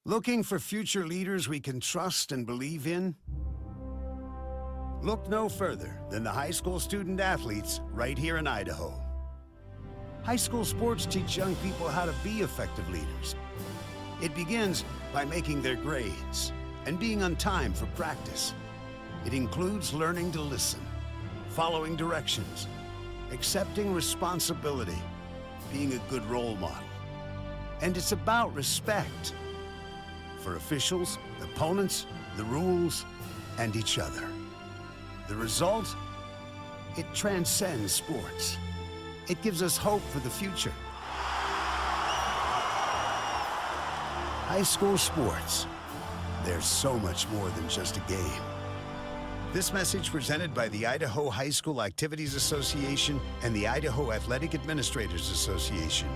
Looking for future leaders we can trust and believe in? Look no further than the high school student athletes right here in Idaho. High school sports teach young people how to be effective leaders. It begins by making their grades and being on time for practice. It includes learning to listen, following directions, accepting responsibility, being a good role model. And it's about respect for officials, opponents, the rules, and each other. The result? It transcends sports. It gives us hope for the future. High school sports. There's so much more than just a game. This message presented by the Idaho High School Activities Association and the Idaho Athletic Administrators Association.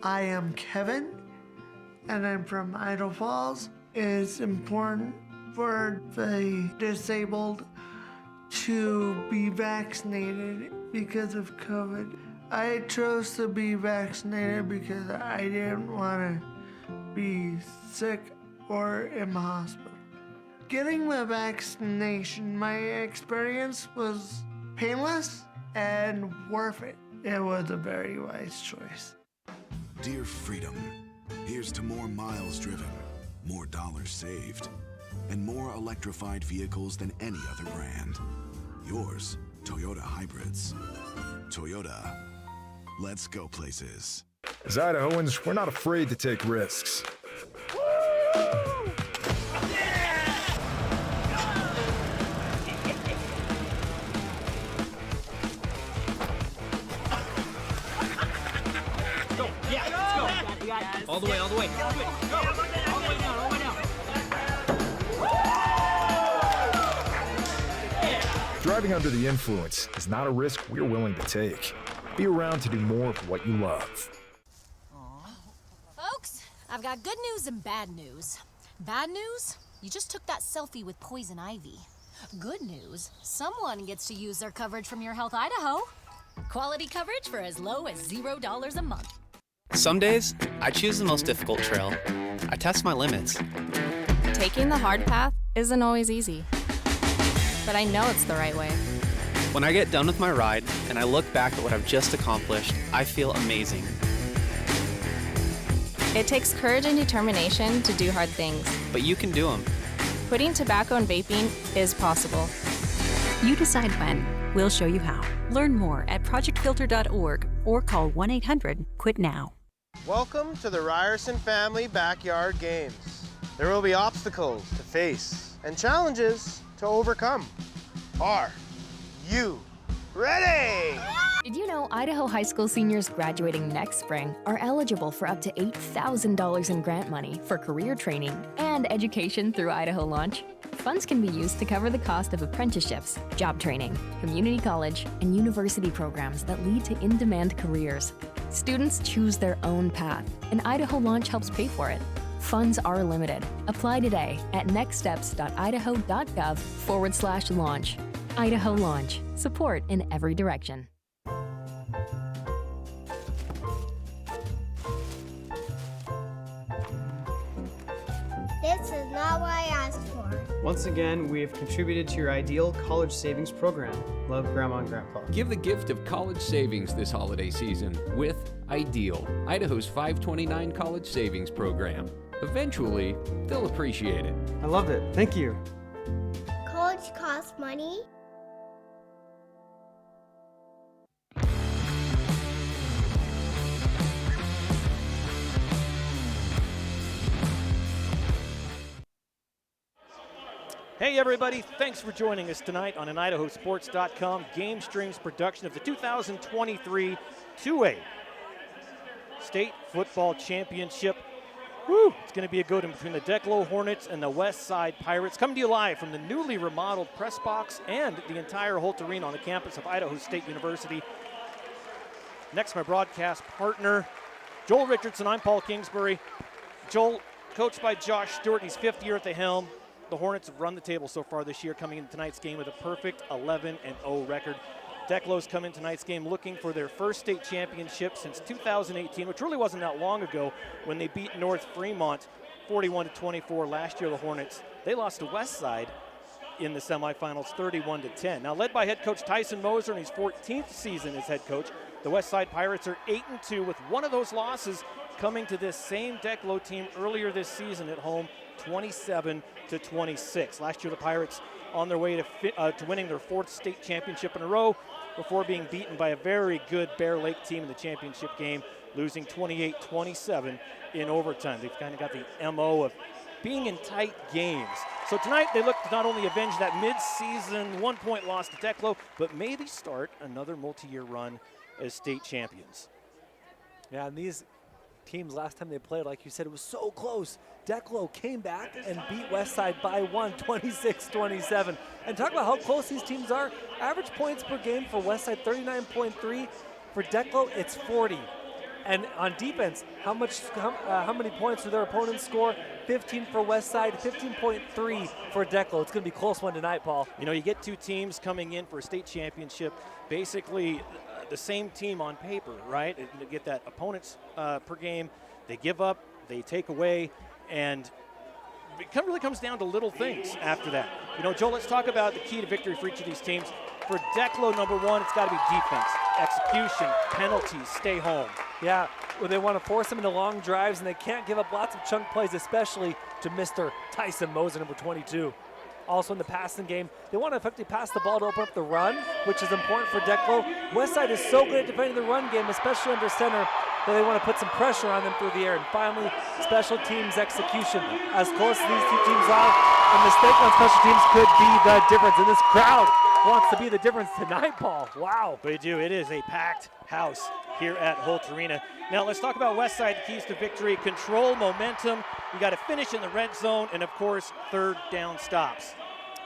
I am Kevin, and I'm from Idaho Falls. It's important for the disabled to be vaccinated because of COVID. I chose to be vaccinated because I didn't want to be sick or in the hospital. Getting the vaccination, my experience was painless and worth it. It was a very wise choice. Dear Freedom, here's to more miles driven, more dollars saved, and more electrified vehicles than any other brand. Yours, Toyota Hybrids. Toyota, let's go places. As Idahoans, we're not afraid to take risks. All the way, all the way. Go. All the way down, all the way down. Driving under the influence is not a risk we're willing to take. Be around to do more of what you love. Folks, I've got good news and bad news. Bad news? You just took that selfie with poison ivy. Good news? Someone gets to use their coverage from Your Health Idaho. Quality coverage for as low as $0 a month. Some days, I choose the most difficult trail. I test my limits. Taking the hard path isn't always easy, but I know it's the right way. When I get done with my ride and I look back at what I've just accomplished, I feel amazing. It takes courage and determination to do hard things. But you can do them. Quitting tobacco and vaping is possible. You decide when. We'll show you how. Learn more at projectfilter.org or call 1-800-QUIT-NOW. Welcome to the Ryerson Family Backyard Games. There will be obstacles to face and challenges to overcome. Are you ready? Did you know Idaho high school seniors graduating next spring are eligible for up to $8,000 in grant money for career training and education through Idaho Launch? Funds can be used to cover the cost of apprenticeships, job training, community college, and university programs that lead to in-demand careers. Students choose their own path, and Idaho Launch helps pay for it. Funds are limited. Apply today at nextsteps.idaho.gov/launch. Idaho Launch. Support in every direction. This is not what I asked for. Once again, we have contributed to your ideal college savings program. Love, Grandma and Grandpa. Give the gift of college savings this holiday season with Ideal, Idaho's 529 college savings program. Eventually, they'll appreciate it. I love it. Thank you. College costs money. Hey everybody, thanks for joining us tonight on an IdahoSports.com GameStreams production of the 2023 2A State Football Championship. Woo! It's going to be a good one between the Declo Hornets and the WestSide Pirates. Coming to you live from the newly remodeled press box and the entire Holt Arena on the campus of Idaho State University. Next, my broadcast partner, Joel Richardson. I'm Paul Kingsbury. Joel, coached by Josh Stewart, he's 5th year at the helm. The Hornets have run the table so far this year, coming into tonight's game with a perfect 11-0 record. Declo's come in tonight's game looking for their first state championship since 2018, which really wasn't that long ago when they beat North Fremont 41-24 last year. The Hornets, they lost to WestSide in the semifinals 31-10. Now led by head coach Tyson Moser in his 14th season as head coach, the WestSide Pirates are 8-2 with one of those losses coming to this same Declo team earlier this season at home, 27-26. Last year the Pirates on their way to winning their 4th state championship in a row before being beaten by a very good Bear Lake team in the championship game, losing 28-27 in overtime. They've kind of got the MO of being in tight games. So tonight they look to not only avenge that mid-season 1-point loss to Declo, but maybe start another multi-year run as state champions. Yeah, and these teams last time they played, like you said, it was so close. Declo came back and beat WestSide by 26-27. And talk about how close these teams are. Average points per game for WestSide, 39.3. For Declo, it's 40. And on defense, how many points do their opponents score? 15 for WestSide, 15.3 for Declo. It's going to be a close one tonight, Paul. You know, you get two teams coming in for a state championship, basically the same team on paper, right? You get that opponents per game. They give up, they take away, and it really comes down to little things after that. You know, Joel, let's talk about the key to victory for each of these teams. For Declo, number one, it's got to be defense, execution, penalties, stay home. Yeah, well, they want to force them into long drives, and they can't give up lots of chunk plays, especially to Mr. Tyson Moser, number 22. Also in the passing game, they want to effectively pass the ball to open up the run, which is important for Declo. WestSide is so good at defending the run game, especially under center, that they want to put some pressure on them through the air. And finally, special teams execution. As close as these two teams are, a mistake on special teams could be the difference. And this crowd wants to be the difference tonight, Paul. Wow. We do. It is a packed house here at Holt Arena. Now let's talk about WestSide keys to victory. Control momentum. You got to finish in the red zone, and of course, third down stops.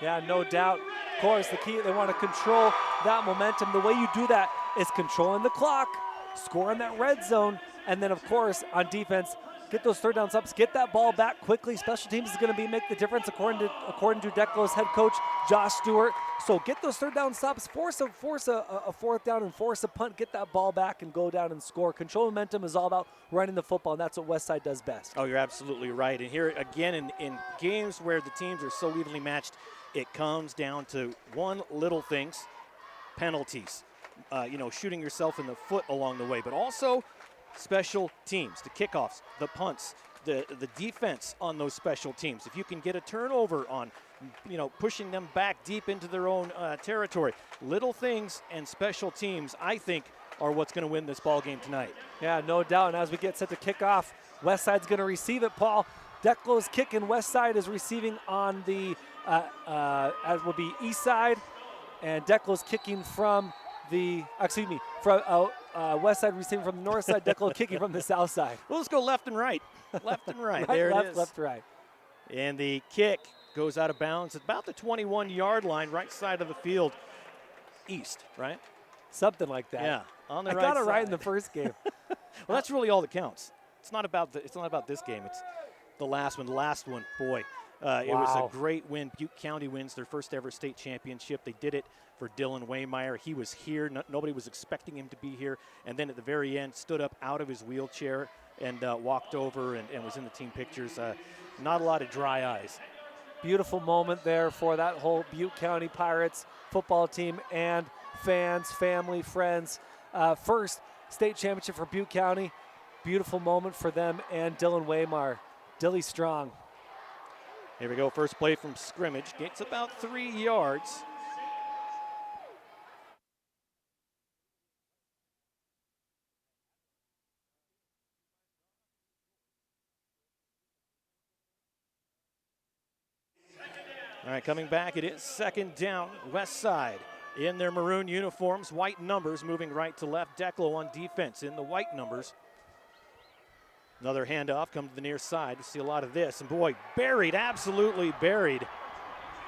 Yeah, no doubt. Of course, the key, they want to control that momentum. The way you do that is controlling the clock, score in that red zone, and then, of course, on defense, get those third down stops, get that ball back quickly. Special teams is going to make the difference according to Declo's head coach, Josh Stewart. So get those third down stops, force a fourth down and force a punt, get that ball back and go down and score. Control momentum is all about running the football, and that's what WestSide does best. Oh, you're absolutely right. And here again, in games where the teams are so evenly matched, it comes down to one little things, penalties. Shooting yourself in the foot along the way, but also special teams, the kickoffs, the punts, the defense on those special teams. If you can get a turnover on, pushing them back deep into their own territory, little things and special teams, I think, are what's going to win this ball game tonight. Yeah, no doubt. And as we get set to kick off, WestSide's going to receive it, Paul. Declo's kicking. WestSide is receiving on the, as will be east side, and Declo's kicking from the, WestSide receiving from the north side, Declo kicking from the south side. We'll just go left and right. Left and right. Right, there left, it is. left, right. And the kick goes out of bounds at about the 21-yard line, right side of the field, east, right? Something like that. Yeah, on the I right got it side. right in the first game. Well, that's really all that counts. It's not about this game. It's the last one. The last one, boy. It was a great win. Butte County wins their first ever state championship. They did it for Dylan Waymeyer. He was here. Nobody was expecting him to be here. And then at the very end, stood up out of his wheelchair and walked over and was in the team pictures. Not a lot of dry eyes. Beautiful moment there for that whole Butte County Pirates football team and fans, family, friends. First state championship for Butte County. Beautiful moment for them and Dylan Waymeyer. Dilly strong. Here we go. First play from scrimmage. Gets about 3 yards. All right, coming back, it is second down. WestSide in their maroon uniforms, white numbers, moving right to left. Declo on defense in the white numbers. Another handoff, come to the near side. You see a lot of this, and boy, buried, absolutely buried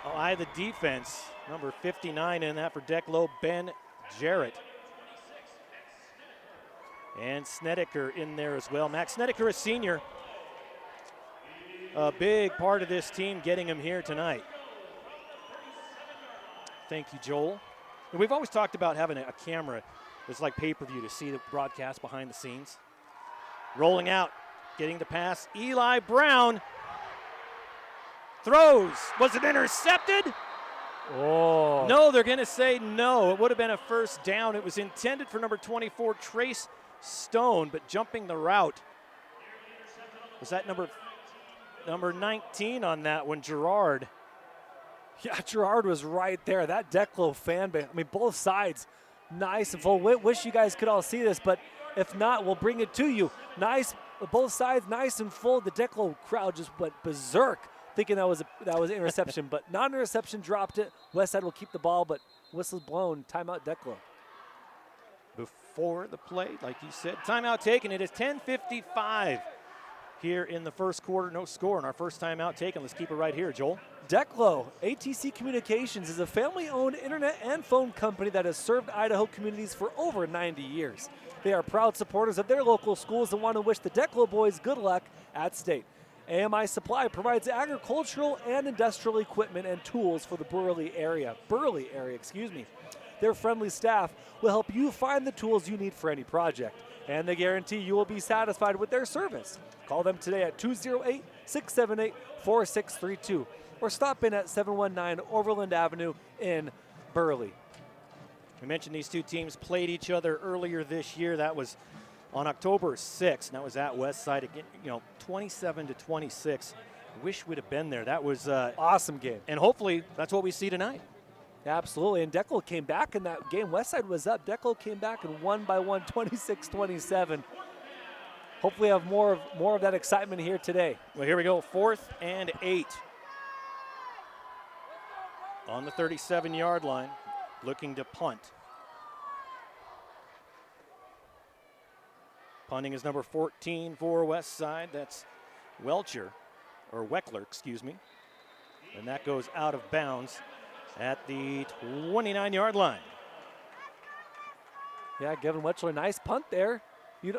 by the defense. Number 59 in that for Declo, Ben Jarrett. And Snedeker in there as well. Max Snedeker, a senior. A big part of this team getting him here tonight. Thank you, Joel. And we've always talked about having a camera that's like pay-per-view to see the broadcast behind the scenes. Rolling out, getting the pass. Eli Brown throws. Was it intercepted? Oh. No, they're going to say no. It would have been a first down. It was intended for number 24, Trace Stone, but jumping the route. Was that number 19 on that one, Gerard? Yeah, Gerard was right there. That Declo fan base, I mean, both sides, nice and full. Wish you guys could all see this, but if not, we'll bring it to you. Nice, both sides, nice and full. The Declo crowd just went berserk, thinking that was an interception, but not an interception. Dropped it. WestSide will keep the ball, but whistle's blown. Timeout, Declo. Before the play, like you said, timeout taken. It is 10:55 here in the first quarter. No score in our first timeout taken. Let's keep it right here, Joel. Declo, ATC Communications, is a family-owned internet and phone company that has served Idaho communities for over 90 years. They are proud supporters of their local schools and want to wish the Declo boys good luck at state. AMI Supply provides agricultural and industrial equipment and tools for the Burley area. Their friendly staff will help you find the tools you need for any project, and they guarantee you will be satisfied with their service. Call them today at 208-678-4632 or stop in at 719 Overland Avenue in Burley. We mentioned these two teams played each other earlier this year. That was on October 6th, and that was at WestSide again, 27-26. Wish we'd have been there. That was awesome game. And hopefully that's what we see tonight. Absolutely, and Declo came back in that game. WestSide was up. Declo came back and won by 26-27. Hopefully have more of that excitement here today. Well, here we go, 4th and 8. On the 37-yard line, looking to punt. Punting is number 14 for WestSide. That's Weckler, excuse me. And that goes out of bounds at the 29-yard line. Yeah, Gavin Weckler, nice punt there. We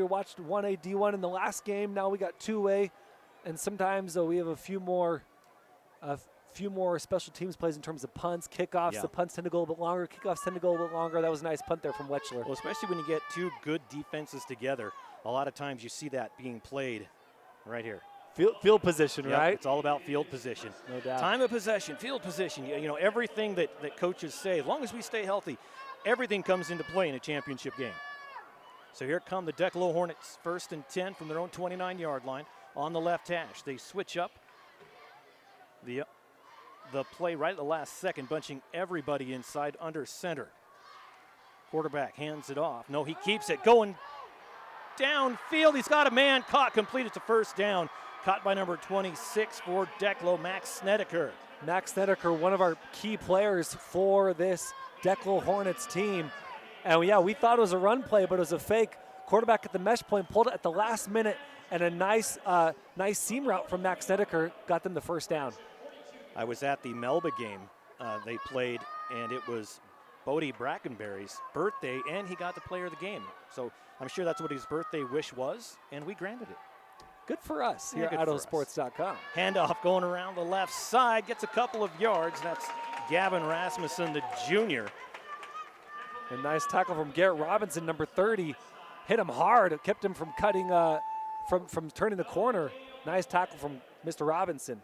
watched 1A D1 in the last game. Now we got 2A, and sometimes we have a few more special teams plays in terms of punts, kickoffs. Yeah. The punts tend to go a little bit longer. Kickoffs tend to go a little bit longer. That was a nice punt there from Weckler. Well, especially when you get two good defenses together, a lot of times you see that being played right here. Field position, yep, right? It's all about field position. No doubt. Time of possession, field position. Everything that coaches say, as long as we stay healthy, everything comes into play in a championship game. So here come the Declo Hornets, 1st and 10 from their own 29-yard line on the left hash. They switch up the play right at the last second, bunching everybody inside under center. Quarterback hands it off. No, he keeps it going downfield. He's got a man caught, completed to first down. Caught by number 26 for Declo, Max Snedeker. Max Snedeker, one of our key players for this Declo Hornets team. And yeah, we thought it was a run play, but it was a fake. Quarterback at the mesh point, pulled it at the last minute, and a nice seam route from Max Snedeker got them the first down. I was at the Melba game they played, and it was Bodie Brackenberry's birthday, and he got the player of the game. So I'm sure that's what his birthday wish was, and we granted it. Good for us here at IdahoSports.com. Handoff going around the left side, gets a couple of yards. That's Gavin Rasmussen, the junior. A nice tackle from Garrett Robinson, number 30. Hit him hard. It kept him from cutting, from turning the corner. Nice tackle from Mr. Robinson.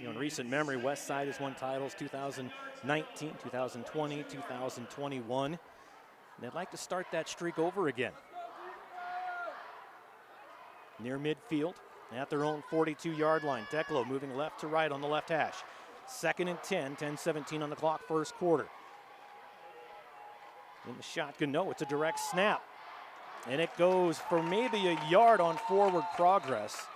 In recent memory, WestSide has won titles 2019, 2020, 2021. And they'd like to start that streak over again. Near midfield, at their own 42-yard line. Declo moving left to right on the left hash. 2nd and 10, 10-17 on the clock, first quarter. In the shotgun, no, it's a direct snap. And it goes for maybe a yard on forward progress.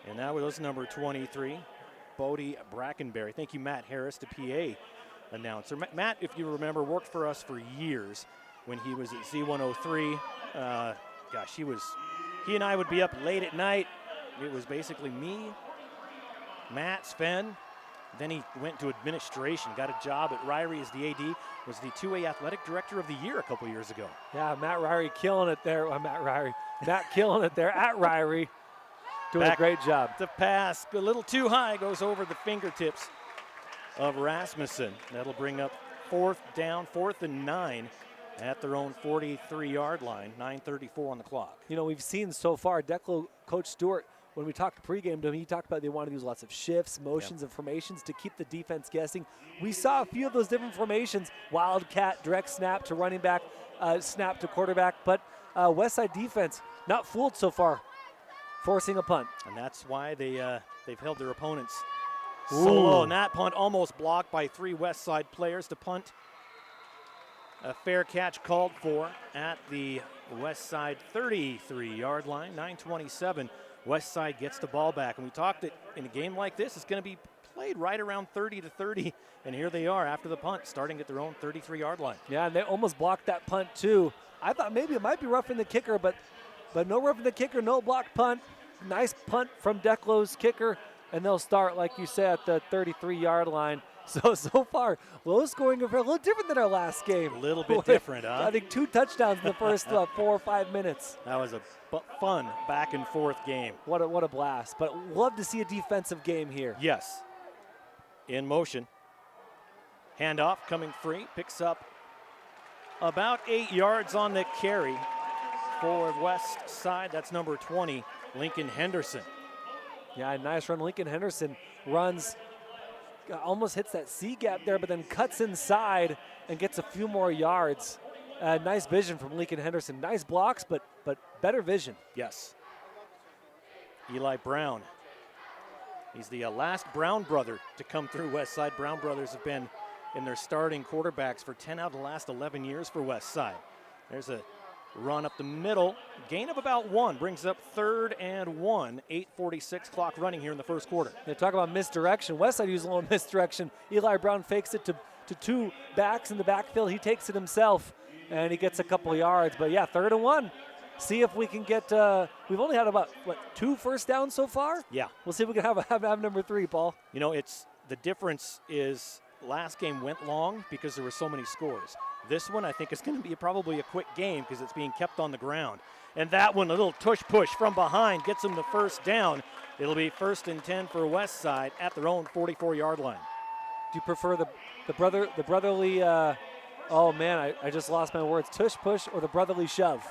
And that was number 23, Bodie Brackenberry. Thank you, Matt Harris, the PA announcer. Matt, if you remember, worked for us for years when he was at Z103. Gosh, he and I would be up late at night. It was basically me, Matt, Sven. Then he went to administration, got a job at Ryrie as the AD, was the 2A Athletic Director of the Year a couple years ago. Yeah, Matt Ryrie killing it there. Matt killing it there at Ryrie. Doing a great job. The pass, a little too high, goes over the fingertips of Rasmussen. That'll bring up 4th down, 4th and 9 at their own 43-yard line, 9:34 on the clock. You know, we've seen so far, Declo, Coach Stewart, when we talked pregame to him, he talked about they want to use lots of shifts, motions, and formations to keep the defense guessing. We saw a few of those different formations, wildcat, direct snap to running back, snap to quarterback, but WestSide defense not fooled so far, forcing a punt. And that's why they've held their opponents so low. And that punt almost blocked by 3 WestSide players to punt. A fair catch called for at the WestSide 33-yard line, 9:27. WestSide gets the ball back. And we talked that in a game like this, it's going to be played right around 30-30. And here they are after the punt, starting at their own 33-yard line. Yeah, and they almost blocked that punt too. I thought maybe it might be roughing the kicker, but no roughing the kicker, no blocked punt. Nice punt from Declo's kicker, and they'll start, like you said, at the 33-yard line. So far, low scoring affair, a little different than our last game. A little bit different, huh? I think 2 touchdowns in the first 4 or 5 minutes. That was a fun back and forth game. What a blast. But love to see a defensive game here. Yes. In motion. Handoff coming free. Picks up about 8 yards on the carry for WestSide. That's number 20, Lincoln Henderson. Yeah, nice run. Lincoln Henderson runs, almost hits that C gap there, but then cuts inside and gets a few more yards. Nice vision from Lincoln Henderson. Nice blocks, but better vision. Yes. Eli Brown. He's the last Brown brother to come through WestSide. Brown brothers have been in their starting quarterbacks for 10 out of the last 11 years for WestSide. There's a run up the middle. Gain of about 1 brings up 3rd and 1. 8:46 clock running here in the first quarter. They talk about misdirection. WestSide used a little misdirection. Eli Brown fakes it to 2 backs in the backfield. He takes it himself, and he gets a couple yards. But yeah, 3rd and 1. See if we can get, we've only had about, 2 first downs so far? Yeah. We'll see if we can have number 3, Paul. You know, the difference is last game went long because there were so many scores. This one, I think, is going to be probably a quick game because it's being kept on the ground. And that one, a little tush-push from behind, gets them the first down. It'll be 1st and 10 for WestSide at their own 44-yard line. Do you prefer the brotherly, oh man, I just lost my words, tush-push or the brotherly shove?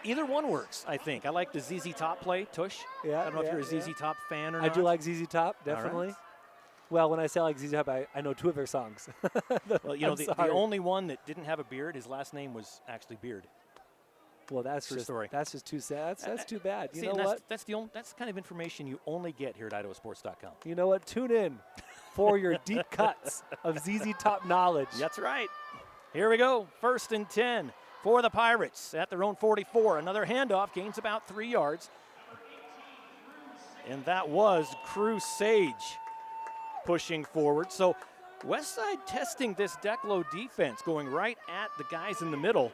Either one works, I think. I like the ZZ Top play, tush. Yeah, I don't know if you're a ZZ Top fan or not. I do like ZZ Top, definitely. Right. Well, when I say I like ZZ Top, I know 2 of their songs. Well, you know, the only one that didn't have a beard, his last name was actually Beard. Well, that's just too sad. That's too bad. You know what? That's the kind of information you only get here at IdahoSports.com. You know what? Tune in for your deep cuts of ZZ Top knowledge. That's right. Here we go. 1st and 10 for the Pirates at their own 44. Another handoff, gains about 3 yards. And that was Cruz Sage pushing forward. So WestSide testing this Declo defense, going right at the guys in the middle,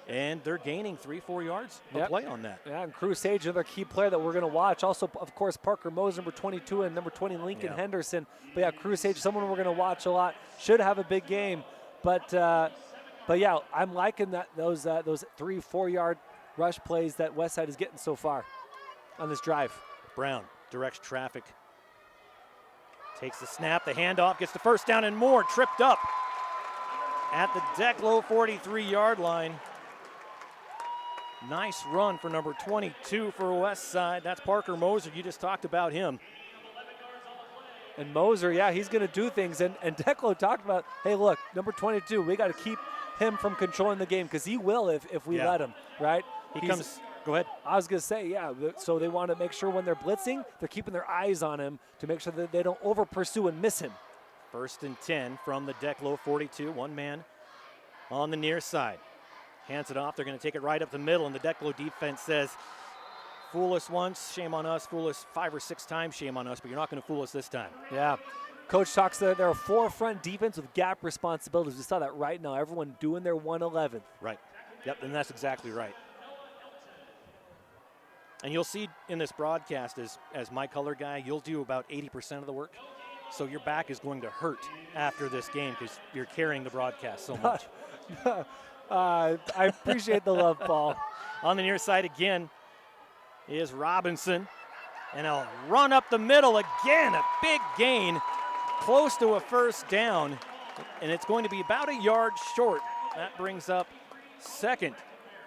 and they're gaining 3-4 yards of play on that. Yeah, and Cruz Sage, another key player that we're going to watch. Also, of course, Parker Mose, number 22, and number 20, Lincoln Henderson. But yeah, Cruz Sage, someone we're going to watch a lot. Should have a big game. But yeah, I'm liking those 3-4 yard rush plays that WestSide is getting so far on this drive. Brown directs traffic. Takes the snap, the handoff, gets the first down and more, tripped up at the Declo 43-yard line. Nice run for number 22 for WestSide. That's Parker Moser. You just talked about him. And Moser, yeah, he's going to do things. And Declo talked about, hey, look, number 22, we got to keep him from controlling the game because he will if we let him, right? Go ahead. I was going to say, yeah, so they want to make sure when they're blitzing, they're keeping their eyes on him to make sure that they don't over-pursue and miss him. 1st and 10 from the Declo 42. One man on the near side. Hands it off. They're going to take it right up the middle, and the Declo defense says, Fool us once, shame on us. Fool us 5 or 6 times, shame on us. But you're not going to fool us this time. Yeah. Coach talks there are 4 front defense with gap responsibilities. We saw that right now. Everyone doing their 111. Right. Yep, and that's exactly right. And you'll see in this broadcast, as my color guy, you'll do about 80% of the work. So your back is going to hurt after this game because you're carrying the broadcast so much. I appreciate the love, Paul. On the near side again is Robinson. And a run up the middle again, a big gain, close to a first down. And it's going to be about a yard short. That brings up second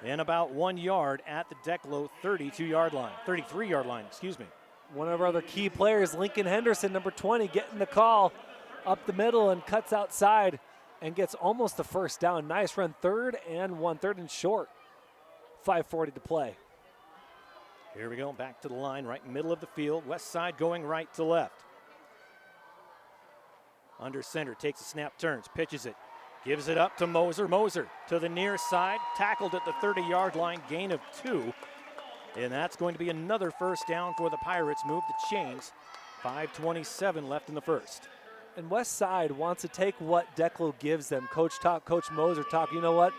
and about 1 yard at the Declo 33-yard line, excuse me. One of our other key players, Lincoln Henderson, number 20, getting the call up the middle and cuts outside and gets almost the first down. Nice run, 3rd and short. 5:40 to play. Here we go, back to the line, right middle of the field. WestSide going right to left. Under center, takes a snap, turns, pitches it. Gives it up to Moser. Moser to the near side, tackled at the 30-yard line, gain of 2. And that's going to be another first down for the Pirates. Move the chains. 5:27 left in the first. And WestSide wants to take what Declo gives them. Coach Moser talk, you know what?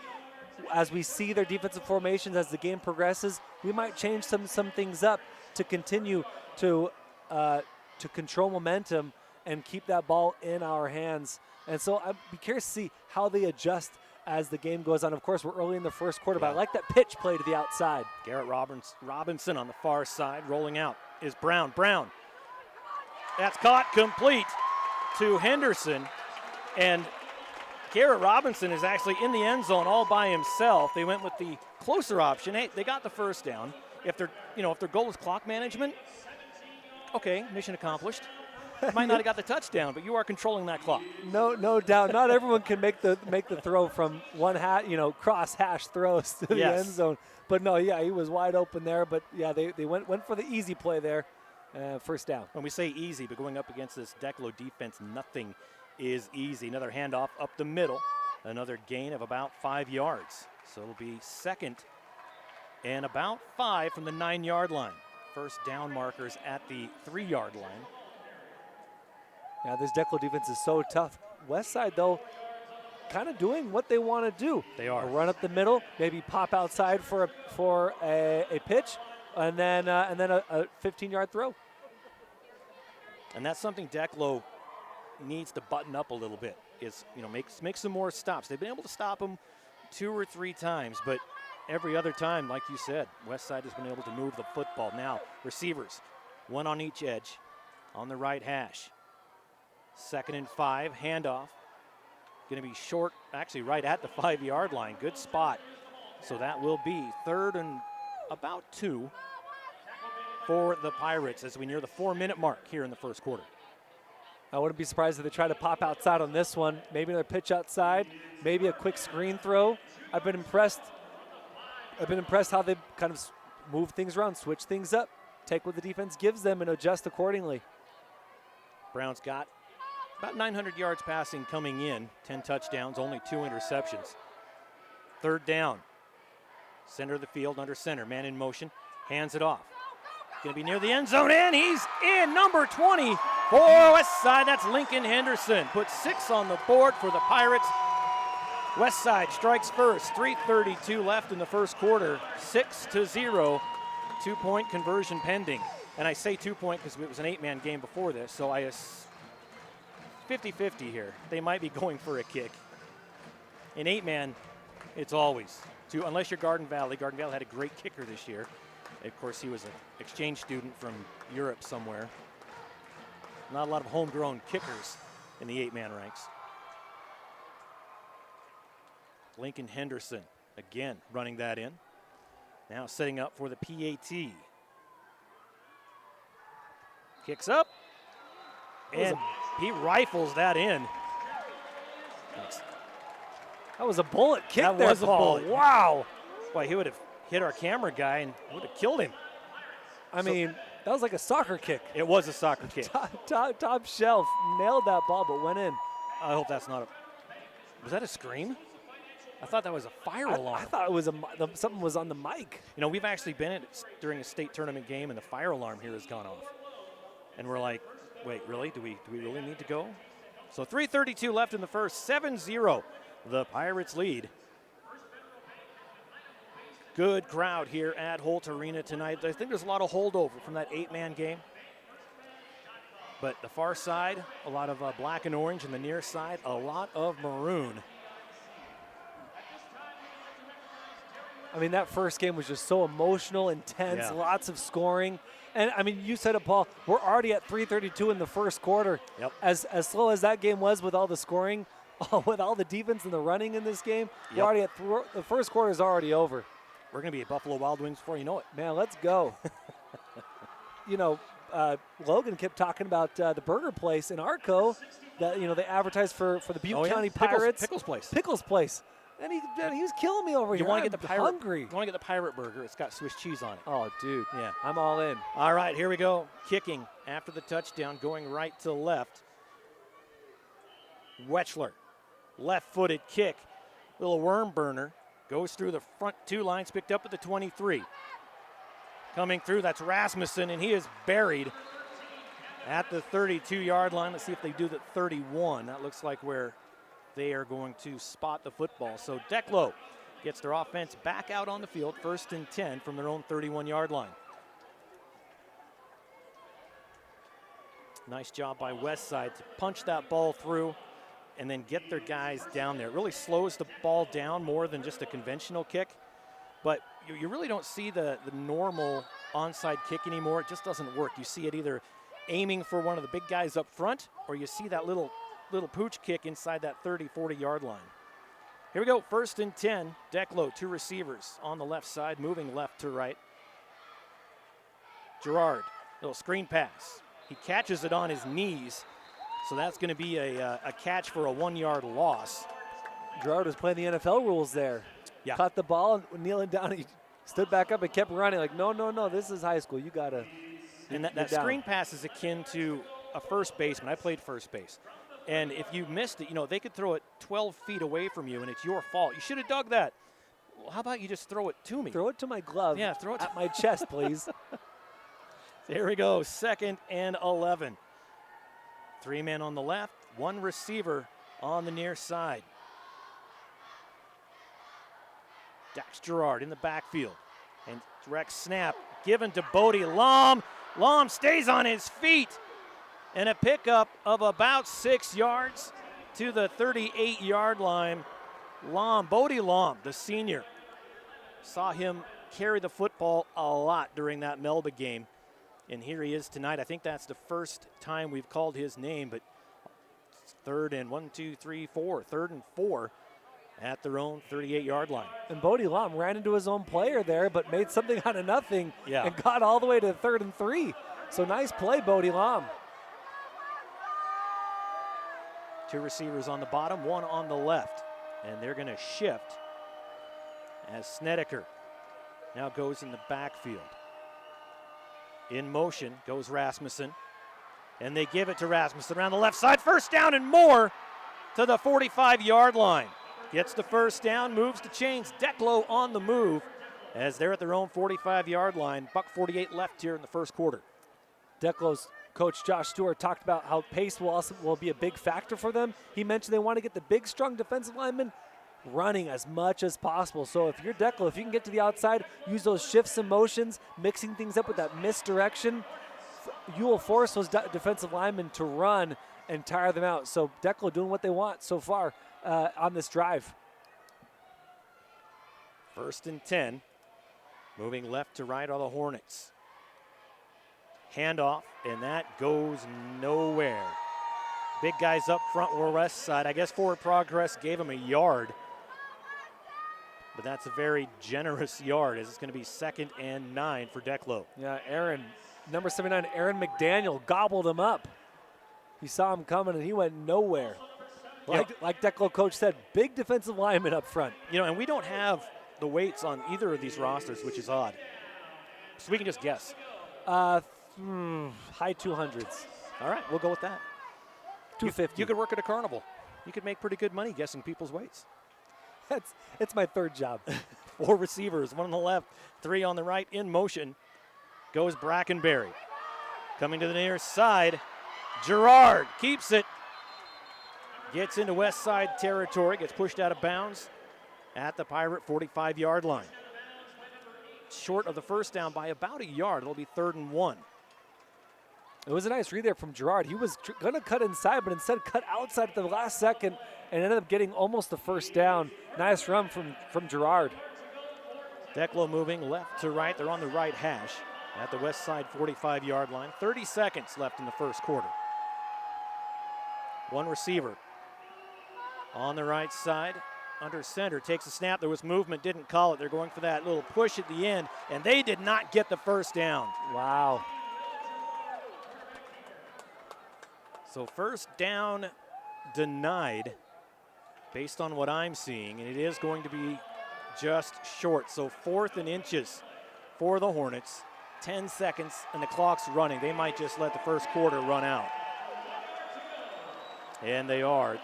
As we see their defensive formations as the game progresses, we might change some things up to continue to control momentum and keep that ball in our hands. And so I'd be curious to see how they adjust as the game goes on. Of course, we're early in the first quarter, but I like that pitch play to the outside. Garrett Robinson on the far side, rolling out is Brown. Brown, that's caught complete to Henderson. And Garrett Robinson is actually in the end zone all by himself. They went with the closer option. Hey, they got the first down. If their goal is clock management, okay, mission accomplished. Might not have got the touchdown, but you are controlling that clock. No doubt. Not everyone can make the throw from one cross hash throws to the end zone. But no, yeah, he was wide open there. But yeah, they went for the easy play there, first down. When we say easy, but going up against this Declo defense, nothing is easy. Another handoff up the middle, another gain of about 5 yards. So it'll be 2nd and about 5 from the 9-yard line. First down markers at the 3-yard line. Yeah, this Declo defense is so tough. WestSide, though, kind of doing what they want to do. They are. A run up the middle, maybe pop outside for a pitch, and then a 15-yard throw. And that's something Declo needs to button up a little bit. Is make some more stops. They've been able to stop them 2 or 3 times, but every other time, like you said, WestSide has been able to move the football. Now receivers, 1 on each edge, on the right hash. 2nd and 5, handoff. Going to be short, actually right at the 5-yard line. Good spot. So that will be 3rd and about 2 for the Pirates as we near the 4-minute mark here in the first quarter. I wouldn't be surprised if they try to pop outside on this one. Maybe another pitch outside, maybe a quick screen throw. I've been impressed how they kind of move things around, switch things up, take what the defense gives them and adjust accordingly. Brown's got about 900 yards passing coming in, 10 touchdowns, only 2 interceptions. 3rd down. Center of the field, under center, man in motion, hands it off. Going to be near the end zone, and he's in, number 20 for WestSide. That's Lincoln Henderson. Put 6 on the board for the Pirates. WestSide strikes first, 3:32 left in the first quarter, 6-0, 2-point conversion pending. And I say 2-point because it was an 8-man game before this, so 50-50 here. They might be going for a kick. In 8-man, it's always 2, unless you're Garden Valley. Garden Valley had a great kicker this year. Of course, he was an exchange student from Europe somewhere. Not a lot of homegrown kickers in the 8-man ranks. Lincoln Henderson, again, running that in. Now setting up for the PAT. Kicks up, and he rifles that in. That was a bullet kick. That there, was a Paul. bullet. Wow. Boy, he would have hit our camera guy and would have killed him. I mean, that was like a soccer kick. It was a soccer kick. Top shelf, nailed that ball, but went in. I hope that's not a... Was that a scream? I thought that was a fire alarm. I thought it was something was on the mic. You know, we've actually been during a state tournament game, and the fire alarm here has gone off. And we're like, wait, really? Do we really need to go? So 3:32 left in the first, 7-0. The Pirates lead. Good crowd here at Holt Arena tonight. I think there's a lot of holdover from that 8-man game. But the far side, a lot of black and orange, and the near side, a lot of maroon. I mean, that first game was just so emotional, intense, lots of scoring. And, I mean, you said it, Paul, we're already at 3:32 in the first quarter. Yep. As slow as that game was with all the scoring, with all the defense and the running in this game, we're already at the first quarter is already over. We're going to be at Buffalo Wild Wings before you know it. Man, let's go. You know, Logan kept talking about the burger place in Arco that, you know, they advertised for the Butte County Pirates. Pickles Place. Pickles Place. And he was killing me over here. You want to get the pirate? Hungry. You want to get the pirate burger? It's got Swiss cheese on it. Oh, dude. Yeah, I'm all in. All right, here we go. Kicking after the touchdown, going right to left. Wechsler, left-footed kick, little worm burner, goes through the front two lines, picked up at the 23. Coming through, that's Rasmussen, and he is buried at the 32-yard line. Let's see if they do the 31. That looks like where they are going to spot the football. So Declo gets their offense back out on the field, 1st and 10 from their own 31-yard line. Nice job by WestSide to punch that ball through and then get their guys down there. It really slows the ball down more than just a conventional kick. But you really don't see the normal onside kick anymore. It just doesn't work. You see it either aiming for one of the big guys up front, or you see that little pooch kick inside that 30, 40-yard line. Here we go, 1st and 10. Declo, 2 receivers on the left side, moving left to right. Gerard, little screen pass. He catches it on his knees, so that's going to be a catch for a 1-yard loss. Gerard was playing the NFL rules there. Yeah. Caught the ball and kneeling down, he stood back up and kept running like, no, this is high school. You got to. And that screen pass is akin to a first baseman. I played first base. And if you missed it, you know, they could throw it 12 feet away from you, and it's your fault. You should have dug that. Well, how about you just throw it to me? Throw it to my glove. Yeah, throw it at my chest, please. Here we go, 2nd and 11. 3 men on the left, 1 receiver on the near side. Dax Gerard in the backfield. And direct snap given to Bodie Lom. Lom stays on his feet. And a pickup of about 6 yards to the 38-yard line. Bodie Lom, the senior. Saw him carry the football a lot during that Melba game. And here he is tonight. I think that's the first time we've called his name, but 3rd and 3rd and 4 at their own 38-yard line. And Bodie Lom ran into his own player there, but made something out of nothing and got all the way to 3rd and 3. So nice play, Bodie Lom. 2 receivers on the bottom, 1 on the left. And they're going to shift as Snedeker now goes in the backfield. In motion goes Rasmussen. And they give it to Rasmussen around the left side. 1st down and more to the 45-yard line. Gets the 1st down, moves the chains. Declo on the move as they're at their own 45-yard line. $1:48 left here in the first quarter. Declo's coach Josh Stewart talked about how pace will be a big factor for them. He mentioned they want to get the big, strong defensive linemen running as much as possible. So if you're Declo, if you can get to the outside, use those shifts and motions, mixing things up with that misdirection, you will force those defensive linemen to run and tire them out. So Declo doing what they want so far on this drive. 1st and 10. Moving left to right are the Hornets. Handoff, and that goes nowhere. Big guys up front were WestSide. I guess forward progress gave him a yard. But that's a very generous yard as it's going to be 2nd and 9 for Declo. Yeah, number 79, Aaron McDaniel gobbled him up. He saw him coming and he went nowhere. Like Declo coach said, big defensive lineman up front. You know, and we don't have the weights on either of these rosters, which is odd. So we can just guess. High 200s. All right, we'll go with that. 250. You could work at a carnival. You could make pretty good money guessing people's weights. It's my third job. 4 receivers, 1 on the left, 3 on the right. In motion goes Brackenberry. Coming to the near side, Gerard keeps it. Gets into WestSide territory, gets pushed out of bounds at the Pirate 45-yard line. Short of the first down by about a yard. It'll be 3rd and 1. It was a nice read there from Gerard. He was going to cut inside, but instead cut outside at the last second and ended up getting almost the first down. Nice run from Gerard. Declo moving left to right. They're on the right hash at the WestSide 45-yard line. 30 seconds left in the first quarter. 1 receiver on the right side. Under center, takes a snap. There was movement, didn't call it. They're going for that little push at the end, and they did not get the first down. Wow. So first down denied based on what I'm seeing, and it is going to be just short. So 4th and inches for the Hornets. 10 seconds, and the clock's running. They might just let the first quarter run out. And they are.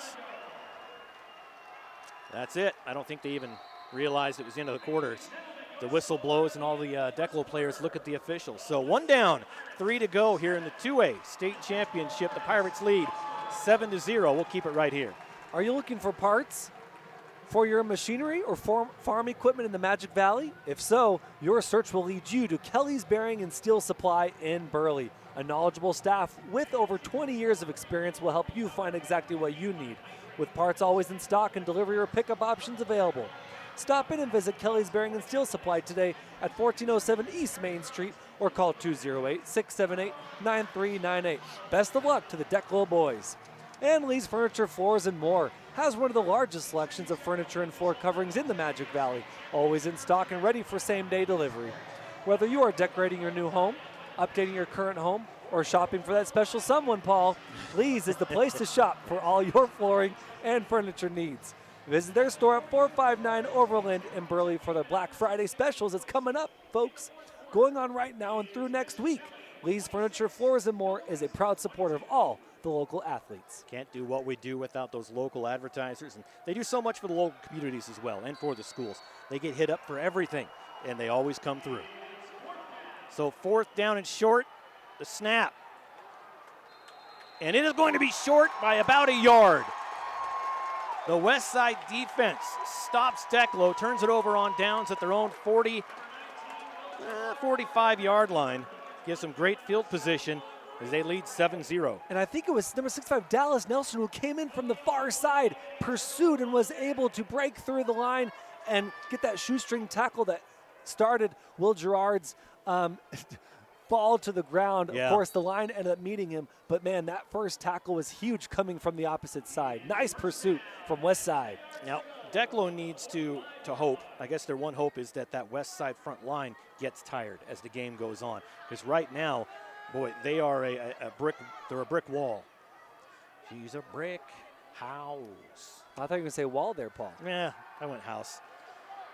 That's it. I don't think they even realized it was the end of the quarter. The whistle blows and all the Declo players look at the officials. So 1 down, 3 to go here in the 2A state championship. The Pirates lead 7-0. We'll keep it right here. Are you looking for parts for your machinery or farm equipment in the Magic Valley? If so, your search will lead you to Kelly's Bearing and Steel Supply in Burley. A knowledgeable staff with over 20 years of experience will help you find exactly what you need, with parts always in stock and delivery or pickup options available. Stop in and visit Kelly's Bearing and Steel Supply today at 1407 East Main Street or call 208-678-9398. Best of luck to the Declo boys. And Lee's Furniture, Floors, and More has one of the largest selections of furniture and floor coverings in the Magic Valley, always in stock and ready for same-day delivery. Whether you are decorating your new home, updating your current home, or shopping for that special someone, Paul, Lee's is the place to shop for all your flooring and furniture needs. Visit their store at 459 Overland in Burley for their Black Friday specials. It's coming up, folks. Going on right now and through next week. Lee's Furniture, Floors, and More is a proud supporter of all the local athletes. Can't do what we do without those local advertisers, and they do so much for the local communities as well and for the schools. They get hit up for everything, and they always come through. So 4th down and short, the snap. And it is going to be short by about a yard. The WestSide defense stops Declo, turns it over on downs at their own 45-yard line. Gives them great field position as they lead 7-0. And I think it was number 65, Dallas Nelson, who came in from the far side, pursued and was able to break through the line and get that shoestring tackle that started Will Gerard's fall to the ground. Yeah. Of course, the line ended up meeting him, but man, that first tackle was huge coming from the opposite side. Nice pursuit from WestSide. Now, Declo needs to hope. I guess their one hope is that WestSide front line gets tired as the game goes on. Because right now, boy, they are a brick. They're a brick wall. She's a brick house. I thought you were going to say wall there, Paul. Yeah, I went house.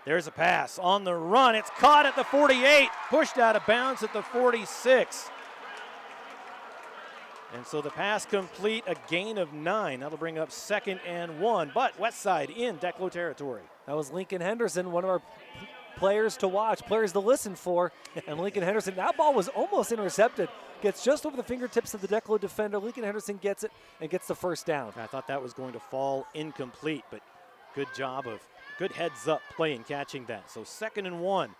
There's a pass on the run. It's caught at the 48, pushed out of bounds at the 46. And so the pass complete, a gain of 9. That'll bring up 2nd and 1, but WestSide in Declo territory. That was Lincoln Henderson, one of our players to watch, players to listen for. And Lincoln Henderson, that ball was almost intercepted. Gets just over the fingertips of the Declo defender. Lincoln Henderson gets it and gets the first down. I thought that was going to fall incomplete, but good job of good heads-up play and catching that. So 2nd and 1.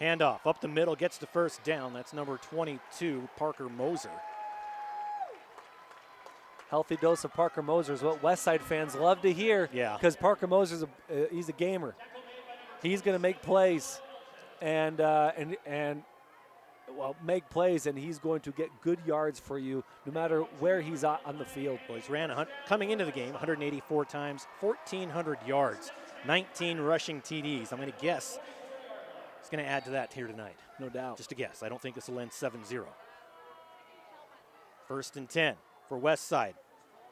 Handoff up the middle, gets the first down. That's number 22, Parker Moser. Healthy dose of Parker Moser is what WestSide fans love to hear. Yeah. Because Parker Moser's he's a gamer. He's going to make plays and make plays, and he's going to get good yards for you no matter where he's on the field. Well, he's coming into the game 184 times, 1,400 yards, 19 rushing TDs. I'm going to guess he's going to add to that here tonight. No doubt. Just a guess. I don't think this will end 7-0. 1st and 10 for WestSide.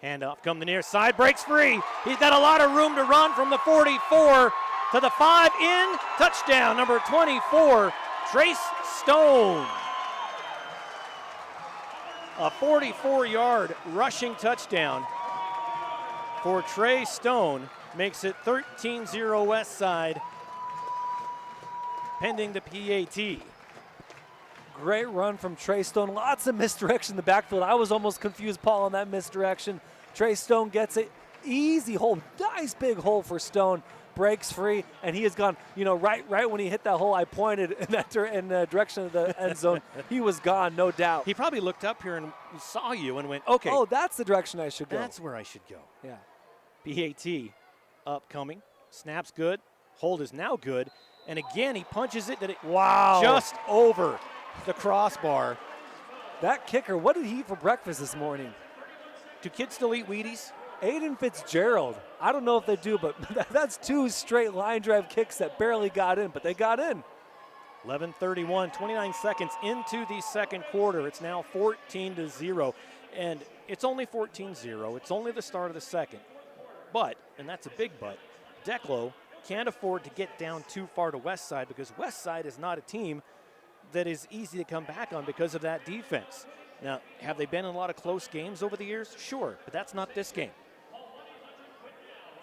Handoff, come the near side, breaks free. He's got a lot of room to run from the 44 to the 5 in. Touchdown, number 24, Trace Stone. A 44-yard rushing touchdown for Trey Stone. makes it 13-0 WestSide, pending the PAT. Great run from Trey Stone. Lots of misdirection in the backfield. I was almost confused, Paul, on that misdirection. Trey Stone gets it. Easy hole. Nice big hole for Stone. Breaks free, and he has gone, right when he hit that hole, I pointed in the direction of the end zone. He was gone, no doubt. He probably looked up here and saw you and went, okay. Oh, that's the direction I should go. That's where I should go. Yeah. PAT upcoming. Snap's good. Hold is now good. And again, he punches it. Wow. Just over the crossbar. That kicker, what did he eat for breakfast this morning? Do kids still eat Wheaties? Aiden Fitzgerald. I don't know if they do, but that's 2 straight line drive kicks that barely got in, but they got in. 11:31, 29 seconds into the second quarter. It's now 14-0, and it's only 14-0. It's only the start of the second. But, and that's a big but, Declo can't afford to get down too far to WestSide because WestSide is not a team that is easy to come back on because of that defense. Now, have they been in a lot of close games over the years? Sure, but that's not this game.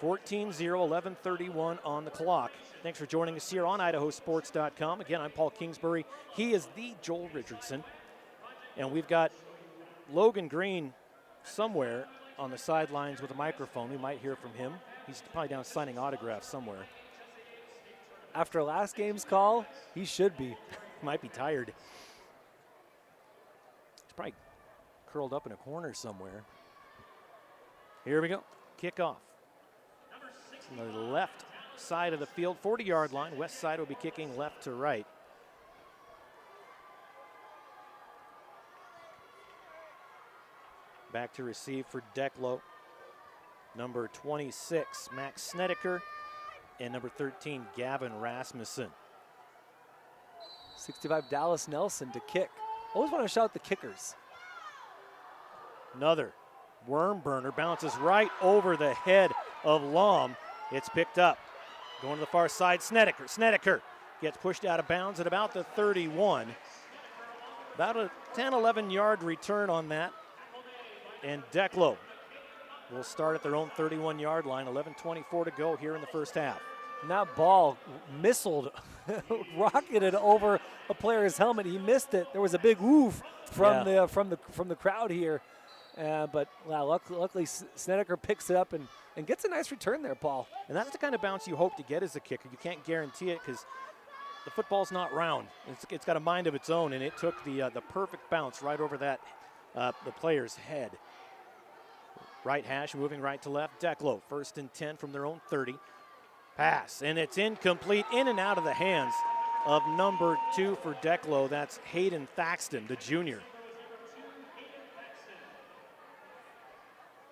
14-0, 11:31 on the clock. Thanks for joining us here on IdahoSports.com. Again, I'm Paul Kingsbury. He is the Joel Richardson. And we've got Logan Green somewhere on the sidelines with a microphone. We might hear from him. He's probably down signing autographs somewhere. After last game's call, he should be. Might be tired. He's probably curled up in a corner somewhere. Here we go. Kickoff. On the left side of the field, 40-yard line. WestSide will be kicking left to right. Back to receive for Declo. Number 26, Max Snedeker, and number 13, Gavin Rasmussen. 65, Dallas Nelson to kick. Always want to shout the kickers. Another worm burner bounces right over the head of Lom. It's picked up. Going to the far side, Snedeker. Snedeker gets pushed out of bounds at about the 31. About a 10, 11-yard return on that. And Declo will start at their own 31-yard line. 11:24 to go here in the first half. And that ball missiled, rocketed over a player's helmet. He missed it. There was a big woof from the crowd here. But wow, luckily Snedeker picks it up and gets a nice return there, Paul. And that's the kind of bounce you hope to get as a kicker. You can't guarantee it because the football's not round. It's got a mind of its own, and it took the perfect bounce right over that the player's head. Right hash moving right to left. Declo, 1st and 10 from their own 30. Pass, and it's incomplete, in and out of the hands of number 2 for Declo. That's Hayden Thaxton, the junior.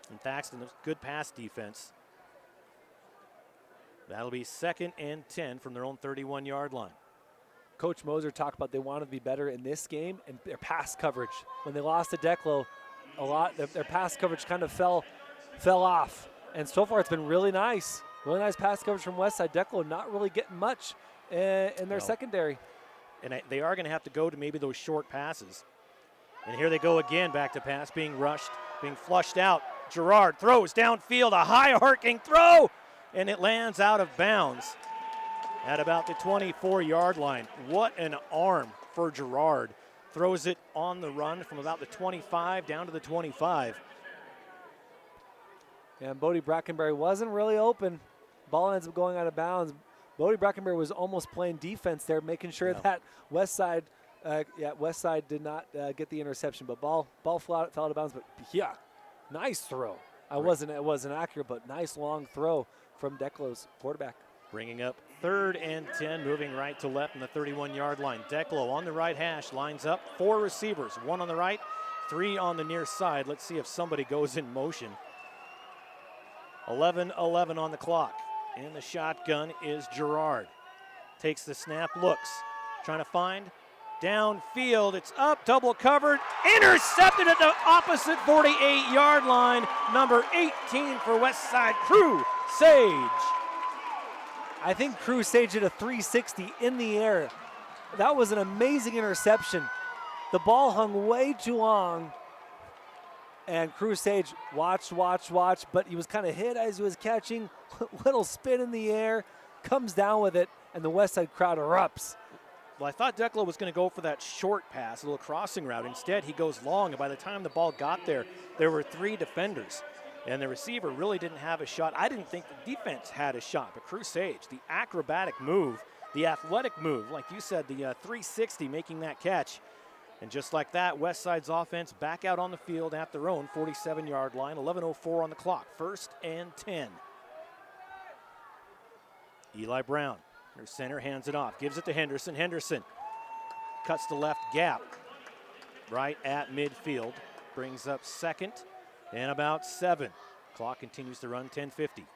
And Thaxton, good pass defense. That'll be 2nd and 10 from their own 31-yard line. Coach Moser talked about they wanted to be better in this game and their pass coverage. When they lost to Declo, their pass coverage kind of fell off. And so far it's been really nice. Really nice pass coverage from WestSide. Declo not really getting much in their secondary. And they are going to have to go to maybe those short passes. And here they go again, back to pass, being rushed, being flushed out. Gerard throws downfield, a high arcing throw, and it lands out of bounds at about the 24-yard line. What an arm for Gerard. Throws it on the run from about the 25 down to the 25. And Bodie Brackenberry wasn't really open. Ball ends up going out of bounds. Bodie Brackenberry was almost playing defense there, making sure that WestSide did not get the interception. But ball fell out of bounds. But yeah, nice throw. It wasn't accurate, but nice long throw from Declo's quarterback. Bringing up 3rd and 10, moving right to left in the 31-yard line. Declo on the right hash, lines up 4 receivers, 1 on the right, 3 on the near side. Let's see if somebody goes in motion. 11:11 on the clock. In the shotgun is Gerard. Takes the snap, looks, trying to find downfield. It's up, double covered, intercepted at the opposite 48-yard line. Number 18 for WestSide, Crew Sage. I think Crew Sage did a 360 in the air. That was an amazing interception. The ball hung way too long. And Crusade watched, but he was kind of hit as he was catching. Little spin in the air, comes down with it, and the Westside crowd erupts. Well, I thought Declo was going to go for that short pass, a little crossing route. Instead, he goes long, and by the time the ball got there, there were 3 defenders. And the receiver really didn't have a shot. I didn't think the defense had a shot, but Crusade, the acrobatic move, the athletic move, like you said, the 360 making that catch. And just like that, Westside's offense back out on the field at their own 47-yard line, 11:04 on the clock, 1st and 10. Eli Brown, their center, hands it off, gives it to Henderson. Henderson cuts the left gap right at midfield, brings up 2nd and about 7. Clock continues to run, 10:50.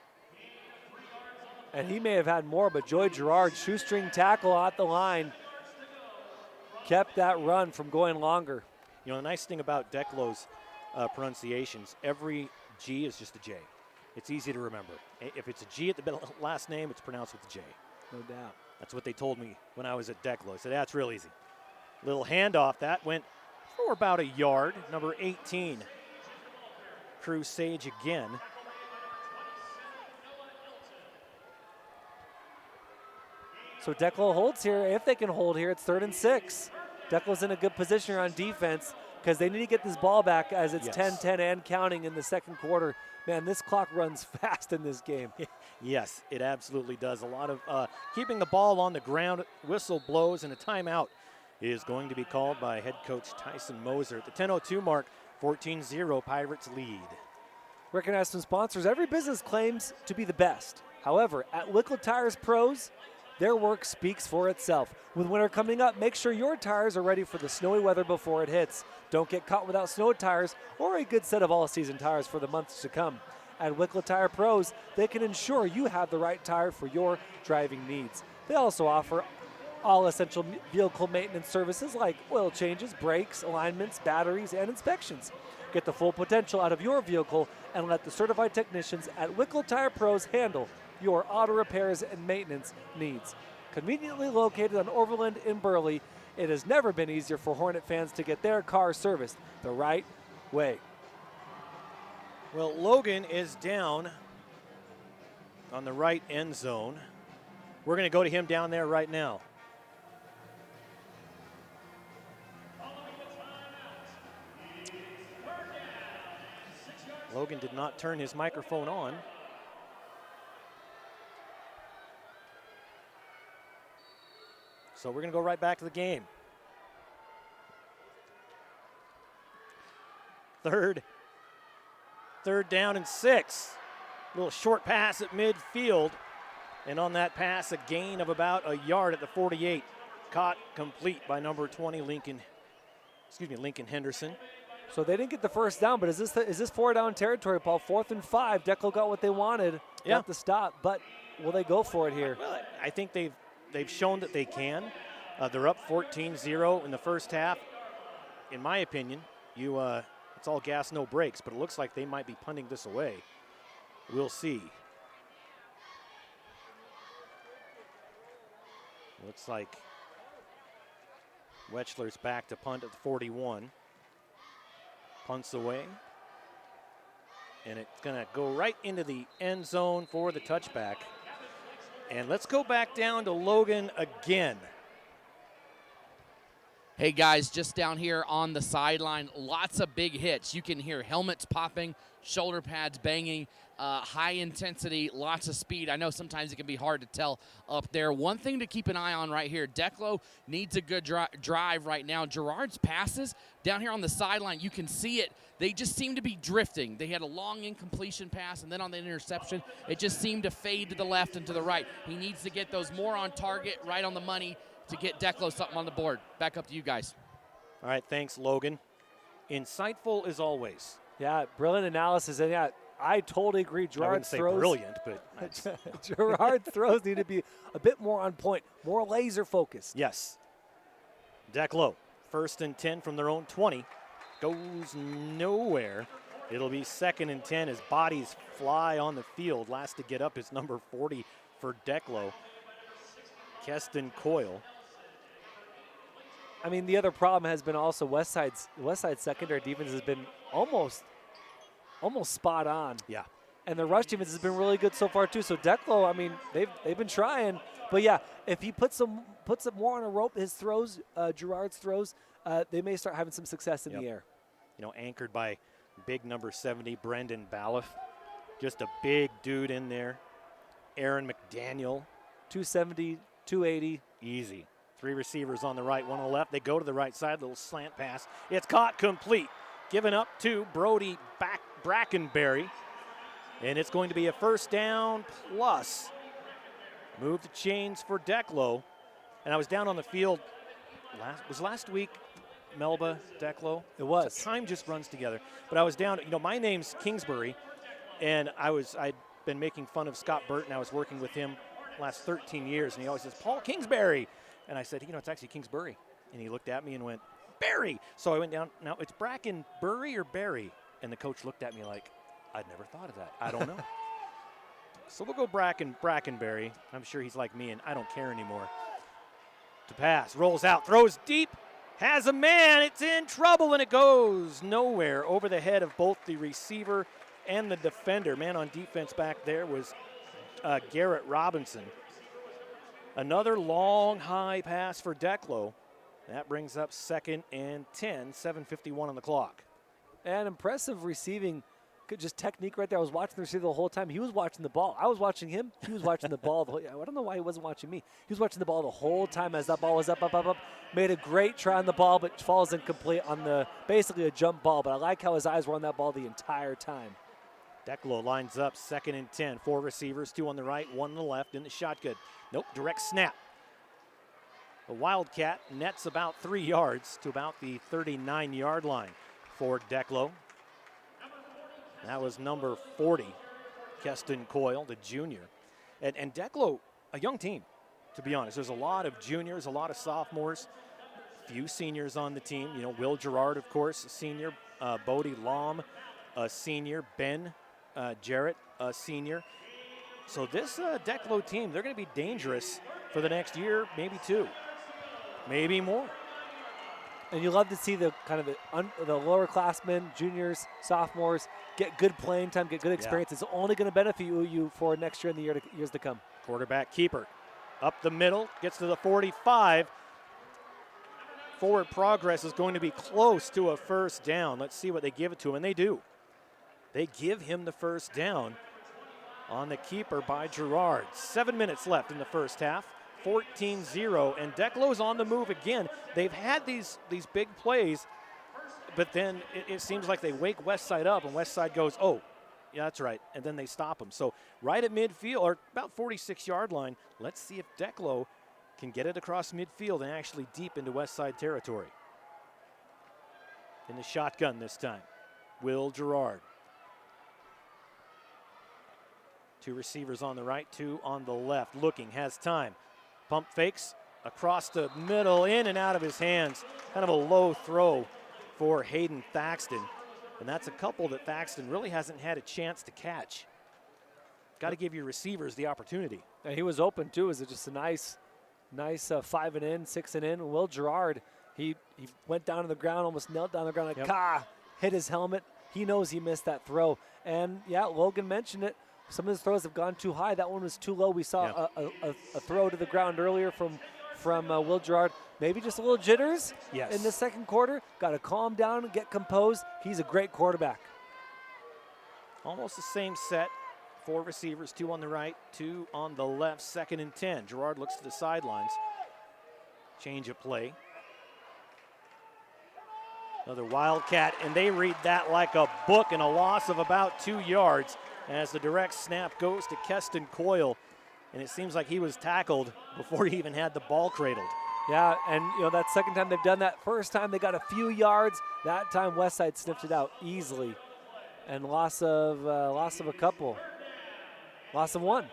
And he may have had more, but Joey Gerard, shoestring tackle at the line, kept that run from going longer. You know, the nice thing about Declo's pronunciations, every G is just a J. It's easy to remember. If it's a G at the last name, it's pronounced with a J. No doubt. That's what they told me when I was at Declo. I said, that's real easy. Little handoff. That went for about a yard. Number 18, Crusade again. So Declo holds here. If they can hold here, it's 3rd and 6. Declo's in a good position here on defense because they need to get this ball back as it's 10-10 and counting in the 2nd quarter. Man, this clock runs fast in this game. Yes, it absolutely does. A lot of keeping the ball on the ground. Whistle blows, and a timeout is going to be called by head coach Tyson Moser. At the 10:02 mark, 14-0 Pirates lead. Recognize some sponsors. Every business claims to be the best. However, at Wickle Tires Pros, their work speaks for itself. With winter coming up, make sure your tires are ready for the snowy weather before it hits. Don't get caught without snow tires or a good set of all-season tires for the months to come. At Wickle Tire Pros, they can ensure you have the right tire for your driving needs. They also offer all essential vehicle maintenance services like oil changes, brakes, alignments, batteries, and inspections. Get the full potential out of your vehicle and let the certified technicians at Wickle Tire Pros handle your auto repairs and maintenance needs. Conveniently located on Overland in Burley, it has never been easier for Hornet fans to get their car serviced the right way. Well, Logan is down on the right end zone. We're going to go to him down there right now. Logan did not turn his microphone on. So we're going to go right back to the game. Third down and 6. Little short pass at midfield. And on that pass, a gain of about a yard at the 48. Caught complete by number 20, Lincoln Henderson. So they didn't get the first down, but is this 4 down territory, Paul? 4th and 5. Declo got what they wanted. Got the stop, but will they go for it here? Well, I think they've shown that they can. They're up 14-0 in the first half. In my opinion, it's all gas, no brakes, but it looks like they might be punting this away. We'll see. Looks like Wechsler's back to punt at the 41. Punts away. And it's going to go right into the end zone for the touchback. And let's go back down to Logan again. Hey guys, just down here on the sideline, lots of big hits. You can hear helmets popping, shoulder pads banging, high intensity, lots of speed. I know sometimes it can be hard to tell up there. One thing to keep an eye on right here, Declo needs a good drive right now. Gerard's passes down here on the sideline, you can see it. They just seem to be drifting. They had a long incompletion pass, and then on the interception, it just seemed to fade to the left and to the right. He needs to get those more on target, right on the money, to get Declo something on the board. Back up to you guys. All right, thanks, Logan. Insightful as always. Yeah, brilliant analysis. And yeah, I totally agree. Gerard's throws, brilliant, but Gerard's throws need to be a bit more on point, more laser focused. Yes. Declo, 1st and 10 from their own 20. Goes nowhere. It'll be 2nd and 10 as bodies fly on the field. Last to get up is number 40 for Declo, Keston Coyle. I mean, the other problem has been also Westside's secondary defense has been almost almost spot on. Yeah. And the rush defense has been really good so far too. So Declo, I mean, they've been trying, but yeah, if he puts some more on a rope, his throws, Gerard's throws, they may start having some success in the air. You know, anchored by big number 70, Brendan Balliff. Just a big dude in there. Aaron McDaniel. 270, 280. Easy. 3 receivers on the right, 1 on the left. They go to the right side, little slant pass. It's caught complete. Given up to Brody Brackenberry. And it's going to be a first down plus. Move the chains for Declo. And I was down on the field last week, Melba, Declo. It was. Time just runs together. But I was down, my name's Kingsbury, and I'd been making fun of Scott Burton. I was working with him last 13 years, and he always says, Paul Kingsbury. And I said, it's actually Kingsbury. And he looked at me and went, Barry. So I went down. Now, it's Brackenbury or Barry? And the coach looked at me like, I'd never thought of that. I don't know. So we'll go Brackenberry. I'm sure he's like me, and I don't care anymore. To pass, rolls out, throws deep, has a man. It's in trouble, and it goes nowhere over the head of both the receiver and the defender. Man on defense back there was Garrett Robinson. Another long, high pass for Declo. That brings up 2nd and 10, 7:51 on the clock. And impressive receiving, just technique right there. I was watching the receiver the whole time. He was watching the ball. I was watching him. He was watching the ball. I don't know why he wasn't watching me. He was watching the ball the whole time as that ball was up. Made a great try on the ball, but falls incomplete on basically a jump ball. But I like how his eyes were on that ball the entire time. Declo lines up 2nd and 10. 4 receivers, 2 on the right, 1 on the left in the shotgun. Nope, direct snap. The Wildcat nets about 3 yards to about the 39-yard line for Declo. That was number 40, Keston Coyle, the junior. And Declo, a young team, to be honest. There's a lot of juniors, a lot of sophomores, few seniors on the team. Will Gerard, of course, a senior. Bodie Lom, a senior. Ben Jarrett, a senior. So this Declo team, they're going to be dangerous for the next year, maybe 2, maybe more. And you love to see the kind of the lower classmen, juniors, sophomores get good playing time, get good experience. It's only going to benefit you for next year and the years to come. Quarterback keeper up the middle, gets to the 45. Forward progress is going to be close to a first down. Let's see what they give it to him, and they do. They give him the first down on the keeper by Gerard. 7 minutes left in the first half. 14-0, and Declo's on the move again. They've had these big plays, but then it seems like they wake WestSide up, and WestSide goes, oh, yeah, that's right, and then they stop them. So right at midfield, or about 46-yard line, let's see if Declo can get it across midfield and actually deep into WestSide territory. In the shotgun this time, Will Gerard. 2 receivers on the right, 2 on the left. Looking, has time. Pump fakes across the middle, in and out of his hands. Kind of a low throw for Hayden Thaxton. And that's a couple that Thaxton really hasn't had a chance to catch. Got to give your receivers the opportunity. And he was open too. It was just a nice 5 and in, 6 and in. Will Gerard, he went down to the ground, almost knelt down on the ground, hit his helmet. He knows he missed that throw. And yeah, Logan mentioned it. Some of his throws have gone too high. That one was too low. We saw a throw to the ground earlier from Will Gerard. Maybe just a little jitters in the second quarter. Got to calm down and get composed. He's a great quarterback. Almost the same set. 4 receivers, 2 on the right, 2 on the left. 2nd and 10. Gerard looks to the sidelines. Change of play. Another Wildcat, and they read that like a book, and a loss of about 2 yards. As the direct snap goes to Keston Coyle, and it seems like he was tackled before he even had the ball cradled. Yeah, and that second time they've done that. First time they got a few yards. That time WestSide sniffed it out easily, and loss of a couple, loss of 1.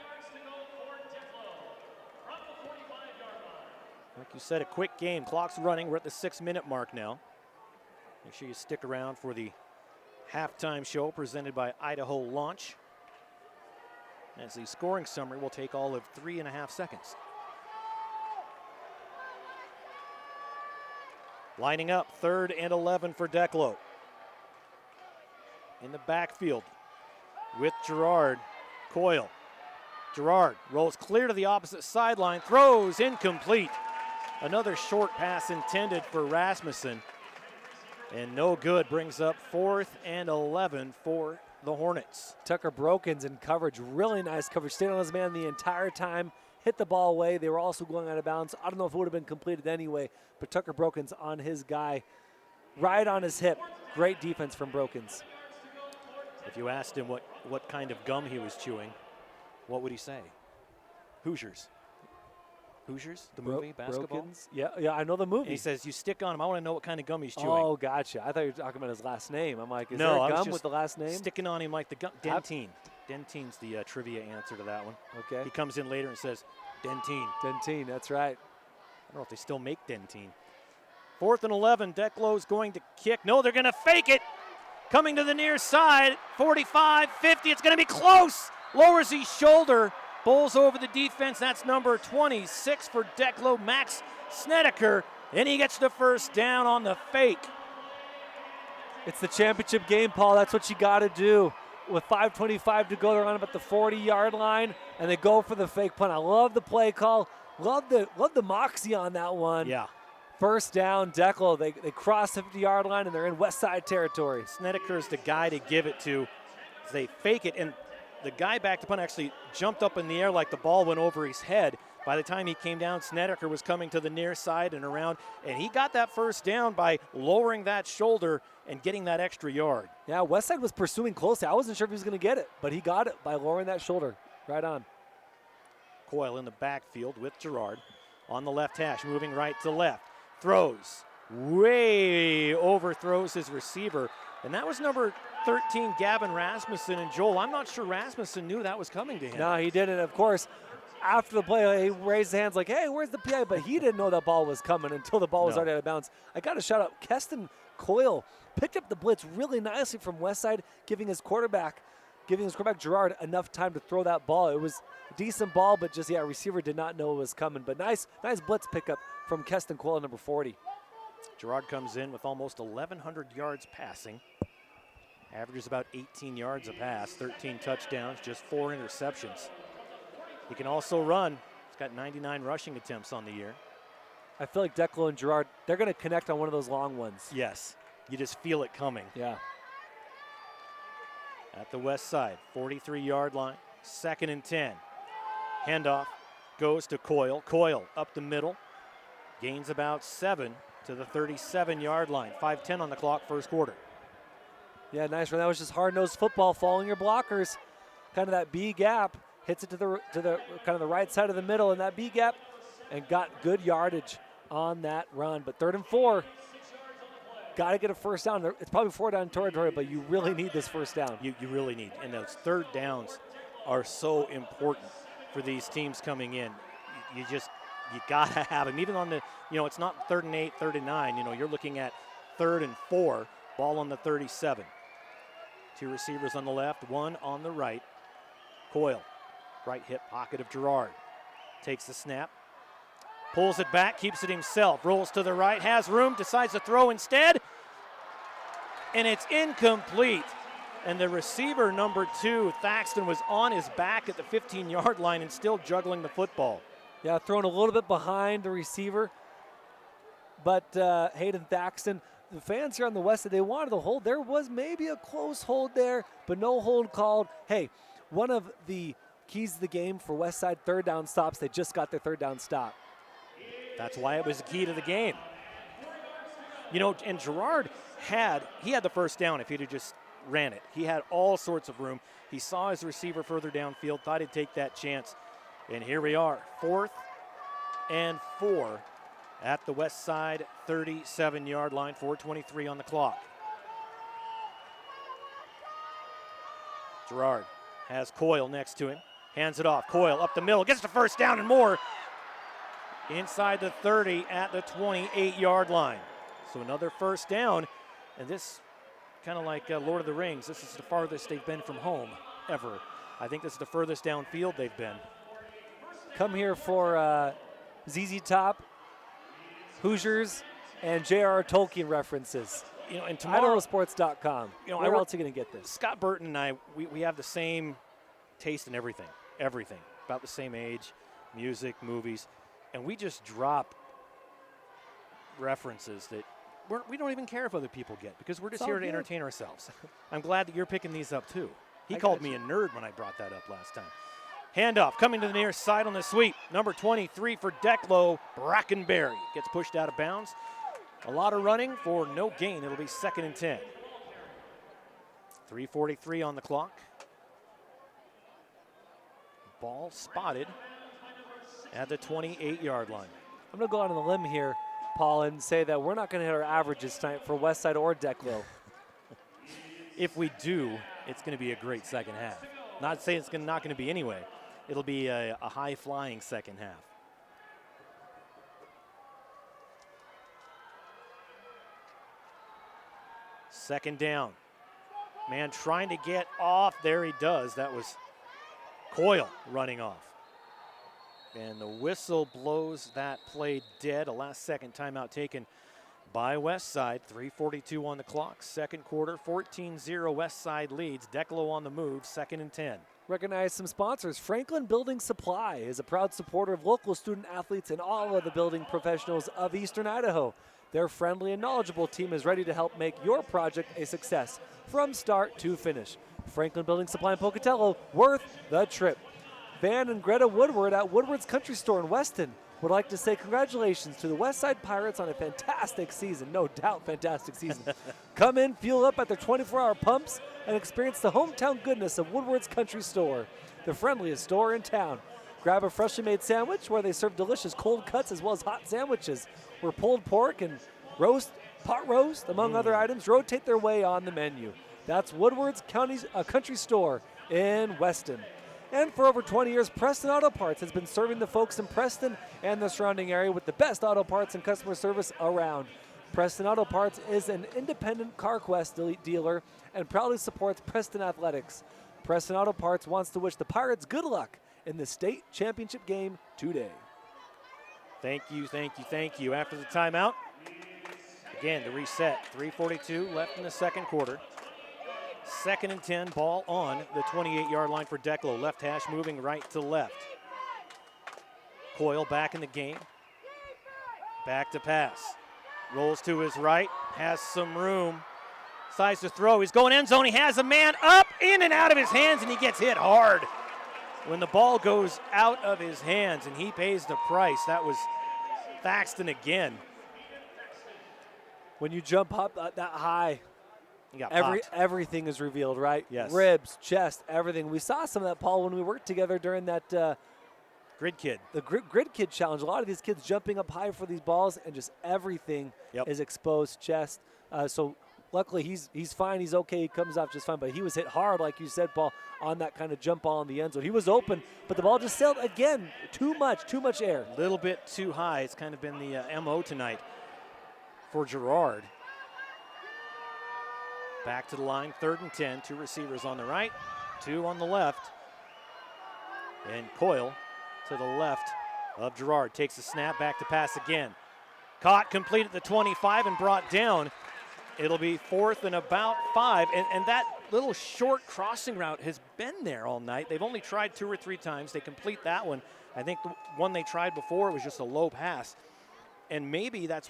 Like you said, a quick game. Clock's running. We're at the 6-minute mark now. Make sure you stick around for the halftime show presented by Idaho Launch, as the scoring summary will take all of 3.5 seconds. Lining up, 3rd and 11 for Declo. in the backfield with Gerard. Coyle. Gerard rolls clear to the opposite sideline, throws incomplete. Another short pass intended for Rasmussen. And no good, brings up 4th and 11 for the Hornets. Tucker Brokens in coverage, really nice coverage. Stayed on his man the entire time, hit the ball away. They were also going out of bounds. I don't know if it would have been completed anyway, but Tucker Brokens on his guy, right on his hip. Great defense from Brokens. If you asked him what kind of gum he was chewing, what would he say? Hoosiers. Hoosiers, the movie, basketball? Brokens? Yeah, I know the movie. And he says, you stick on him. I want to know what kind of gum he's chewing. Oh, gotcha. I thought you were talking about his last name. I'm like, is no, there a gum with the last name? Sticking on him like the gum. Dentine. Dentine's the trivia answer to that one. Okay. He comes in later and says, Dentine. Dentine, that's right. I don't know if they still make Dentine. 4th and 11, Declo's going to kick. No, they're going to fake it. Coming to the near side, 45, 50, it's going to be close. Lowers his shoulder, bowls over the defense. That's number 26 for Declo, Max Snedeker, and he gets the first down on the fake. It's the championship game, Paul. That's what you got to do. With 5:25 to go, they're on about the 40-yard line, and they go for the fake punt. I love the play call. Love the moxie on that one. Yeah. First down, Declo. They cross the 50-yard line, and they're in WestSide territory. Snedeker's the guy to give it to. They fake it, and the guy back to punt actually jumped up in the air like the ball went over his head. By the time he came down, Snedeker was coming to the near side and around, and he got that first down by lowering that shoulder and getting that extra yard. Yeah, WestSide was pursuing closely. I wasn't sure if he was going to get it, but he got it by lowering that shoulder. Right on. Coyle in the backfield with Gerard on the left hash, moving right to left. Throws, way overthrows his receiver, and that was number 13, Gavin Rasmussen. And Joel, I'm not sure Rasmussen knew that was coming to him. No, he didn't. Of course, after the play, he raised his hands like, hey, where's the PI? But he didn't know that ball was coming until the ball was already out of bounds. I got to shout out Keston Coyle. Picked up the blitz really nicely from WestSide, giving his quarterback Gerard enough time to throw that ball. It was a decent ball, but just, receiver did not know it was coming. But nice blitz pickup from Keston Coyle, number 40. Gerard comes in with almost 1,100 yards passing. Averages about 18 yards a pass, 13 touchdowns, just 4 interceptions. He can also run. He's got 99 rushing attempts on the year. I feel like Declo and Gerard, they're going to connect on one of those long ones. Yes, you just feel it coming. Yeah. At the west side, 43-yard line, 2nd and 10. Handoff goes to Coyle. Coyle up the middle, gains about 7 to the 37-yard line. 5:10 on the clock, first quarter. Yeah, nice run. That was just hard-nosed football, following your blockers. Kind of that B gap, hits it to the kind of the right side of the middle in that B gap, and got good yardage on that run. But 3rd and 4. Got to get a first down. It's probably 4 down territory, but you really need this first down. You really need, and those 3rd downs are so important for these teams coming in. You got to have them. Even on the, it's not 3rd and 8, 3rd and 9. You're looking at 3rd and 4, ball on the 37. 2 receivers on the left, 1 on the right. Coyle, right hip pocket of Gerard. Takes the snap, pulls it back, keeps it himself, rolls to the right, has room, decides to throw instead, and it's incomplete. And the receiver, number 2, Thaxton, was on his back at the 15-yard line and still juggling the football. Yeah, thrown a little bit behind the receiver, but Hayden Thaxton, the fans here on the west side, they wanted the hold. There was maybe a close hold there, but no hold called. Hey, one of the keys to the game for WestSide, 3rd down stops. They just got their 3rd down stop. That's why it was the key to the game. And Gerard had the first down if he'd have just ran it. He had all sorts of room. He saw his receiver further downfield, thought he'd take that chance. And here we are, 4th and 4 at the west side 37-yard line, 4:23 on the clock. Gerard has Coyle next to him, hands it off. Coyle up the middle, gets the first down and more. Inside the 30 at the 28-yard line. So another first down, and this kind of like Lord of the Rings. This is the farthest they've been from home ever. I think this is the furthest downfield they've been. Come here for ZZ Top, Hoosiers, and J.R.R. Tolkien references. And tomorrow, IdahoSports.com. Where else are you going to get this? Scott Burton and I, we have the same taste in everything, about the same age, music, movies, and we just drop references that we don't even care if other people get, because we're just here to entertain ourselves. I'm glad that you're picking these up too. He called me a nerd when I brought that up last time. Handoff coming to the near side on the sweep. Number 23 for Declo, Brackenberry. Gets pushed out of bounds. A lot of running for no gain. It'll be 2nd and 10. 3:43 on the clock. Ball spotted at the 28-yard line. I'm going to go out on a limb here, Paul, and say that we're not going to hit our averages tonight for WestSide or Declo. If we do, it's going to be a great second half. Not saying it's not going to be anyway. It'll be a high-flying second half. Second down. Man trying to get off. There he does. That was Coyle running off. And the whistle blows that play dead. A last-second timeout taken by WestSide. 3:42 on the clock. Second quarter, 14-0 WestSide leads. Declo on the move, 2nd and 10. Recognize some sponsors. Franklin Building Supply is a proud supporter of local student athletes and all of the building professionals of Eastern Idaho. Their friendly and knowledgeable team is ready to help make your project a success from start to finish. Franklin Building Supply in Pocatello, worth the trip. Van and Greta Woodward at Woodward's Country Store in Weston would like to say congratulations to the WestSide Pirates on a fantastic season. No doubt, fantastic season. Come in, fuel up at their 24-hour pumps, and experience the hometown goodness of Woodward's Country Store, the friendliest store in town. Grab a freshly made sandwich where they serve delicious cold cuts as well as hot sandwiches, where pulled pork and pot roast, among other items, rotate their way on the menu. That's Woodward's Country Store in Weston. And for over 20 years, Preston Auto Parts has been serving the folks in Preston and the surrounding area with the best auto parts and customer service around. Preston Auto Parts is an independent CarQuest dealer and proudly supports Preston Athletics. Preston Auto Parts wants to wish the Pirates good luck in the state championship game today. Thank you. After the timeout, again, the reset. 3:42 left in the second quarter. 2nd and 10, ball on the 28-yard line for Declo. Left hash moving right to left. Coyle back in the game. Back to pass. Rolls to his right, has some room. Decides to throw. He's going end zone. He has a man up, in and out of his hands, and he gets hit hard. When the ball goes out of his hands and he pays the price, that was Thaxton again. When you jump up that high, everything is revealed, right? Yes. Ribs, chest, everything. We saw some of that, Paul, when we worked together during that Grid Kid. The Grid Kid Challenge. A lot of these kids jumping up high for these balls, and just everything is exposed, chest. So luckily he's fine. He's okay. He comes off just fine. But he was hit hard, like you said, Paul, on that kind of jump ball in the end zone. He was open, but the ball just sailed again. Too much air. A little bit too high. It's kind of been the MO tonight for Girard. Back to the line, 3rd and 10. 2 receivers on the right, 2 on the left. And Coyle to the left of Girard. Takes the snap, back to pass again. Caught, complete at the 25 and brought down. It'll be 4th and about 5. And that little short crossing route has been there all night. They've only tried 2 or 3 times. They complete that one. I think the one they tried before was just a low pass. And maybe that's,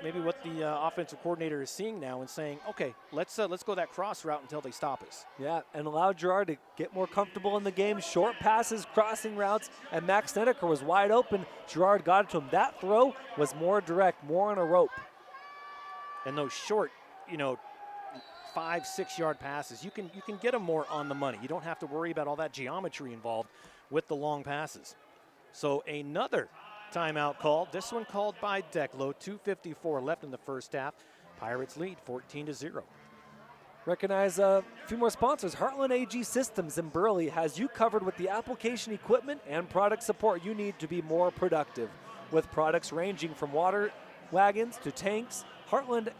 maybe what the offensive coordinator is seeing now and saying, okay, let's go that cross route until they stop us. Yeah, and allow Girard to get more comfortable in the game. Short passes, crossing routes, and Max Snedeker was wide open. Girard got it to him. That throw was more direct, more on a rope. And those short, 5-6 yard passes, you can get them more on the money. You don't have to worry about all that geometry involved with the long passes. So another timeout called. This one called by Declo. 2:54 left in the first half. Pirates lead 14-0. Recognize a few more sponsors. Heartland AG Systems in Burley has you covered with the application equipment and product support you need to be more productive. With products ranging from water wagons to tanks, Heartland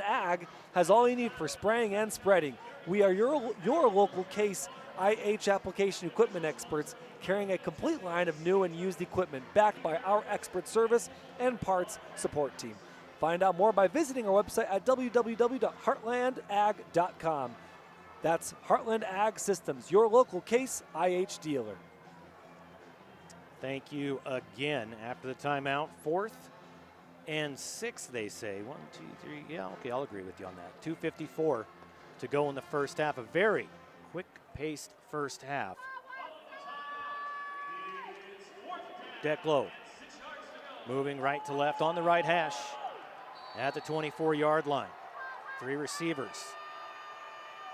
Ag has all you need for spraying and spreading. We are your local Case IH application equipment experts, carrying a complete line of new and used equipment backed by our expert service and parts support team. Find out more by visiting our website at www.heartlandag.com. That's Heartland Ag Systems, your local Case IH dealer. Thank you again. After the timeout, 4th and 6, they say. 1, 2, 3. Yeah, okay, I'll agree with you on that. 2:54 to go in the first half. A very quick-paced first half. Declo moving right to left on the right hash at the 24-yard line. 3 receivers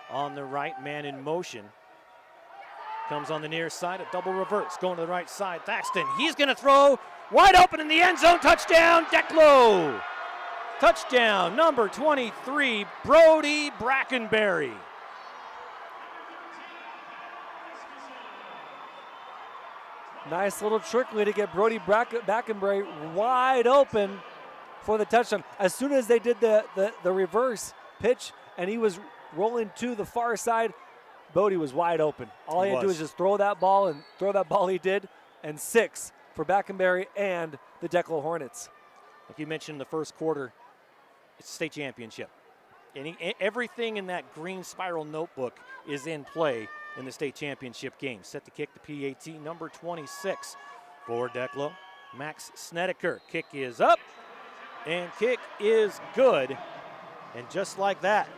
on the right, man in motion. Comes on the near side, a double reverse, going to the right side. Thaxton, he's going to throw, wide open in the end zone, touchdown, Declo. Touchdown, number 23, Brody Brackenberry. Nice little trickery to get Brody Brackenberry wide open for the touchdown. As soon as they did the reverse pitch and he was rolling to the far side, Bodie was wide open. All he had to do was just throw that ball, and throw that ball he did, and 6 for Brackenberry and the Declo Hornets. Like you mentioned in the first quarter, it's state championship. Everything in that green spiral notebook is in play in the state championship game. Set to kick the PAT, number 26 for Declo, Max Snedeker. Kick is up, and kick is good. And just like that,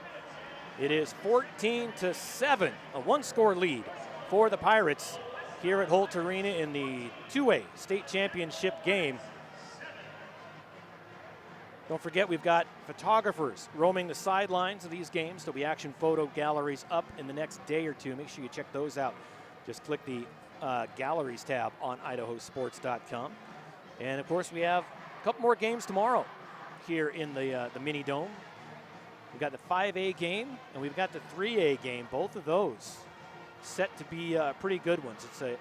it is 14-7, a 1-score lead for the Pirates here at Holt Arena in the 2A state championship game. Don't forget, we've got photographers roaming the sidelines of these games. There'll be action photo galleries up in the next day or two. Make sure you check those out. Just click the galleries tab on IdahoSports.com. And, of course, we have a couple more games tomorrow here in the mini dome. We've got the 5A game, and we've got the 3A game. Both of those set to be pretty good ones. It's a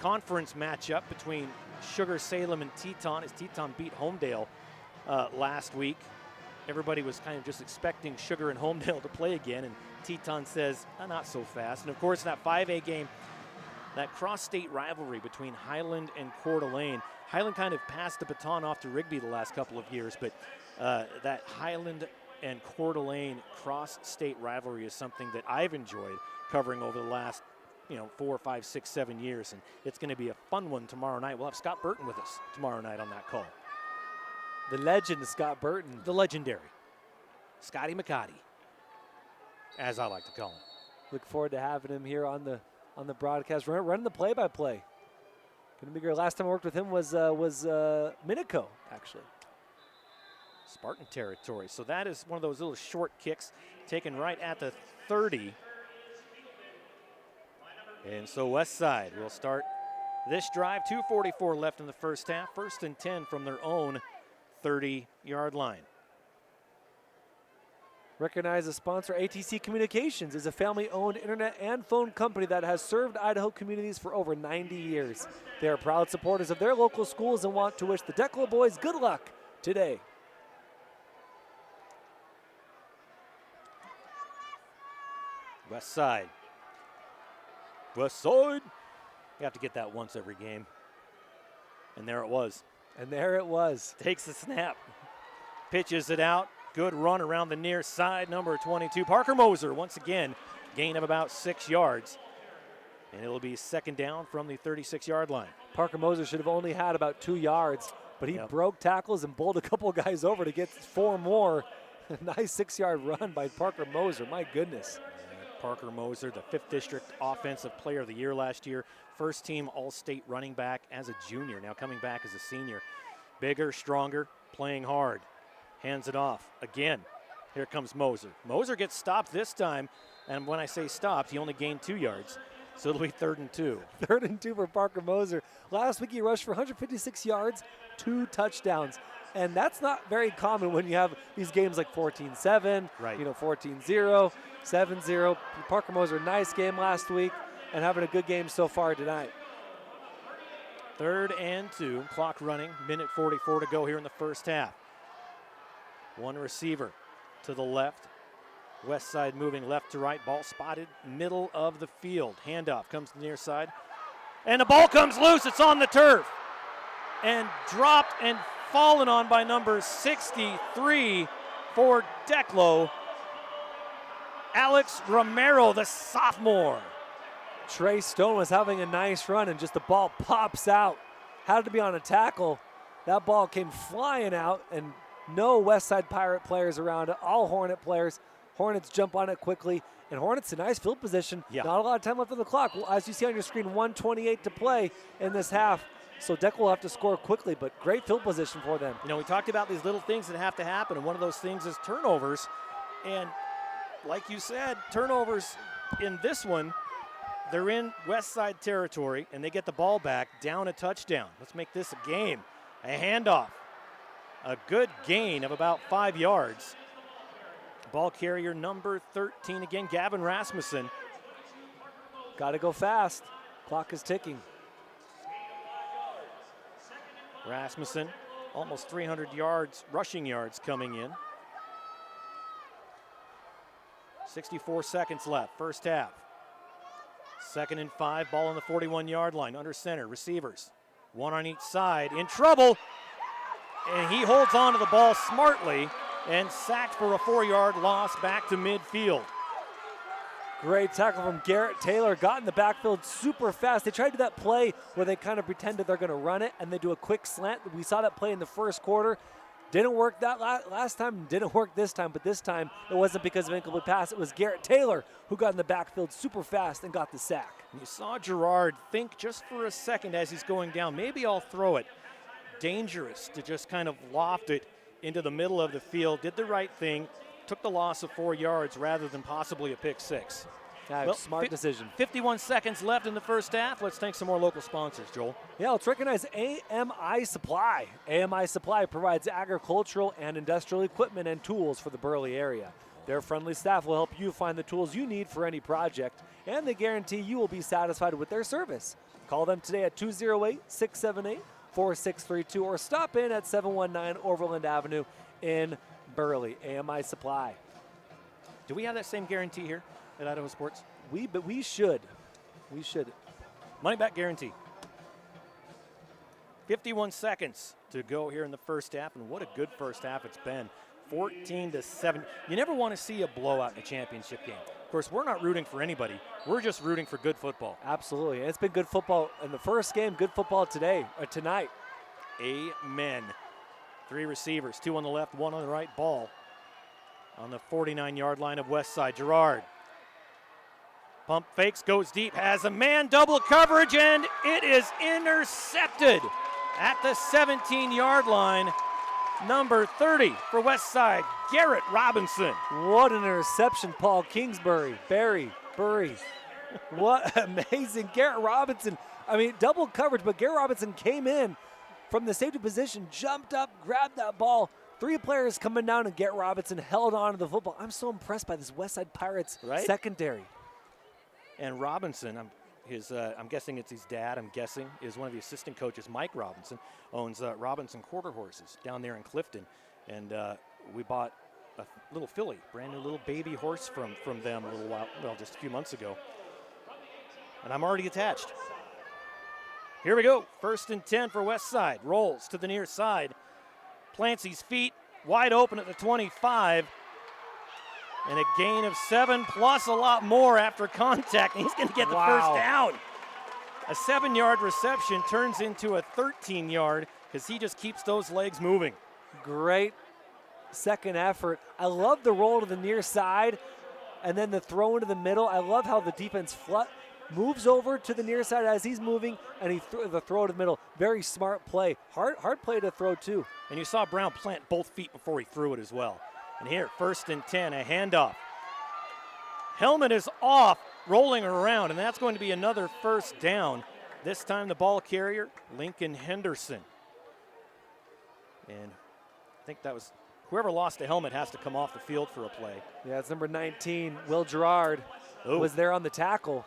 conference matchup between Sugar Salem and Teton, as Teton beat Homedale last week. Everybody was kind of just expecting Sugar and Homedale to play again, and Teton says, not so fast. And, of course, that 5A game, that cross-state rivalry between Highland and Coeur d'Alene. Highland kind of passed the baton off to Rigby the last couple of years, but that Highland and Coeur d'Alene cross-state rivalry is something that I've enjoyed covering over the last 4, 5, 6, 7 years, and it's going to be a fun one tomorrow night. We'll have Scott Burton with us tomorrow night on that call. The legend, Scott Burton. The legendary Scotty McCarty, as I like to call him. Look forward to having him here on the broadcast, running the play-by-play. Going to be great. Last time I worked with him was Minico, actually. Spartan territory. So that is one of those little short kicks taken right at the 30. And so WestSide will start this drive. 2:44 left in the first half. 1st and 10 from their own 30-yard line. Recognize the sponsor. ATC Communications is a family-owned internet and phone company that has served Idaho communities for over 90 years. They are proud supporters of their local schools and want to wish the Declo boys good luck today. WestSide. WestSide. You have to get that once every game. And there it was. And there it was. Takes the snap. Pitches it out. Good run around the near side. Number 22, Parker Moser, once again, gain of about 6 yards. And it'll be 2nd down from the 36-yard line. Parker Moser should have only had about 2 yards, but he broke tackles and bowled a couple guys over to get 4 more. Nice 6-yard run by Parker Moser. My goodness. Parker Moser, the 5th District Offensive Player of the Year last year. First team All-State running back as a junior, now coming back as a senior. Bigger, stronger, playing hard. Hands it off again. Here comes Moser. Moser gets stopped this time, and when I say stopped, he only gained 2 yards. So it'll be 3rd and 2. 3rd and 2 for Parker Moser. Last week he rushed for 156 yards, 2 touchdowns. And that's not very common when you have these games like 14-7, right. 14-0, 7-0. Parker Moser, nice game last week and having a good game so far tonight. 3rd and 2, clock running, minute 44 to go here in the first half. One receiver to the left. WestSide moving left to right, ball spotted, middle of the field. Handoff comes to the near side. And the ball comes loose, it's on the turf. And dropped and fallen on by number 63 for Declo, Alex Romero, the sophomore. Trey Stone was having a nice run, and just the ball pops out. Had to be on a tackle. That ball came flying out, and no Westside Pirate players around it, all Hornet players. Hornets jump on it quickly, and Hornets in nice field position. Yeah. Not a lot of time left on the clock. Well, as you see on your screen, 1:28 to play in this half. So Declo will have to score quickly, but great field position for them. You know, we talked about these little things that have to happen, and one of those things is turnovers. And like you said, turnovers in this one, they're in Westside territory, and they get the ball back, down a touchdown. Let's make this a game. A handoff. A good gain of about 5 yards. Ball carrier number 13 again, Gavin Rasmussen. Got to go fast. Clock is ticking. Rasmussen, almost 300 yards, rushing yards coming in. 64 seconds left, first half. 2nd and 5, ball on the 41-yard line, under center, receivers. One on each side, in trouble, and he holds on to the ball smartly and sacked for a 4-yard loss back to midfield. Great tackle from Garrett Taylor. Got in the backfield super fast. They tried to do that play where they kind of pretended they're going to run it and they do a quick slant. We saw that play in the first quarter. Didn't work that last time, didn't work this time, but this time it wasn't because of incomplete pass. It was Garrett Taylor who got in the backfield super fast and got the sack. You saw Gerard think just for a second as he's going down, maybe I'll throw it. Dangerous to just kind of loft it into the middle of the field. Did the right thing, took the loss of 4 yards rather than possibly a pick six. Well, smart decision. 51 seconds left in the first half. Let's thank some more local sponsors, Joel. Yeah, let's recognize AMI Supply. AMI Supply provides agricultural and industrial equipment and tools for the Burley area. Their friendly staff will help you find the tools you need for any project, and they guarantee you will be satisfied with their service. Call them today at 208-678-4632 or stop in at 719 Overland Avenue in Burley. AMI Supply. Do we have that same guarantee here at Idaho Sports? But we should. We should. Money back guarantee. 51 seconds to go here in the first half, and what a good first half it's been. 14-7. You never want to see a blowout in a championship game. Of course, we're not rooting for anybody. We're just rooting for good football. Absolutely. And it's been good football in the first game, good football today, or tonight. Amen. 3 receivers, 2 on the left, 1 on the right. Ball on the 49-yard line of Westside. Gerard. Pump fakes, goes deep, has a man double coverage, and it is intercepted at the 17-yard line. Number 30 for Westside, Garrett Robinson. What an interception, Paul Kingsbury. Burry. What amazing. Garrett Robinson. I mean, double coverage, but Garrett Robinson came in from the safety position, jumped up, grabbed that ball. 3 players coming down, and Garrett Robinson held on to the football. I'm so impressed by this Westside Pirates secondary. And Robinson, I'm guessing it's his dad, is one of the assistant coaches. Mike Robinson owns Robinson Quarter Horses down there in Clifton. And we bought a little filly, brand new little baby horse from them a little while, just a few months ago. And I'm already attached. Here we go, 1st and 10 for Westside. Rolls to the near side, plants his feet, wide open at the 25. And a gain of 7 plus a lot more after contact. And he's going to get the first down. A 7-yard reception turns into a 13-yard because he just keeps those legs moving. Great second effort. I love the roll to the near side and then the throw into the middle. I love how the defense moves over to the near side as he's moving, and the throw to the middle. Very smart play. Hard play to throw, too. And you saw Brown plant both feet before he threw it as well. And here, 1st and 10, a handoff. Helmet is off, rolling around, and that's going to be another first down. This time the ball carrier, Lincoln Henderson. And I think that was whoever lost the helmet has to come off the field for a play. Yeah, it's number 19, Will Gerard, was there on the tackle.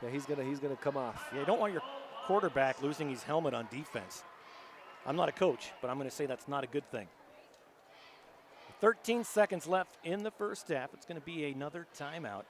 Yeah, he's gonna come off. Yeah, you don't want your quarterback losing his helmet on defense. I'm not a coach, but I'm going to say that's not a good thing. 13 seconds left in the first half. It's going to be another timeout.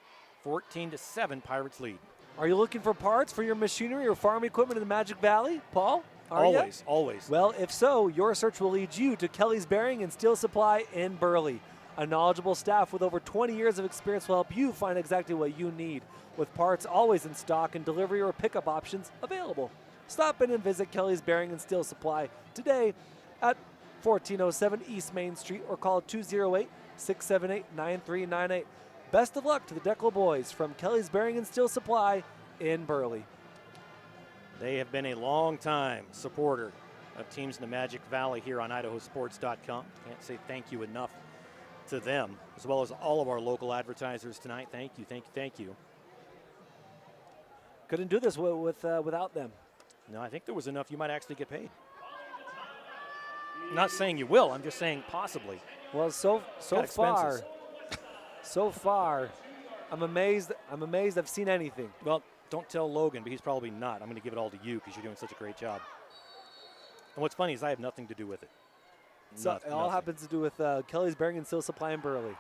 14-7, Pirates lead. Are you looking for parts for your machinery or farm equipment in the Magic Valley, Paul? Always, always. Well, if so, your search will lead you to Kelly's Bearing and Steel Supply in Burley. A knowledgeable staff with over 20 years of experience will help you find exactly what you need, with parts always in stock and delivery or pickup options available. Stop in and visit Kelly's Bearing and Steel Supply today at 1407 East Main Street or call 208-678-9398. Best of luck to the Declo boys from Kelly's Bearing and Steel Supply in Burley. They have been a long-time supporter of teams in the Magic Valley here on IdahoSports.com. Can't say thank you enough to them, as well as all of our local advertisers tonight. Thank you, thank you, thank you. Couldn't do this without them. No, I think there was enough you might actually get paid. I'm not saying you will, I'm just saying possibly. Well, so far, I'm amazed I've seen anything. Well, don't tell Logan, but he's probably not. I'm going to give it all to you because you're doing such a great job. And what's funny is I have nothing to do with it. So it all happens to do with Kelly's Bearing and Steel Supply in Burley.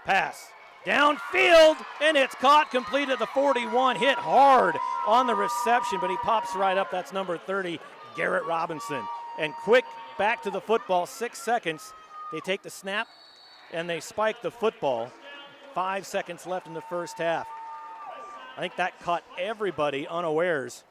Pass downfield, and it's caught, complete at the 41. Hit hard on the reception, but he pops right up. That's number 30, Garrett Robinson. And quick back to the football, 6 seconds. They take the snap, and they spike the football. 5 seconds left in the first half. I think that caught everybody unawares.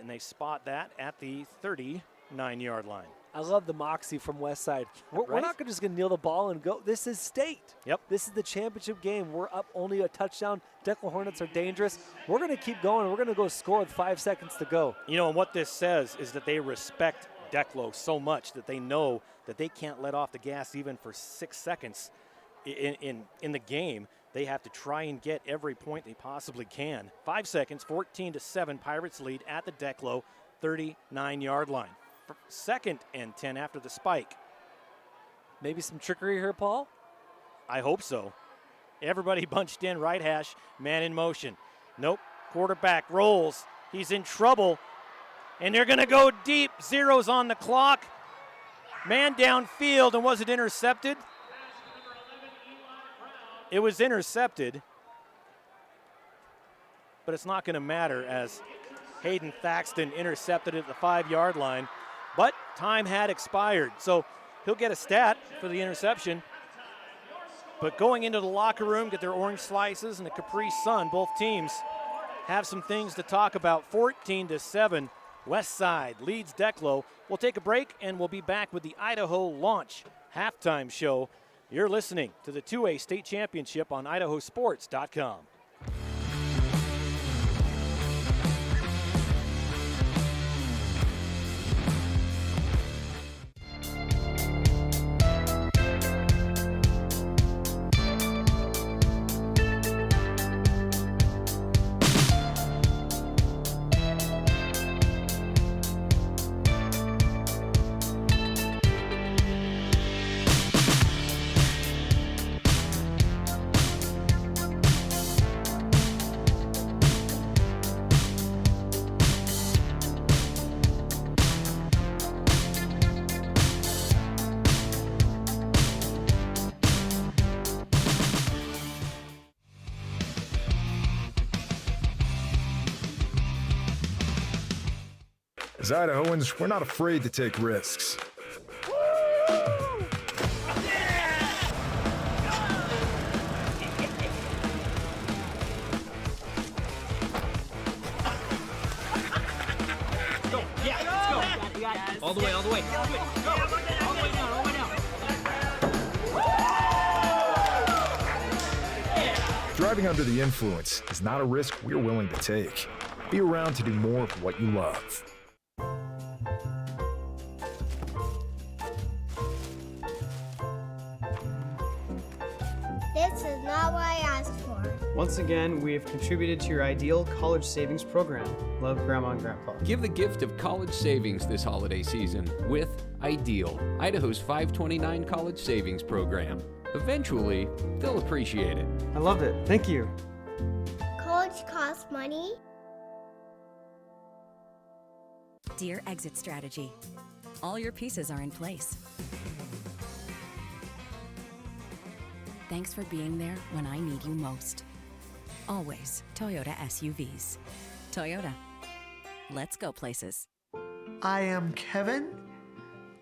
And they spot that at the 39-yard line. I love the moxie from WestSide. We're not just going to kneel the ball and go. This is state. Yep. This is the championship game. We're up only a touchdown. Declo Hornets are dangerous. We're going to keep going. We're going to go score with 5 seconds to go. You know, and what this says is that they respect Declo so much that they know that they can't let off the gas even for 6 seconds in the game. They have to try and get every point they possibly can. 5 seconds, 14-7, Pirates lead at the Declo 39-yard line. 2nd and 10 after the spike. Maybe some trickery here, Paul? I hope so. Everybody bunched in, right hash, man in motion. Nope, quarterback rolls. He's in trouble, and they're going to go deep. Zeros on the clock. Man downfield, and was it intercepted? It was intercepted, but it's not going to matter as Hayden Thaxton intercepted it at the 5-yard line, but time had expired. So he'll get a stat for the interception. But going into the locker room, get their orange slices and a Capri Sun, both teams have some things to talk about. 14-7, WestSide leads Declo. We'll take a break, and we'll be back with the Idaho Launch halftime show. You're listening to the 2A state championship on IdahoSports.com. As Idahoans, we're not afraid to take risks. All the way, all the way. Go. All the way down, all the way down. Driving under the influence is not a risk we're willing to take. Be around to do more of what you love. This is not what I asked for. Once again, we have contributed to your ideal college savings program. Love, Grandma and Grandpa. Give the gift of college savings this holiday season with Ideal, Idaho's 529 college savings program. Eventually, they'll appreciate it. I love it. Thank you. College costs money. Dear Exit Strategy, all your pieces are in place. Thanks for being there when I need you most. Always Toyota SUVs. Toyota. Let's go places. I am Kevin,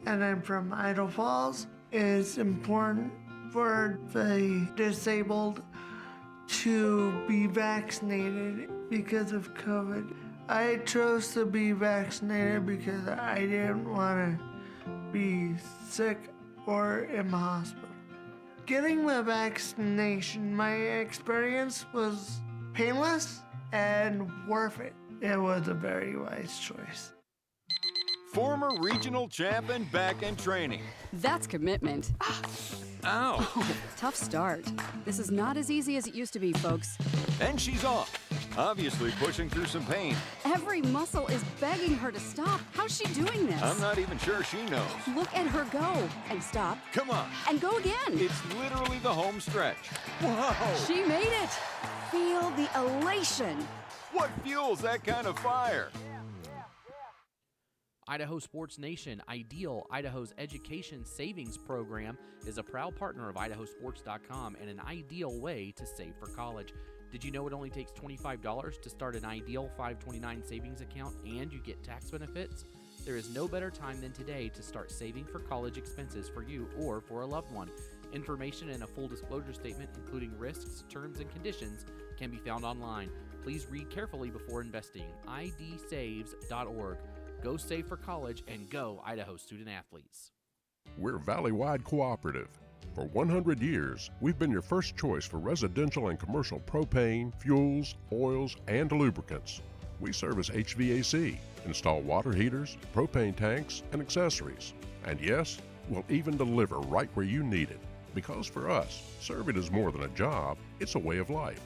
and I'm from Idaho Falls. It's important for the disabled to be vaccinated because of COVID. I chose to be vaccinated because I didn't want to be sick or in the hospital. Getting the vaccination, my experience was painless and worth it. It was a very wise choice. Former regional champ and back in training. That's commitment. Ow! Oh, tough start. This is not as easy as it used to be, folks. And she's off, obviously pushing through some pain. Every muscle is begging her to stop. How's she doing this? I'm not even sure she knows. Look at her go. And stop. Come on. And go again. It's literally the home stretch. Whoa! She made it. Feel the elation. What fuels that kind of fire? Idaho Sports Nation, Ideal, Idaho's education savings program, is a proud partner of IdahoSports.com and an ideal way to save for college. Did you know it only takes $25 to start an Ideal 529 savings account and you get tax benefits? There is no better time than today to start saving for college expenses for you or for a loved one. Information and a full disclosure statement, including risks, terms, and conditions, can be found online. Please read carefully before investing. idsaves.org. Go save for college and go Idaho student athletes. We're Valley-wide cooperative. For 100 years, we've been your first choice for residential and commercial propane, fuels, oils, and lubricants. We service HVAC, install water heaters, propane tanks, and accessories. And yes, we'll even deliver right where you need it. Because for us, serving is more than a job, it's a way of life.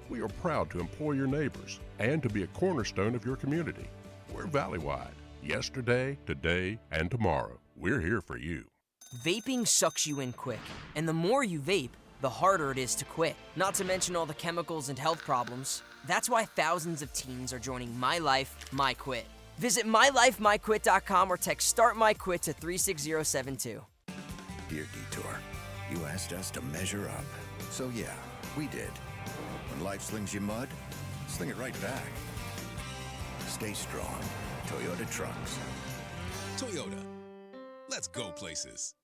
We are proud to employ your neighbors and to be a cornerstone of your community. We're Valley-wide. Yesterday, today, and tomorrow. We're here for you. Vaping sucks you in quick, and the more you vape, the harder it is to quit. Not to mention all the chemicals and health problems. That's why thousands of teens are joining My Life, My Quit. Visit mylifemyquit.com or text Start My Quit to 36072. Dear Detour, you asked us to measure up. So yeah, we did. When life slings you mud, sling it right back. Stay strong. Toyota Trucks. Toyota. Let's go places.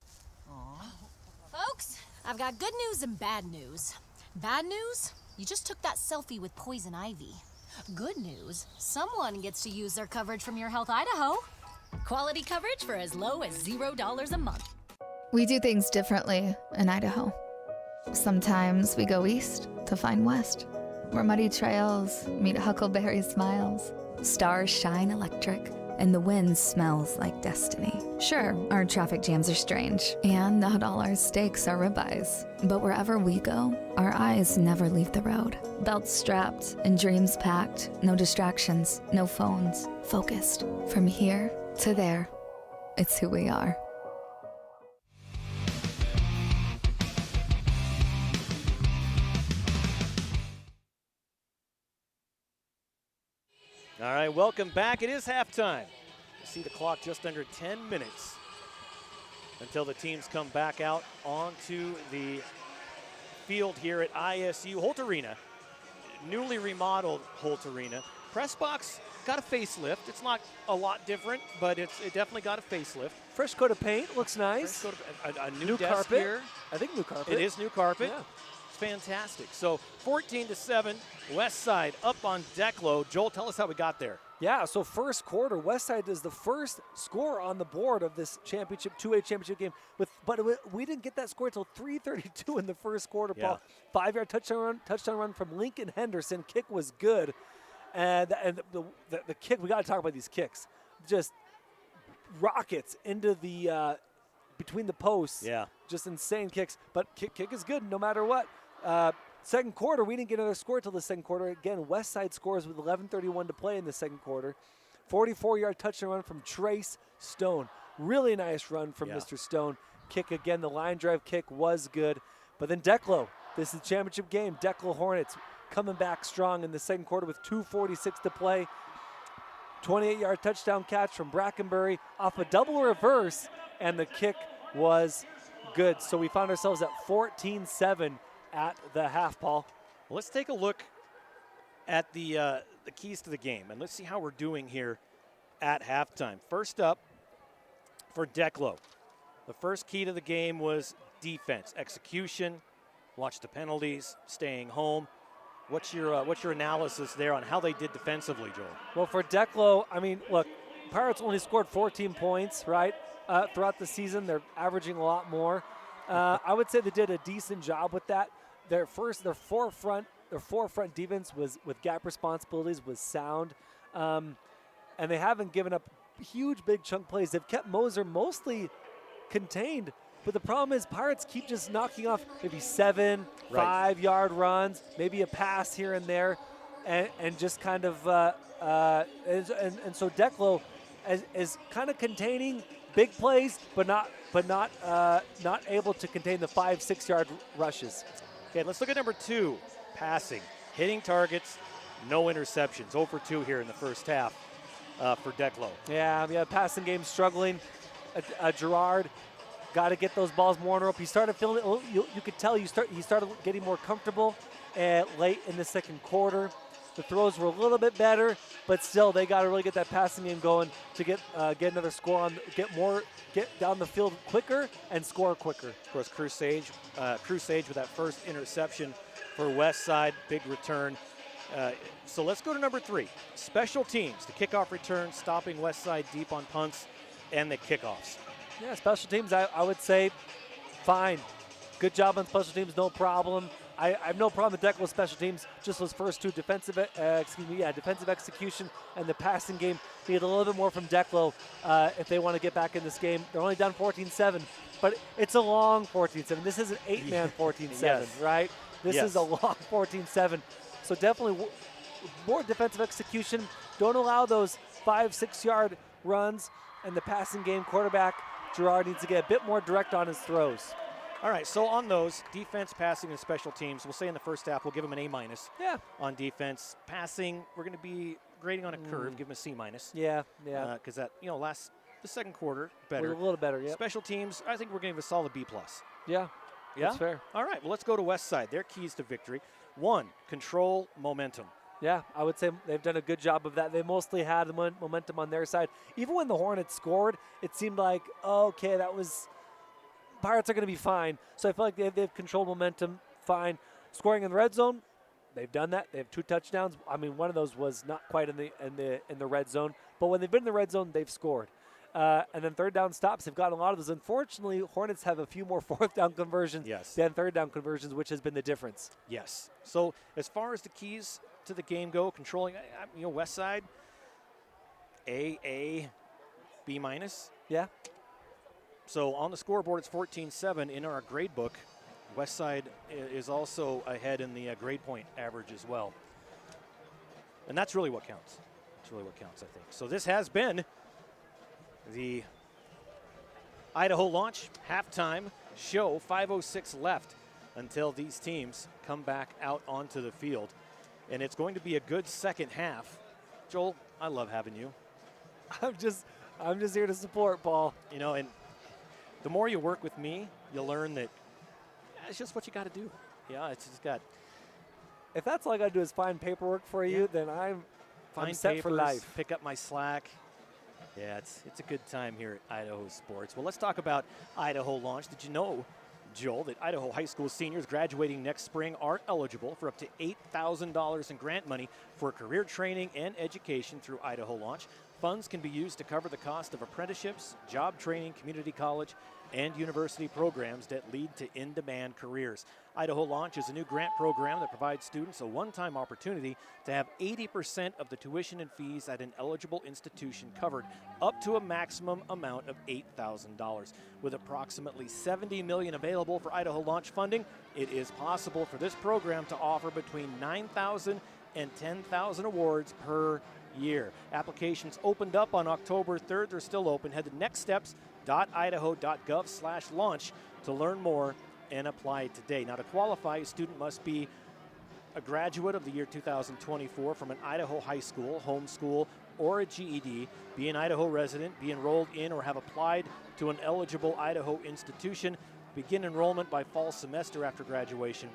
Folks, I've got good news and bad news. Bad news? You just took that selfie with poison ivy. Good news? Someone gets to use their coverage from Your Health Idaho. Quality coverage for as low as $0 a month. We do things differently in Idaho. Sometimes we go east to find west, where muddy trails meet huckleberry smiles. Stars shine electric, and the wind smells like destiny. Sure, our traffic jams are strange, and not all our steaks are ribeyes. But wherever we go, our eyes never leave the road. Belts strapped and dreams packed, no distractions, no phones, focused. From here to there, it's who we are. All right, welcome back. It is halftime. You see the clock just under 10 minutes until the teams come back out onto the field here at ISU Holt Arena. Newly remodeled Holt Arena. Press box got a facelift. It's not a lot different, but it definitely got a facelift. Fresh coat of paint, looks nice. A new desk carpet. here. I think new carpet. It is new carpet. Yeah. It's fantastic. So 14-7, WestSide up on Declo. Joel, tell us how we got there. Yeah, so first quarter, WestSide is the first score on the board of this championship, 2A championship game. We didn't get that score until 3:32 in the first quarter, Paul. 5-yard touchdown run from Lincoln Henderson. Kick was good. And the kick, we got to talk about these kicks. Just rockets into the between the posts. Yeah. Just insane kicks. But kick is good no matter what. Second quarter, we didn't get another score until the second quarter. Again, WestSide scores with 11:31 to play in the second quarter. 44-yard touchdown run from Trace Stone. Really nice run from Mr. Stone. Kick again, the line drive kick was good. But then Declo, this is the championship game. Declo Hornets coming back strong in the second quarter with 2:46 to play. 28-yard touchdown catch from Brackenbury off a double reverse, and the kick was good. So we found ourselves at 14-7 at the half, Paul. Let's take a look at the the keys to the game, and let's see how we're doing here at halftime. First up for Declo, the first key to the game was defense, execution, watch the penalties, staying home. What's your analysis there on how they did defensively, Joel? Well, for Declo, I mean, look, Pirates only scored 14 points, right? Throughout the season, they're averaging a lot more. I would say they did a decent job with that. Their forefront defense was with gap responsibilities was sound, and they haven't given up huge big chunk plays. They've kept Moser mostly contained, but the problem is Pirates keep just knocking off maybe 7, 5-yard runs, maybe a pass here and there, and just kind of and so Declo is kind of containing big plays, but not able to contain the 5-6 yard rushes. Okay, let's look at number 2, passing, hitting targets, no interceptions. 0 for 2 here in the first half for Declo. Yeah, passing game struggling. Gerard got to get those balls more in a row. He started feeling it. You could tell he started getting more comfortable late in the second quarter. The throws were a little bit better, but still they got to really get that passing game going to get another score on, get down the field quicker and score quicker. Of course, Crusade with that first interception for WestSide, big return. So let's go to number 3, special teams, the kickoff return, stopping WestSide deep on punts and the kickoffs. Yeah, special teams, I would say fine. Good job on special teams, no problem. I have no problem with Declo's special teams. Just those first 2 defensive execution and the passing game need a little bit more from Declo if they want to get back in this game. They're only down 14-7, but it's a long 14-7. This is an 8-man 14-7, yes. Right? This is a long 14-7. So definitely more defensive execution. Don't allow those 5-6 yard runs, and the passing game quarterback Gerard needs to get a bit more direct on his throws. All right, so on those, defense, passing, and special teams, we'll say in the first half, we'll give them an A- on defense. Passing, we're going to be grading on a curve, give them a C-. Yeah. Because that, the second quarter, better. A little better, yeah. Special teams, I think we're going to give a solid B+. Yeah, that's fair. All right, well, let's go to WestSide. Their keys to victory. 1, control momentum. Yeah, I would say they've done a good job of that. They mostly had the momentum on their side. Even when the Hornets scored, it seemed like, okay, that was – Pirates are going to be fine. So I feel like they've controlled momentum fine. Scoring in the red zone, they've done that. They have 2 touchdowns. I mean, one of those was not quite in the red zone. But when they've been in the red zone, they've scored. And then third down stops, they've gotten a lot of those. Unfortunately, Hornets have a few more fourth down conversions than third down conversions, which has been the difference. Yes. So as far as the keys to the game go, controlling, WestSide, A, B-. Yeah. So on the scoreboard, it's 14-7. In our grade book, WestSide is also ahead in the grade point average as well. And that's really what counts. That's really what counts, I think. So this has been the Idaho launch halftime show. 5:06 left until these teams come back out onto the field. And it's going to be a good second half. Joel, I love having you. I'm just here to support, Paul. And the more you work with me, you'll learn that it's just what you got to do. Yeah, it's just got. If that's all I got to do is find paperwork for you, then I'm set for life. Pick up my slack. Yeah, it's a good time here at Idaho Sports. Well, let's talk about Idaho launch. Did you know, Joel, that Idaho high school seniors graduating next spring are eligible for up to $8,000 in grant money for career training and education through Idaho launch? Funds can be used to cover the cost of apprenticeships, job training, community college, and university programs that lead to in-demand careers. Idaho Launch is a new grant program that provides students a one-time opportunity to have 80% of the tuition and fees at an eligible institution covered, up to a maximum amount of $8,000. With approximately $70 million available for Idaho Launch funding, it is possible for this program to offer between 9,000 and 10,000 awards per year. Applications opened up on October 3rd. They're still open. Head to nextsteps.idaho.gov/launch to learn more and apply today. Now, to qualify, a student must be a graduate of the year 2024 from an Idaho high school, homeschool, or a GED, be an Idaho resident, be enrolled in or have applied to an eligible Idaho institution, begin enrollment by fall semester after graduation,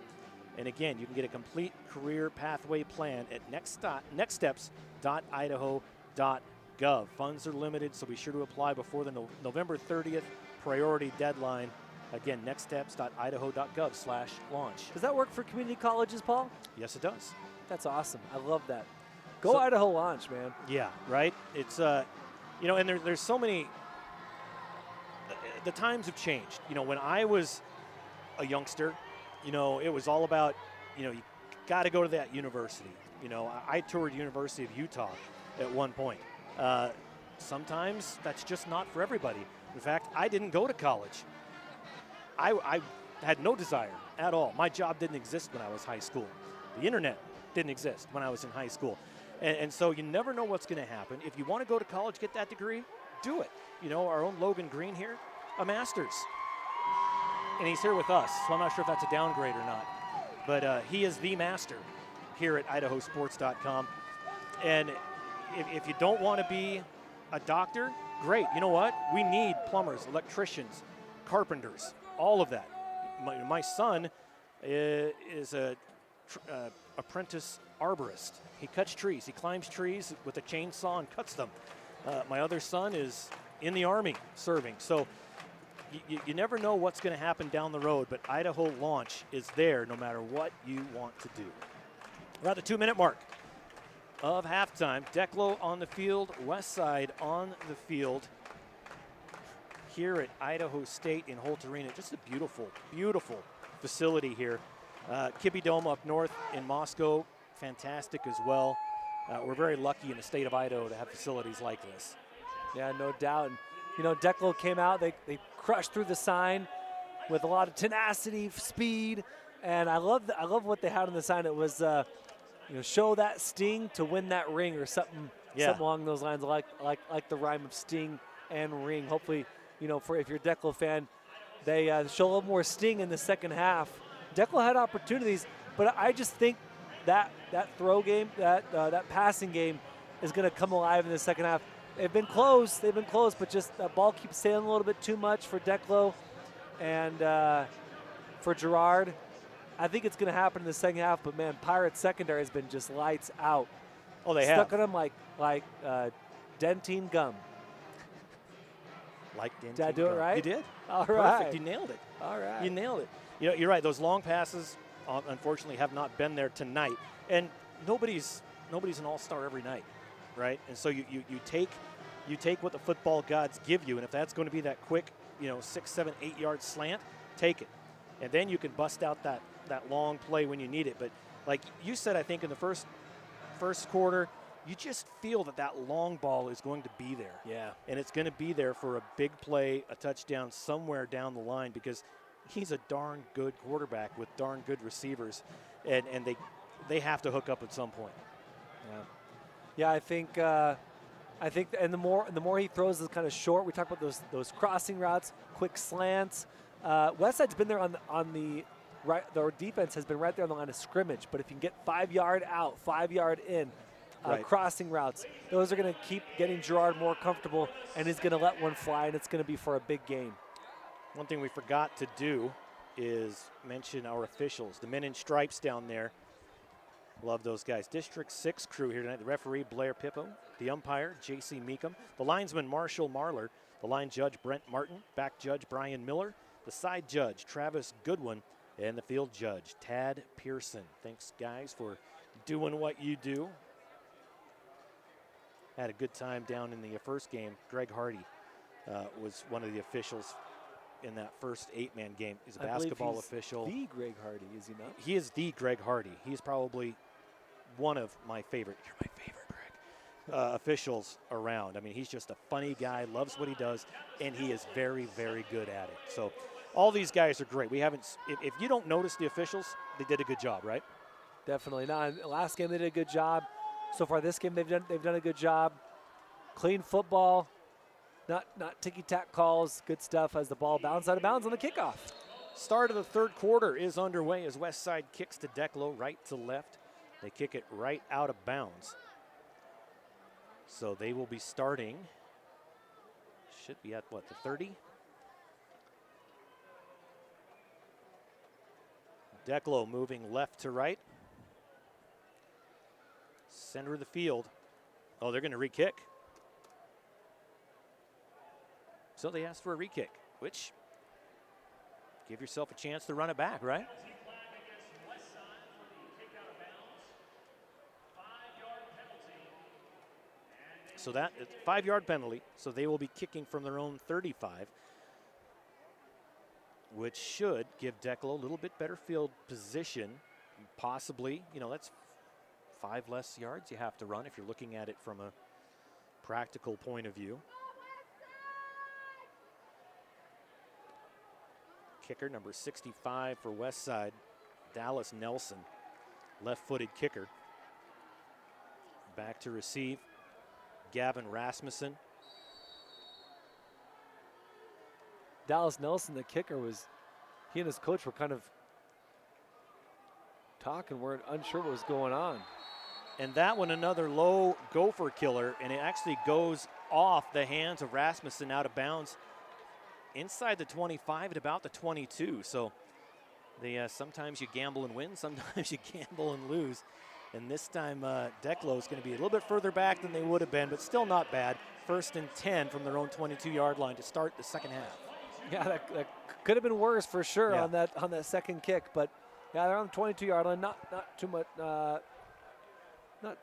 And again, you can get a complete career pathway plan at nextsteps.idaho.gov. Funds are limited, so be sure to apply before the November 30th priority deadline. Again, nextsteps.idaho.gov/launch. Does that work for community colleges, Paul? Yes, it does. That's awesome. I love that. Go Idaho Launch, man. Yeah, right? It's, you know, and there's so many, the times have changed. You know, when I was a youngster, you know, it was all about, you know, you got to go to that university. You know, I toured University of Utah at one point. Sometimes that's just not for everybody. In fact, I didn't go to college. I had no desire at all. My job didn't exist when I was high school. The internet didn't exist when I was in high school. And so you never know what's going to happen. If you want to go to college, get that degree, do it. You know, our own Logan Green here, a master's. And he's here with us, so I'm not sure if that's a downgrade or not. But he is the master here at IdahoSports.com. And if you don't want to be a doctor, great. You know what? We need plumbers, electricians, carpenters, all of that. My son is a apprentice arborist. He cuts trees. He climbs trees with a chainsaw and cuts them. My other son is in the Army serving. So you never know what's going to happen down the road, but Idaho Launch is there no matter what you want to do. We're at the 2-minute mark of halftime. Declo on the field, WestSide on the field here at Idaho State in Holt Arena. Just a beautiful, beautiful facility here. Kibbie Dome up north in Moscow, fantastic as well. We're very lucky in the state of Idaho to have facilities like this. Yeah, no doubt. And, you know, Declo came out, they crushed through the sign with a lot of tenacity, speed, and I love what they had on the sign. It was, you know, show that sting to win that ring, or something, something along those lines, like the rhyme of sting and ring. Hopefully, you know, if you're a Declo fan, they show a little more sting in the second half. Declo had opportunities, but I just think that throw game, that passing game is going to come alive in the second half. They've been close, but just the ball keeps sailing a little bit too much for Declo and for Gerard. I think it's going to happen in the second half, but man, Pirates secondary has been just lights out. Oh, they Stuck have. on them like dentine gum. Like dentine Did I do it right? You did. All Perfect. right. You nailed it. All right. You nailed it. You know, you're right. Those long passes, unfortunately, have not been there tonight. And nobody's an all-star every night, right? And so you take what the football gods give you, and if that's going to be that quick, you know, 6, 7, 8 yard slant, take it. And then you can bust out that long play when you need it. But like you said, I think in the first quarter, you just feel that long ball is going to be there. Yeah. And it's going to be there for a big play, a touchdown somewhere down the line, because he's a darn good quarterback with darn good receivers, and they have to hook up at some point. Yeah, I think, and the more he throws is kind of short. We talk about those crossing routes, quick slants. WestSide's been there on the right. Their defense has been right there on the line of scrimmage. But if you can get 5 yard out, 5 yard in, crossing routes, those are going to keep getting Gerard more comfortable, and he's going to let one fly, and it's going to be for a big game. One thing we forgot to do is mention our officials, the men in stripes down there. Love those guys. District 6 crew here tonight. The referee, Blair Pippo. The umpire, J.C. Meekum. The linesman, Marshall Marler. The line judge, Brent Martin. Back judge, Brian Miller. The side judge, Travis Goodwin. And the field judge, Tad Pearson. Thanks, guys, for doing what you do. Had a good time down in the first game. Greg Hardy was one of the officials in that first 8-man game. He's a basketball official. The Greg Hardy, is he not? He is the Greg Hardy. He's probably one of my favorite. You're my favorite, Greg. Officials around. I mean, he's just a funny guy, loves what he does, and he is very, very good at it. So all these guys are great. We haven't. If you don't notice the officials, they did a good job, right? Definitely. Now, last game they did a good job. So far this game they've done a good job. Clean football. Not ticky-tack calls, good stuff as the ball bounced out of bounds on the kickoff. Start of the third quarter is underway as WestSide kicks to Declo, right to left. They kick it right out of bounds. So they will be starting, should be at what, the 30? Declo moving left to right. Center of the field. Oh, they're going to re-kick. So they asked for a re-kick, which give yourself a chance to run it back, right? So that 5-yard penalty. So they will be kicking from their own 35, which should give Declo a little bit better field position. Possibly, that's 5 less yards you have to run if you're looking at it from a practical point of view. Kicker number 65 for WestSide, Dallas Nelson, left-footed kicker. Back to receive, Gavin Rasmussen. Dallas Nelson, the kicker, he and his coach were kind of talking, weren't unsure what was going on. And that one, another low gopher killer, and it actually goes off the hands of Rasmussen out of bounds inside the 25 at about the 22. So sometimes you gamble and win, sometimes you gamble and lose. And this time Declo is going to be a little bit further back than they would have been, but still not bad. 1st and 10 from their own 22-yard line to start the second half. Yeah, that could have been worse for sure on that second kick, but yeah, they're on the 22-yard line, not too much, not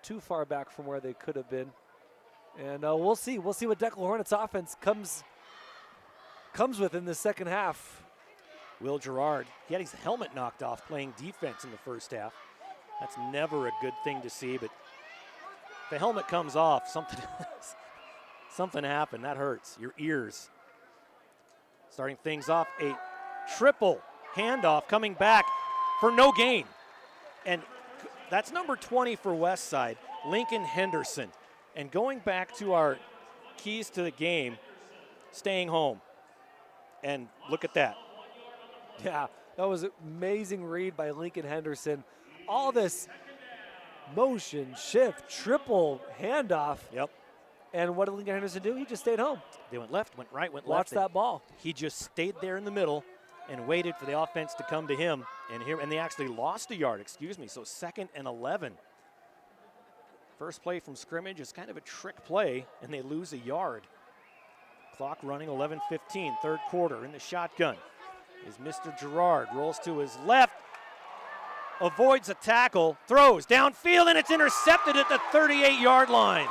too far back from where they could have been. And we'll see what Declo Hornets offense comes with in the second half. Will Gerard, he had his helmet knocked off playing defense in the first half. That's never a good thing to see, but if the helmet comes off, something happened. That hurts your ears. Starting things off, a triple handoff coming back for no gain. And that's number 20 for WestSide, Lincoln Henderson. And going back to our keys to the game, staying home. And look at that. Yeah, that was an amazing read by Lincoln Henderson. All this motion, shift, triple handoff. Yep. And what did Lincoln Henderson do? He just stayed home. They went left, went right, went left. Watch that ball. He just stayed there in the middle and waited for the offense to come to him. And they actually lost a yard, So 2nd and 11. First play from scrimmage is kind of a trick play, and they lose a yard. Clock running, 11:15, third quarter. In the shotgun is Mr. Gerard. Rolls to his left, avoids a tackle, throws downfield, and it's intercepted at the 38-yard line.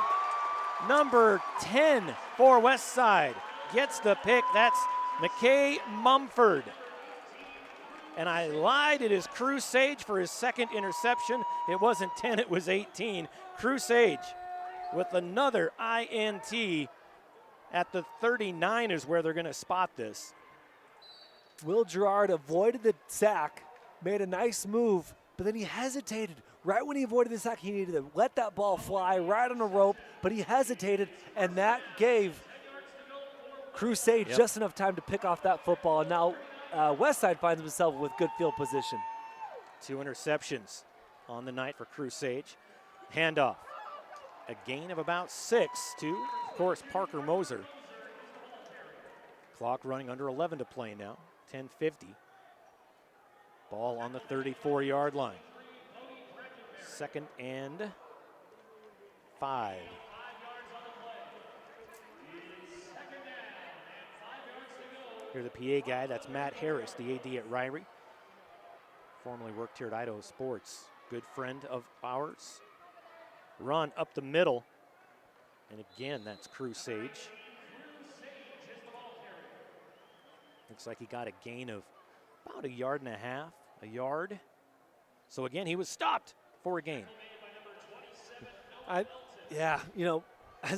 Number 10 for WestSide gets the pick. That's McKay Mumford. And I lied, it is Crusage for his second interception. It wasn't 10, it was 18. Crusage with another INT at the 39 is where they're going to spot this. Will Gerard avoided the sack, made a nice move, but then he hesitated. Right when he avoided the sack, he needed to let that ball fly right on the rope, but he hesitated, and that gave Crusade just enough time to pick off that football. And now WestSide finds himself with good field position. 2 interceptions on the night for Crusade. Handoff. A gain of about 6 to, of course, Parker Moser. Clock running under 11 to play now. 10:50. Ball on the 34-yard line. 2nd and 5. Here's the PA guy. That's Matt Harris, the AD at Ryrie. Formerly worked here at Idaho Sports. Good friend of ours. Run up the middle. And again, that's Crusage. Looks like he got a gain of about 1.5 yards, a yard. So again, he was stopped for a gain. As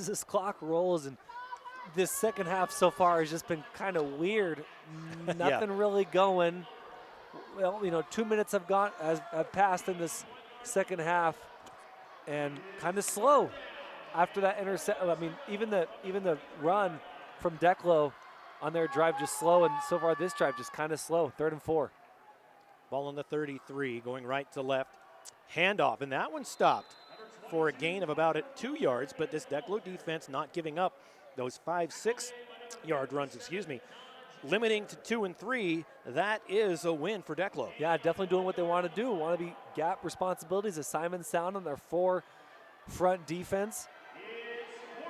this clock rolls and this second half so far has just been kind of weird. Nothing really going. Well, 2 minutes have passed in this second half, and kind of slow after that intercept. I mean, even the run from Declo on their drive just slow, and so far this drive just kind of slow. 3rd and 4. Ball on the 33, going right to left. Handoff, and that one stopped for a gain of about 2 yards, but this Declo defense not giving up those 5-6 yard runs, limiting to 2 and 3, that is a win for Declo. Yeah, definitely doing what they want to do. Want to be gap responsibilities, assignment sound on their 4 front defense.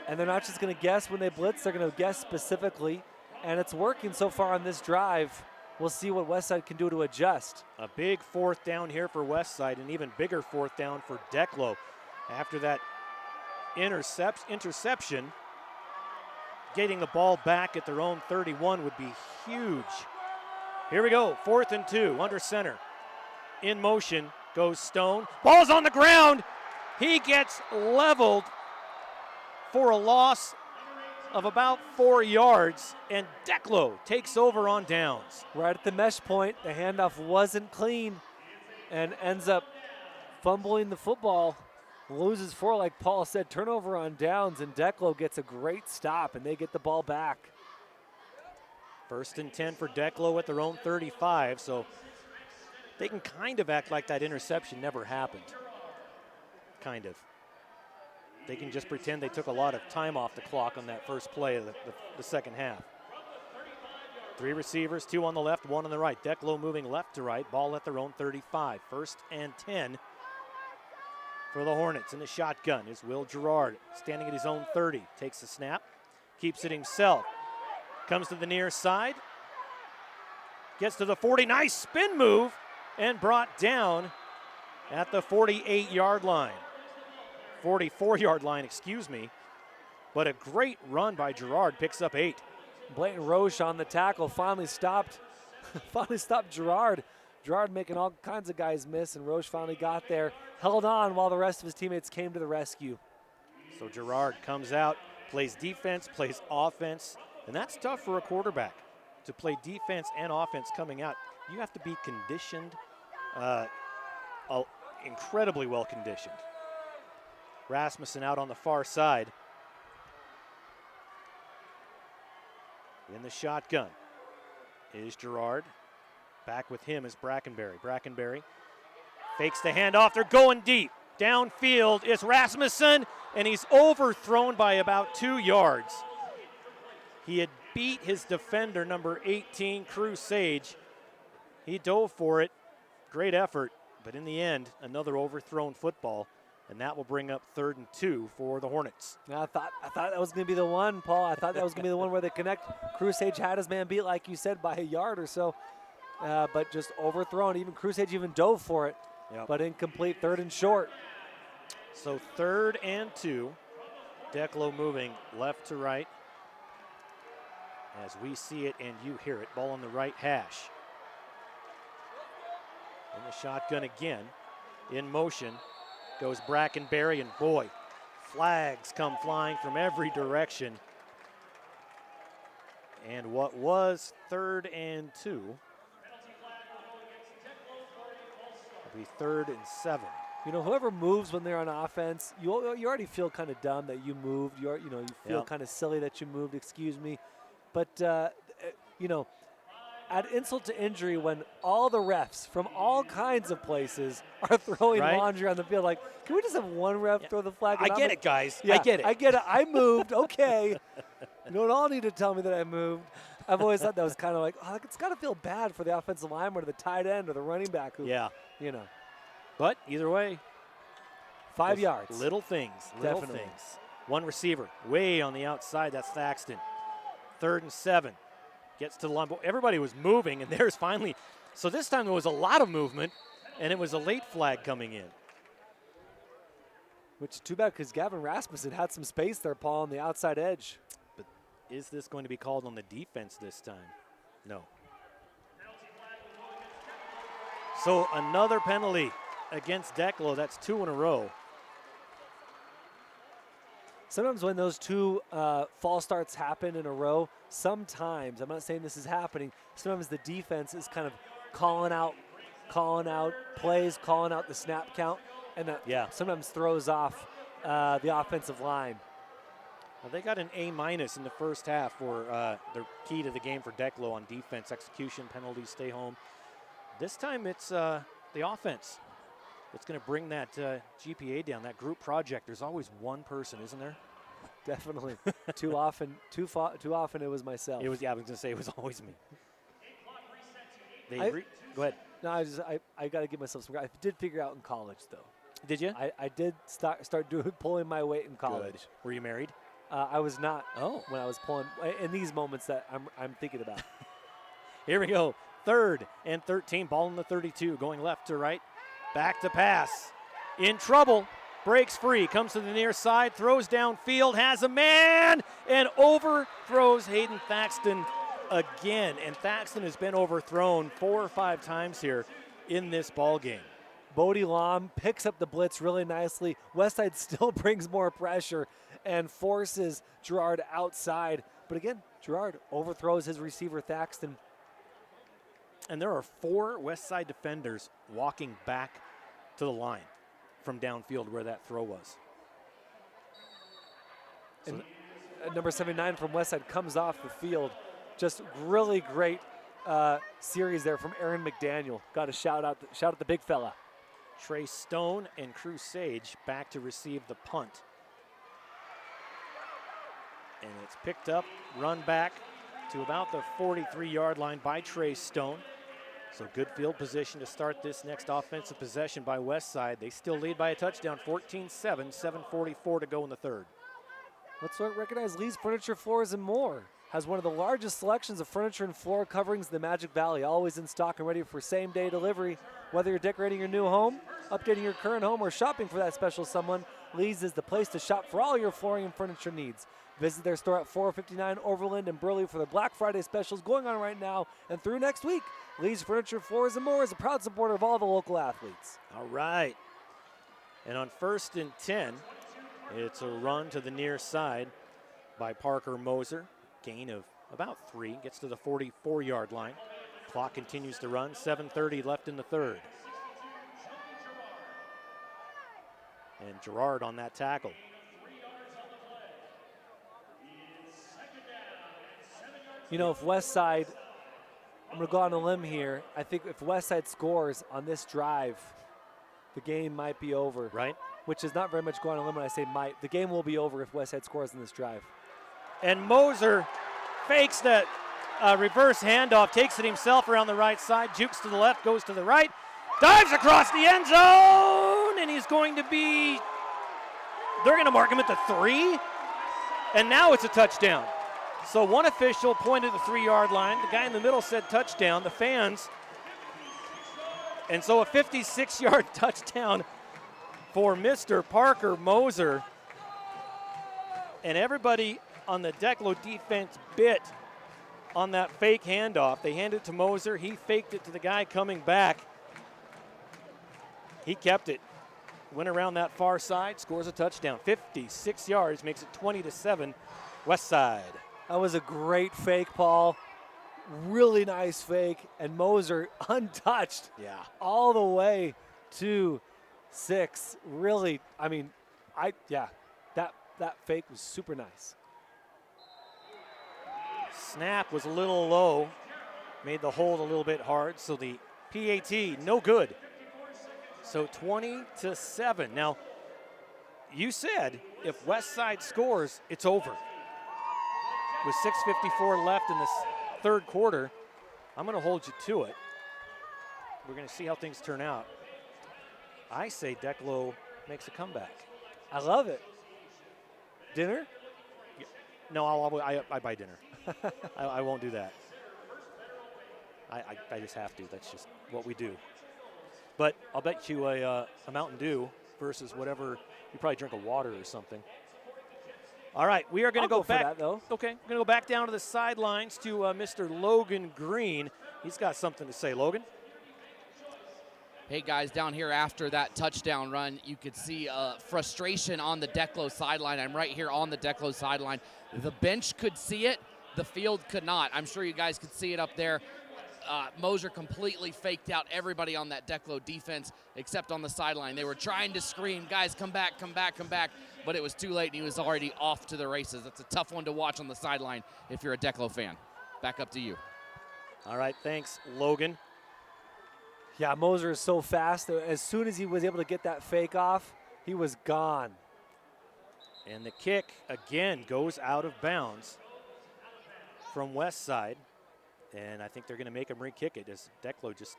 And they're not just going to guess when they blitz, they're going to guess specifically. And it's working so far on this drive. We'll see what WestSide can do to adjust. A big 4th down here for WestSide, an even bigger 4th down for Declo. After that interception, getting the ball back at their own 31 would be huge. Here we go, 4th and 2, under center. In motion goes Stone. Ball's on the ground. He gets leveled for a loss of about 4 yards, and Declo takes over on downs. Right at the mesh point, the handoff wasn't clean and ends up fumbling the football. Loses 4, like Paul said, turnover on downs, and Declo gets a great stop, and they get the ball back. 1st and 10 for Declo at their own 35, so they can kind of act like that interception never happened. Kind of. They can just pretend they took a lot of time off the clock on that first play of the second half. 3 receivers, 2 on the left, 1 on the right. Declo moving left to right, ball at their own 35. 1st and 10 for the Hornets. In the shotgun is Will Gerard, standing at his own 30. Takes the snap, keeps it himself. Comes to the near side, gets to the 40. Nice spin move, and brought down at the 48-yard line. 44-yard line, excuse me. But a great run by Gerard, picks up 8. Blatant Roche on the tackle, finally stopped Gerard. Gerard making all kinds of guys miss, and Roche finally got there, held on while the rest of his teammates came to the rescue. So Gerard comes out, plays defense, plays offense, and that's tough for a quarterback to play defense and offense coming out. You have to be conditioned, incredibly well conditioned. Rasmussen out on the far side. In the shotgun is Gerard. Back with him is Brackenberry. Brackenberry fakes the handoff. They're going deep. Downfield is Rasmussen, and he's overthrown by about 2 yards. He had beat his defender, number 18, Cruz Sage. He dove for it. Great effort, but in the end, another overthrown football. And that will bring up 3rd and 2 for the Hornets. I thought that was going to be the one, Paul. I thought that was going to be the one where they connect. Crusage had his man beat, like you said, by a yard or so, but just overthrown. Even Crusage even dove for it, but incomplete. 3rd and short. So 3rd and 2. Declo moving left to right. As we see it and you hear it, ball on the right hash. In the shotgun again, in motion. Goes Brackenberry, and boy, flags come flying from every direction. And what was 3rd and 2 will be 3rd and 7. You know, whoever moves when they're on offense, you already feel kind of dumb that you moved. You feel kind of silly that you moved. Excuse me, but add insult to injury when all the refs from all kinds of places are throwing laundry on the field. Like, can we just have one ref throw the flag? I get it, guys. Yeah, I get it. I get it. I moved. Okay. You don't all need to tell me that I moved. I've always thought that was kind of like, it's got to feel bad for the offensive lineman or the tight end or the running back. But either way, 5 yards. Little things. Definitely. One receiver way on the outside. That's Thaxton. 3rd and 7. Gets to the line. Everybody was moving, and there's finally. So this time there was a lot of movement, and it was a late flag coming in. Which is too bad because Gavin Rasmussen had some space there, Paul, on the outside edge. But is this going to be called on the defense this time? No. So another penalty against Declo. That's 2 in a row. Sometimes when those 2 false starts happen in a row, sometimes, I'm not saying this is happening, sometimes the defense is kind of calling out plays, calling out the snap count, and that sometimes throws off the offensive line. Well, they got an A- in the first half for the key to the game for Declo on defense, execution, penalties, stay home. This time it's the offense that's going to bring that GPA down, that group project. There's always one person, isn't there? Definitely. Too often it was myself. I was going to say it was always me. Go ahead. No, I got to give myself some credit. I did figure out in college, though. Did you? I did start pulling my weight in college. Good. Were you married? I was not. When I was pulling in these moments that I'm thinking about. Here we go. 3rd and 13. Ball in the 32. Going left to right. Back to pass. In trouble. Breaks free. Comes to the near side. Throws downfield. Has a man. And overthrows Hayden Thaxton again. And Thaxton has been overthrown 4 or 5 times here in this ball game. Bodie Lom picks up the blitz really nicely. WestSide still brings more pressure and forces Gerard outside. But again, Gerard overthrows his receiver, Thaxton. And there are 4 WestSide defenders walking back to the line from downfield where that throw was. And number 79 from WestSide comes off the field. Just really great series there from Aaron McDaniel. Got to shout out the big fella. Trey Stone and Crew Sage back to receive the punt. And it's picked up, run back to about the 43-yard line by Trey Stone. So good field position to start this next offensive possession by WestSide. They still lead by a touchdown, 14-7, 7:44 to go in the 3rd. Let's recognize Lee's Furniture, Floors, and More. Has one of the largest selections of furniture and floor coverings in the Magic Valley, always in stock and ready for same-day delivery. Whether you're decorating your new home, updating your current home, or shopping for that special someone, Lee's is the place to shop for all your flooring and furniture needs. Visit their store at 459 Overland and Burley for the Black Friday specials going on right now and through next week. Lee's Furniture, Floors, and More is a proud supporter of all the local athletes. All right. And on 1st and 10, it's a run to the near side by Parker Moser. Gain of about 3, gets to the 44-yard line. Clock continues to run, 7:30 left in the 3rd. And Gerard on that tackle. You know, if WestSide, I'm going to go on a limb here. I think if WestSide scores on this drive, the game might be over. Right. Which is not very much going on a limb when I say might. The game will be over if WestSide scores on this drive. And Moser fakes that reverse handoff, takes it himself around the right side, jukes to the left, goes to the right, dives across the end zone, and he's going to be, they're going to mark him at the 3, and now it's a touchdown. So one official pointed the 3-yard line. The guy in the middle said touchdown, the fans. And so a 56-yard touchdown for Mr. Parker Moser. And everybody on the Declo defense bit on that fake handoff. They handed it to Moser. He faked it to the guy coming back. He kept it. Went around that far side, scores a touchdown. 56 yards, makes it 20-7, WestSide. That was a great fake, Paul. Really nice fake. And Moser untouched. Yeah. All the way to 6. Really, I mean, that fake was super nice. Snap was a little low. Made the hold a little bit hard. So the PAT, no good. So 20-7. Now, you said if WestSide scores, it's over. With 6:54 left in this 3rd quarter, I'm going to hold you to it. We're going to see how things turn out. I say Declo makes a comeback. I love it. Dinner? Yeah. No, I buy dinner. I won't do that. I just have to. That's just what we do. But I'll bet you a Mountain Dew versus whatever. You probably drink a water or something. All right, we are going to go back. For that, though. Okay, we're going to go back down to the sidelines to Mr. Logan Green. He's got something to say. Logan? Hey, guys, down here after that touchdown run, you could see frustration on the Declo sideline. I'm right here on the Declo sideline. The bench could see it. The field could not. I'm sure you guys could see it up there. Moser completely faked out everybody on that Declo defense except on the sideline. They were trying to scream, guys, come back, come back, come back, but it was too late and he was already off to the races. That's a tough one to watch on the sideline if you're a Declo fan. Back up to you. All right, thanks, Logan. Yeah, Moser is so fast. As soon as he was able to get that fake off, he was gone. And the kick, again, goes out of bounds from WestSide. And I think they're going to make him re-kick it as Declo just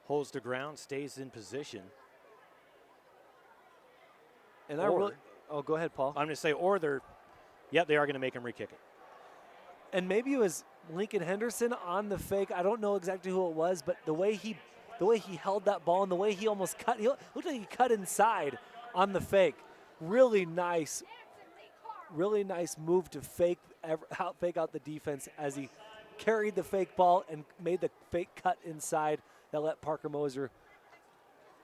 holds the ground, stays in position. And I really, oh, go ahead, Paul. I'm going to say, or they're, yeah, they are going to make him re-kick it. And maybe it was Lincoln Henderson on the fake. I don't know exactly who it was, but the way he held that ball and the way he almost cut, he looked like he cut inside on the fake. Really nice move to fake out the defense as he carried the fake ball and made the fake cut inside that let Parker Moser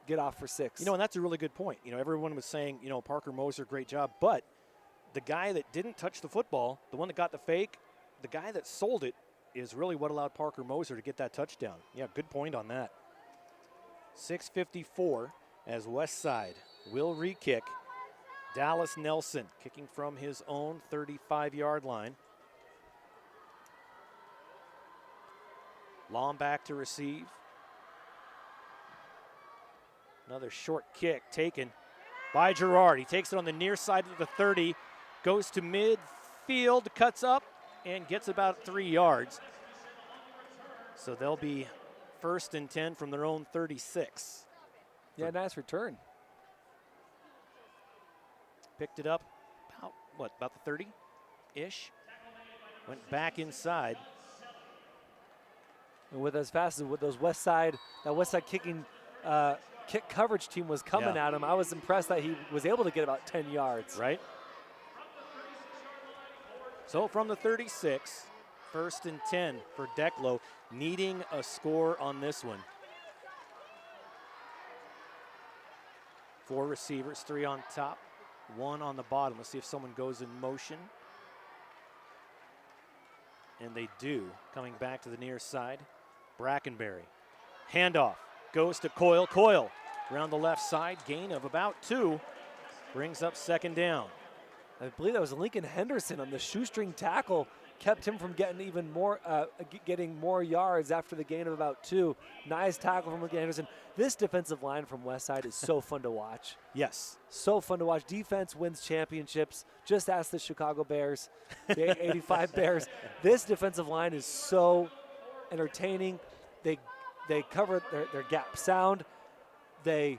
get off for 6. You know, and that's a really good point. You know, everyone was saying, you know, Parker Moser, great job. But the guy that didn't touch the football, the one that got the fake, the guy that sold it is really what allowed Parker Moser to get that touchdown. Yeah, good point on that. 6:54 as WestSide will re-kick. Dallas Nelson kicking from his own 35-yard line. Long back to receive. Another short kick taken by Gerard. He takes it on the near side of the 30, goes to midfield, cuts up, and gets about 3 yards. So they'll be 1st and 10 from their own 36. Yeah, nice return. Picked it up about the 30-ish. Went back inside. And with as fast as with those WestSide, that WestSide kick coverage team was coming at him, I was impressed that he was able to get about 10 yards. Right. So from the 36, 1st and 10 for Declo, needing a score on this one. 4 receivers, 3 on top, 1 on the bottom. Let's see if someone goes in motion. And they do, coming back to the near side. Brackenberry. Handoff, goes to Coyle. Coyle around the left side, gain of about 2. Brings up 2nd down. I believe that was Lincoln Henderson on the shoestring tackle, kept him from getting even more, getting more yards after the gain of about 2. Nice tackle from Lincoln Henderson. This defensive line from WestSide is so fun to watch. Yes. So fun to watch. Defense wins championships. Just ask the Chicago Bears, the 85 Bears. This defensive line is so entertaining. They cover their gap sound. They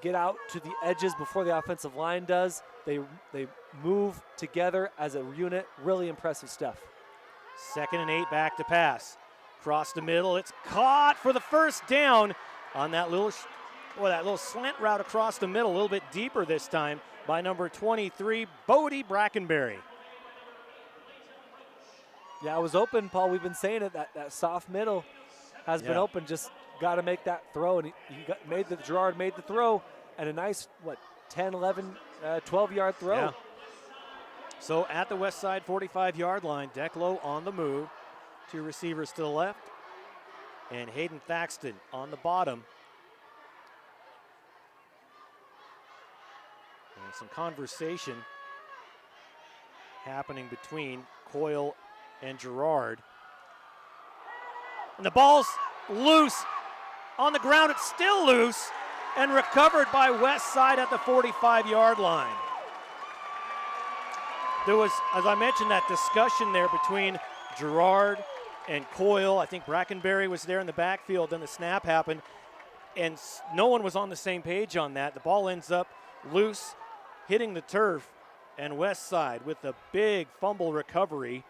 get out to the edges before the offensive line does. They move together as a unit. Really impressive stuff. 2nd and 8, back to pass. Across the middle, it's caught for the 1st down on that little slant route across the middle, a little bit deeper this time by number 23, Bodie Brackenberry. Yeah, it was open, Paul. We've been saying it, that soft middle has been open. Just got to make that throw, and Gerard made the throw, and a nice, 10, 11, 12-yard throw. Yeah. So at the WestSide 45-yard line, Declo on the move. 2 receivers to the left, and Hayden Thaxton on the bottom. And some conversation happening between Coyle and Gerard. And the ball's loose on the ground. It's still loose and recovered by WestSide at the 45-yard line. There was, as I mentioned, that discussion there between Gerard and Coyle. I think Brackenberry was there in the backfield. Then the snap happened, and no one was on the same page on that. The ball ends up loose, hitting the turf, and WestSide with a big fumble recovery,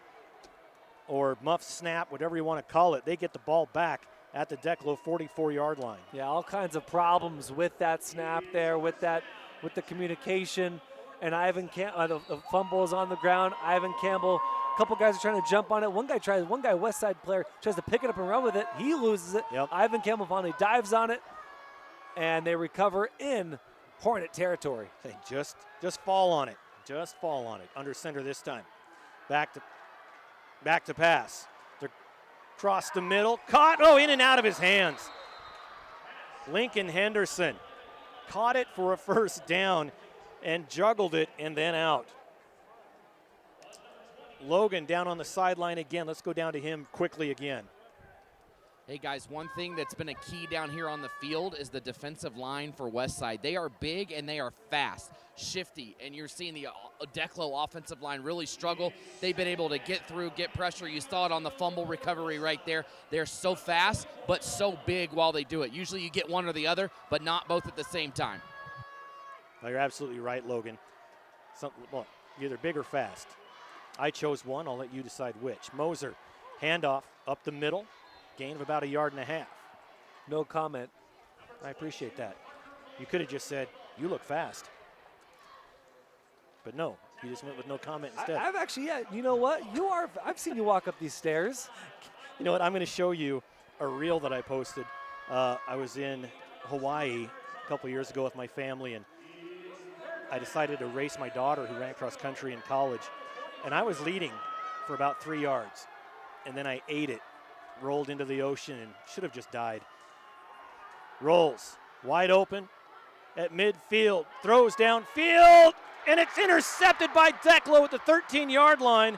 or muff snap, whatever you want to call it. They get the ball back at the Declo 44-yard line. Yeah, all kinds of problems with that snap there, with the communication. And Ivan Campbell, the fumble is on the ground. Ivan Campbell, a couple guys are trying to jump on it. One guy, WestSide player, tries to pick it up and run with it. He loses it. Yep. Ivan Campbell finally dives on it, and they recover in Hornet territory. Hey, just fall on it. Just fall on it. Under center this time. Back to pass. They're across the middle. Caught. Oh, in and out of his hands. Lincoln Henderson caught it for a 1st down and juggled it and then out. Logan down on the sideline again. Let's go down to him quickly again. Hey guys, one thing that's been a key down here on the field is the defensive line for WestSide. They are big and they are fast, shifty, and you're seeing the Declo offensive line really struggle. They've been able to get through, get pressure. You saw it on the fumble recovery right there. They're so fast, but so big while they do it. Usually you get one or the other, but not both at the same time. Well, you're absolutely right, Logan. Well, either big or fast. I chose one. I'll let you decide which. Moser, handoff up the middle. Gain of about 1.5 yards. No comment. I appreciate that. You could have just said, you look fast. But no, you just went with no comment instead. I've actually, yeah, you know what? I've seen you walk up these stairs. You know what? I'm going to show you a reel that I posted. I was in Hawaii a couple years ago with my family, and I decided to race my daughter who ran cross country in college. And I was leading for about 3 yards. And then I ate it. Rolled into the ocean and should have just died. Rolls wide open at midfield, throws downfield, and it's intercepted by Declo at the 13-yard line.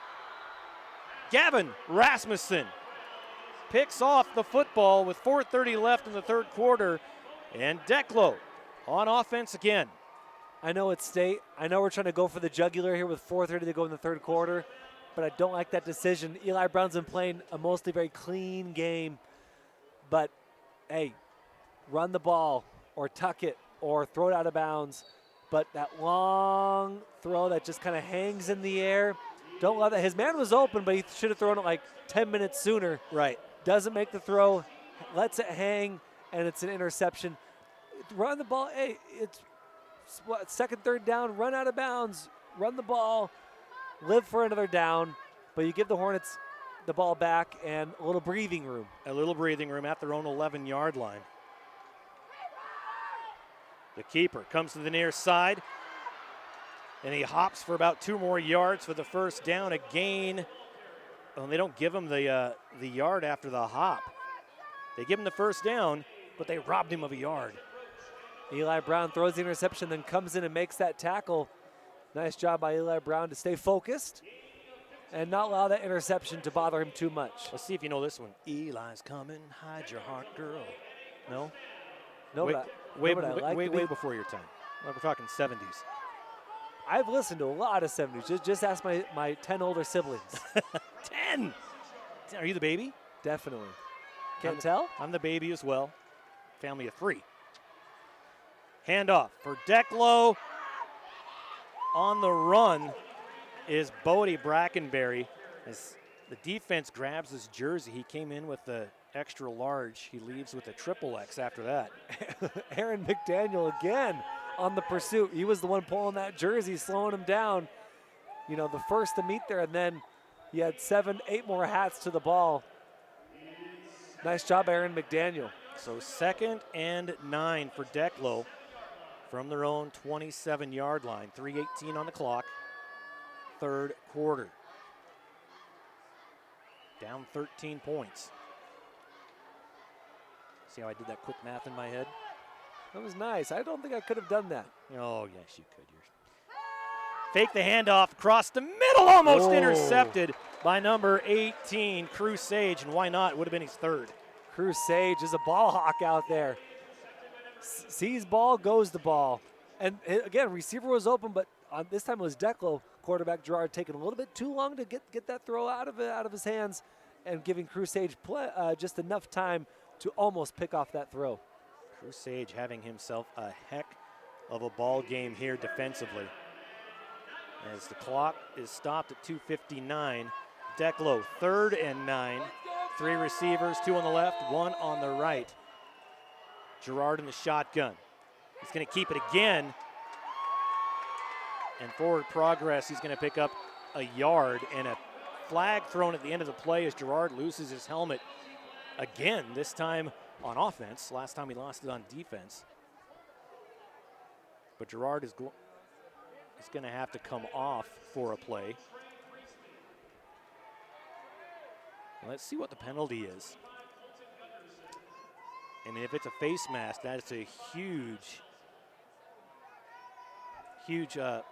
Gavin Rasmussen picks off the football with 4:30 left in the third quarter, and Declo on offense again. I know it's state. I know we're trying to go for the jugular here with 4:30 to go in the third quarter, but I don't like that decision. Eli Brown's been playing a mostly very clean game, but hey, run the ball or tuck it or throw it out of bounds. But that long throw that just kind of hangs in the air, don't love that. His man was open, but he should have thrown it like 10 minutes sooner. Right. Doesn't make the throw, lets it hang, and it's an interception. Run the ball. Hey, it's what, second, third down, run out of bounds, run the ball, live for another down, but you give the Hornets the ball back and a little breathing room. A little breathing room at their own 11-yard line. The keeper comes to the near side, and he hops for about 2 more yards for the first down. A gain. Well, they don't give him the yard after the hop. They give him the first down, but they robbed him of a yard. Eli Brown throws the interception, then comes in and makes that tackle. Nice job by Eli Brown to stay focused and not allow that interception to bother him too much. Let's see if you know this one. Eli's coming, hide your heart, girl. No? No, way before your time. We're talking 70s. I've listened to a lot of 70s. Just ask my 10 older siblings. 10? Are you the baby? Definitely. Can't tell? I'm the baby as well. Family of 3. Handoff for Declo. On the run is Bodie Brackenberry. As the defense grabs his jersey, he came in with the extra large. He leaves with a XXX after that. Aaron McDaniel again on the pursuit. He was the one pulling that jersey, slowing him down. You know, the first to meet there, and then he had 7, 8 more hats to the ball. Nice job, Aaron McDaniel. So 2nd and 9 for Declo from their own 27-yard line. 3:18 on the clock. Third quarter. Down 13 points. See how I did that quick math in my head? That was nice. I don't think I could have done that. Oh, yes, you could. Fake the handoff across the middle, almost intercepted by number 18, Cruz Sage, and why not? It would have been his third. Cruz Sage is a ball hawk out there. Sees ball, goes the ball. And again, receiver was open, but this time it was Declo, quarterback Gerard, taking a little bit too long to get that throw out of his hands and giving Cruz Sage just enough time to almost pick off that throw. Cruz Sage having himself a heck of a ball game here defensively. As the clock is stopped at 2:59, Declo 3rd and 9. 3 receivers, 2 on the left, 1 on the right. Gerard in the shotgun. He's going to keep it again. And forward progress, he's going to pick up a yard, and a flag thrown at the end of the play as Gerard loses his helmet again, this time on offense. Last time he lost it on defense. But Gerard is going to have to come off for a play. Let's see what the penalty is. I mean, if it's a face mask, that is a huge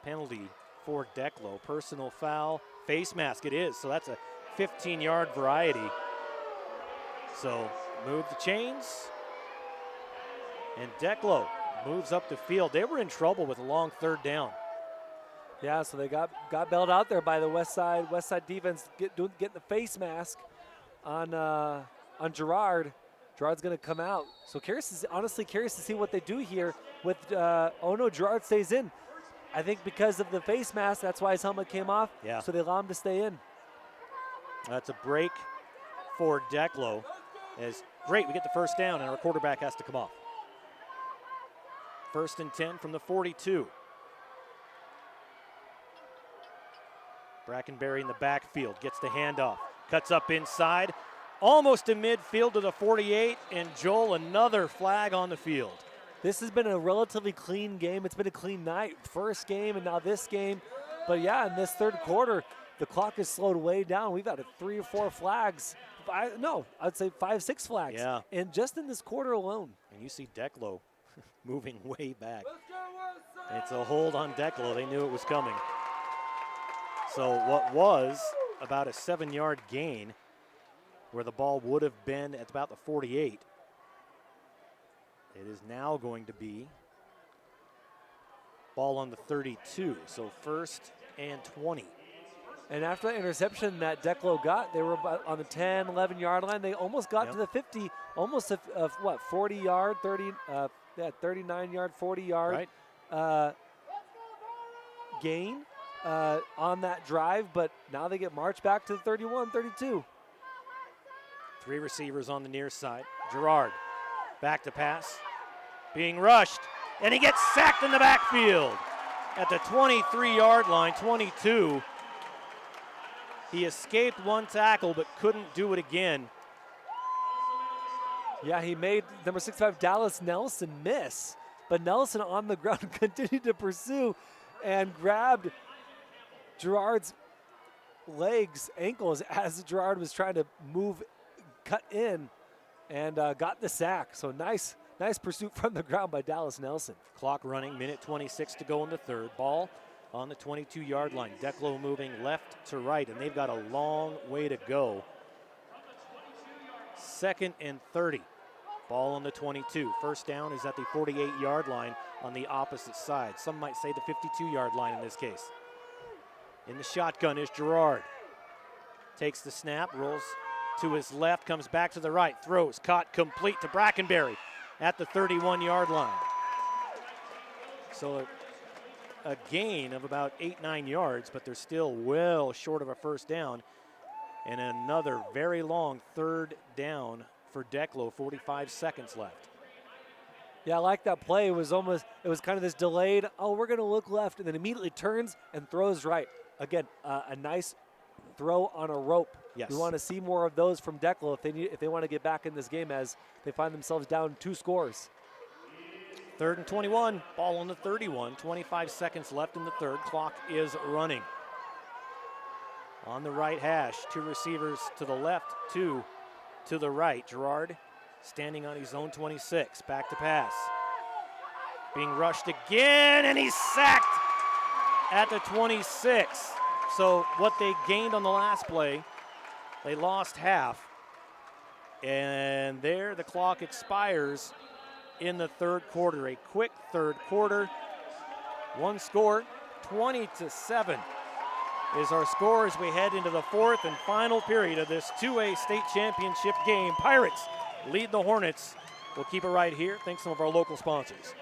penalty for Declo. Personal foul, face mask it is. So that's a 15-yard variety. So move the chains. And Declo moves up the field. They were in trouble with a long third down. Yeah, so they got bailed out there by the WestSide defense, getting the face mask on Gerard. Gerard's going to come out. So honestly curious to see what they do here with, oh no, Gerard stays in. I think because of the face mask, that's why his helmet came off. Yeah. So they allow him to stay in. That's a break for Declo. Great, we get the first down, and our quarterback has to come off. 1st and 10 from the 42. Brackenberry in the backfield, gets the handoff, cuts up inside, almost to midfield to the 48, and Joel, another flag on the field. This has been a relatively clean game. It's been a clean night. First game and now this game. But yeah, in this third quarter, the clock is slowed way down. We've had 3 or 4 flags. I'd say 5, 6 flags. Yeah. And just in this quarter alone. And you see Declo moving way back. It's a hold on Declo. They knew it was coming. So what was about a 7-yard gain, where the ball would have been at about the 48, it is now going to be ball on the 32. So 1st and 20. And after that interception that Declo got, they were about on the 10, 11-yard line. They almost got to the 50, almost a 40-yard, 39-yard, 40-yard gain on that drive. But now they get marched back to the 31, 32. 3 receivers on the near side. Gerard back to pass, being rushed, and he gets sacked in the backfield at the 23-yard line, 22. He escaped one tackle but couldn't do it again. Yeah, he made number 65 Dallas Nelson miss, but Nelson on the ground continued to pursue and grabbed Gerard's ankles as Gerard was trying to cut in, and got the sack. So nice pursuit from the ground by Dallas Nelson. Clock running, minute 26 to go in the third. Ball on the 22-yard line. Declo moving left to right, and they've got a long way to go. 2nd and 30. Ball on the 22. First down is at the 48-yard line on the opposite side. Some might say the 52-yard line in this case. In the shotgun is Gerard. Takes the snap, rolls to his left, comes back to the right, throws, caught complete to Brackenberry at the 31-yard line. So a gain of about 8-9 yards, but they're still well short of a first down. And another very long third down for Declo, 45 seconds left. Yeah, I like that play. It was kind of this delayed, we're going to look left, and then immediately turns and throws right. Again, a nice throw on a rope. Yes. We want to see more of those from Declo if they want to get back in this game as they find themselves down 2 scores. 3rd and 21, ball on the 31, 25 seconds left in the third. Clock is running. On the right hash, 2 receivers to the left, 2 to the right. Gerard standing on his own 26, back to pass. Being rushed again, and he's sacked at the 26. So what they gained on the last play, they lost half. And there the clock expires in the third quarter. A quick third quarter. One score, 20-7 is our score as we head into the 4th and final period of this 2A state championship game. Pirates lead the Hornets. We'll keep it right here. Thanks to some of our local sponsors.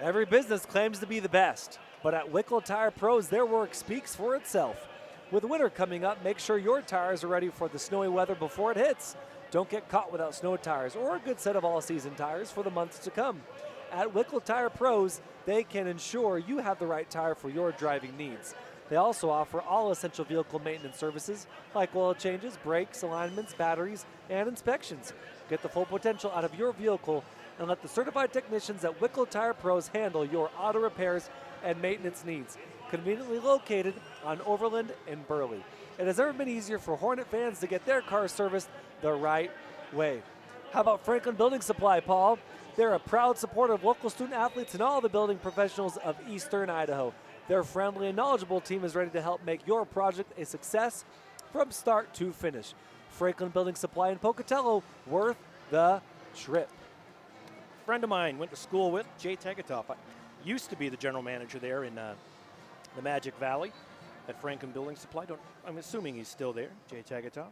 Every business claims to be the best, but at Wicklow Tire Pros, their work speaks for itself. With winter coming up, make sure your tires are ready for the snowy weather before it hits. Don't get caught without snow tires or a good set of all-season tires for the months to come. At Wicklow Tire Pros, they can ensure you have the right tire for your driving needs. They also offer all essential vehicle maintenance services like oil changes, brakes, alignments, batteries, and inspections. Get the full potential out of your vehicle and let the certified technicians at Wicklow Tire Pros handle your auto repairs and maintenance needs. Conveniently located on Overland and Burley. It has never been easier for Hornet fans to get their cars serviced the right way. How about Franklin Building Supply, Paul? They're a proud supporter of local student athletes and all the building professionals of Eastern Idaho. Their friendly and knowledgeable team is ready to help make your project a success from start to finish. Franklin Building Supply in Pocatello, Worth, the trip. A friend of mine went to school with, Jay Tegetoff. I used to be the general manager there in the Magic Valley at Franklin Building Supply. I'm assuming he's still there, Jay Tegetoff.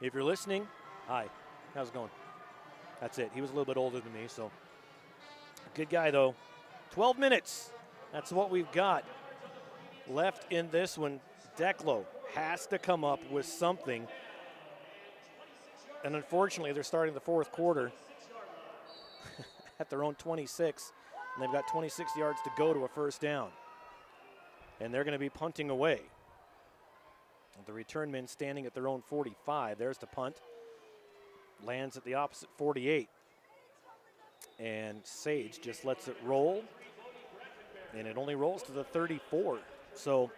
If you're listening, hi, how's it going? That's it. He was a little bit older than me, so good guy, though. 12 minutes. That's what we've got left in this one. Declo has to come up with something. And unfortunately, they're starting the fourth quarter at their own 26, and they've got 26 yards to go to a first down. And they're going to be punting away. The return men standing at their own 45. There's the punt. Lands at the opposite 48. And Sage just lets it roll. And it only rolls to the 34. So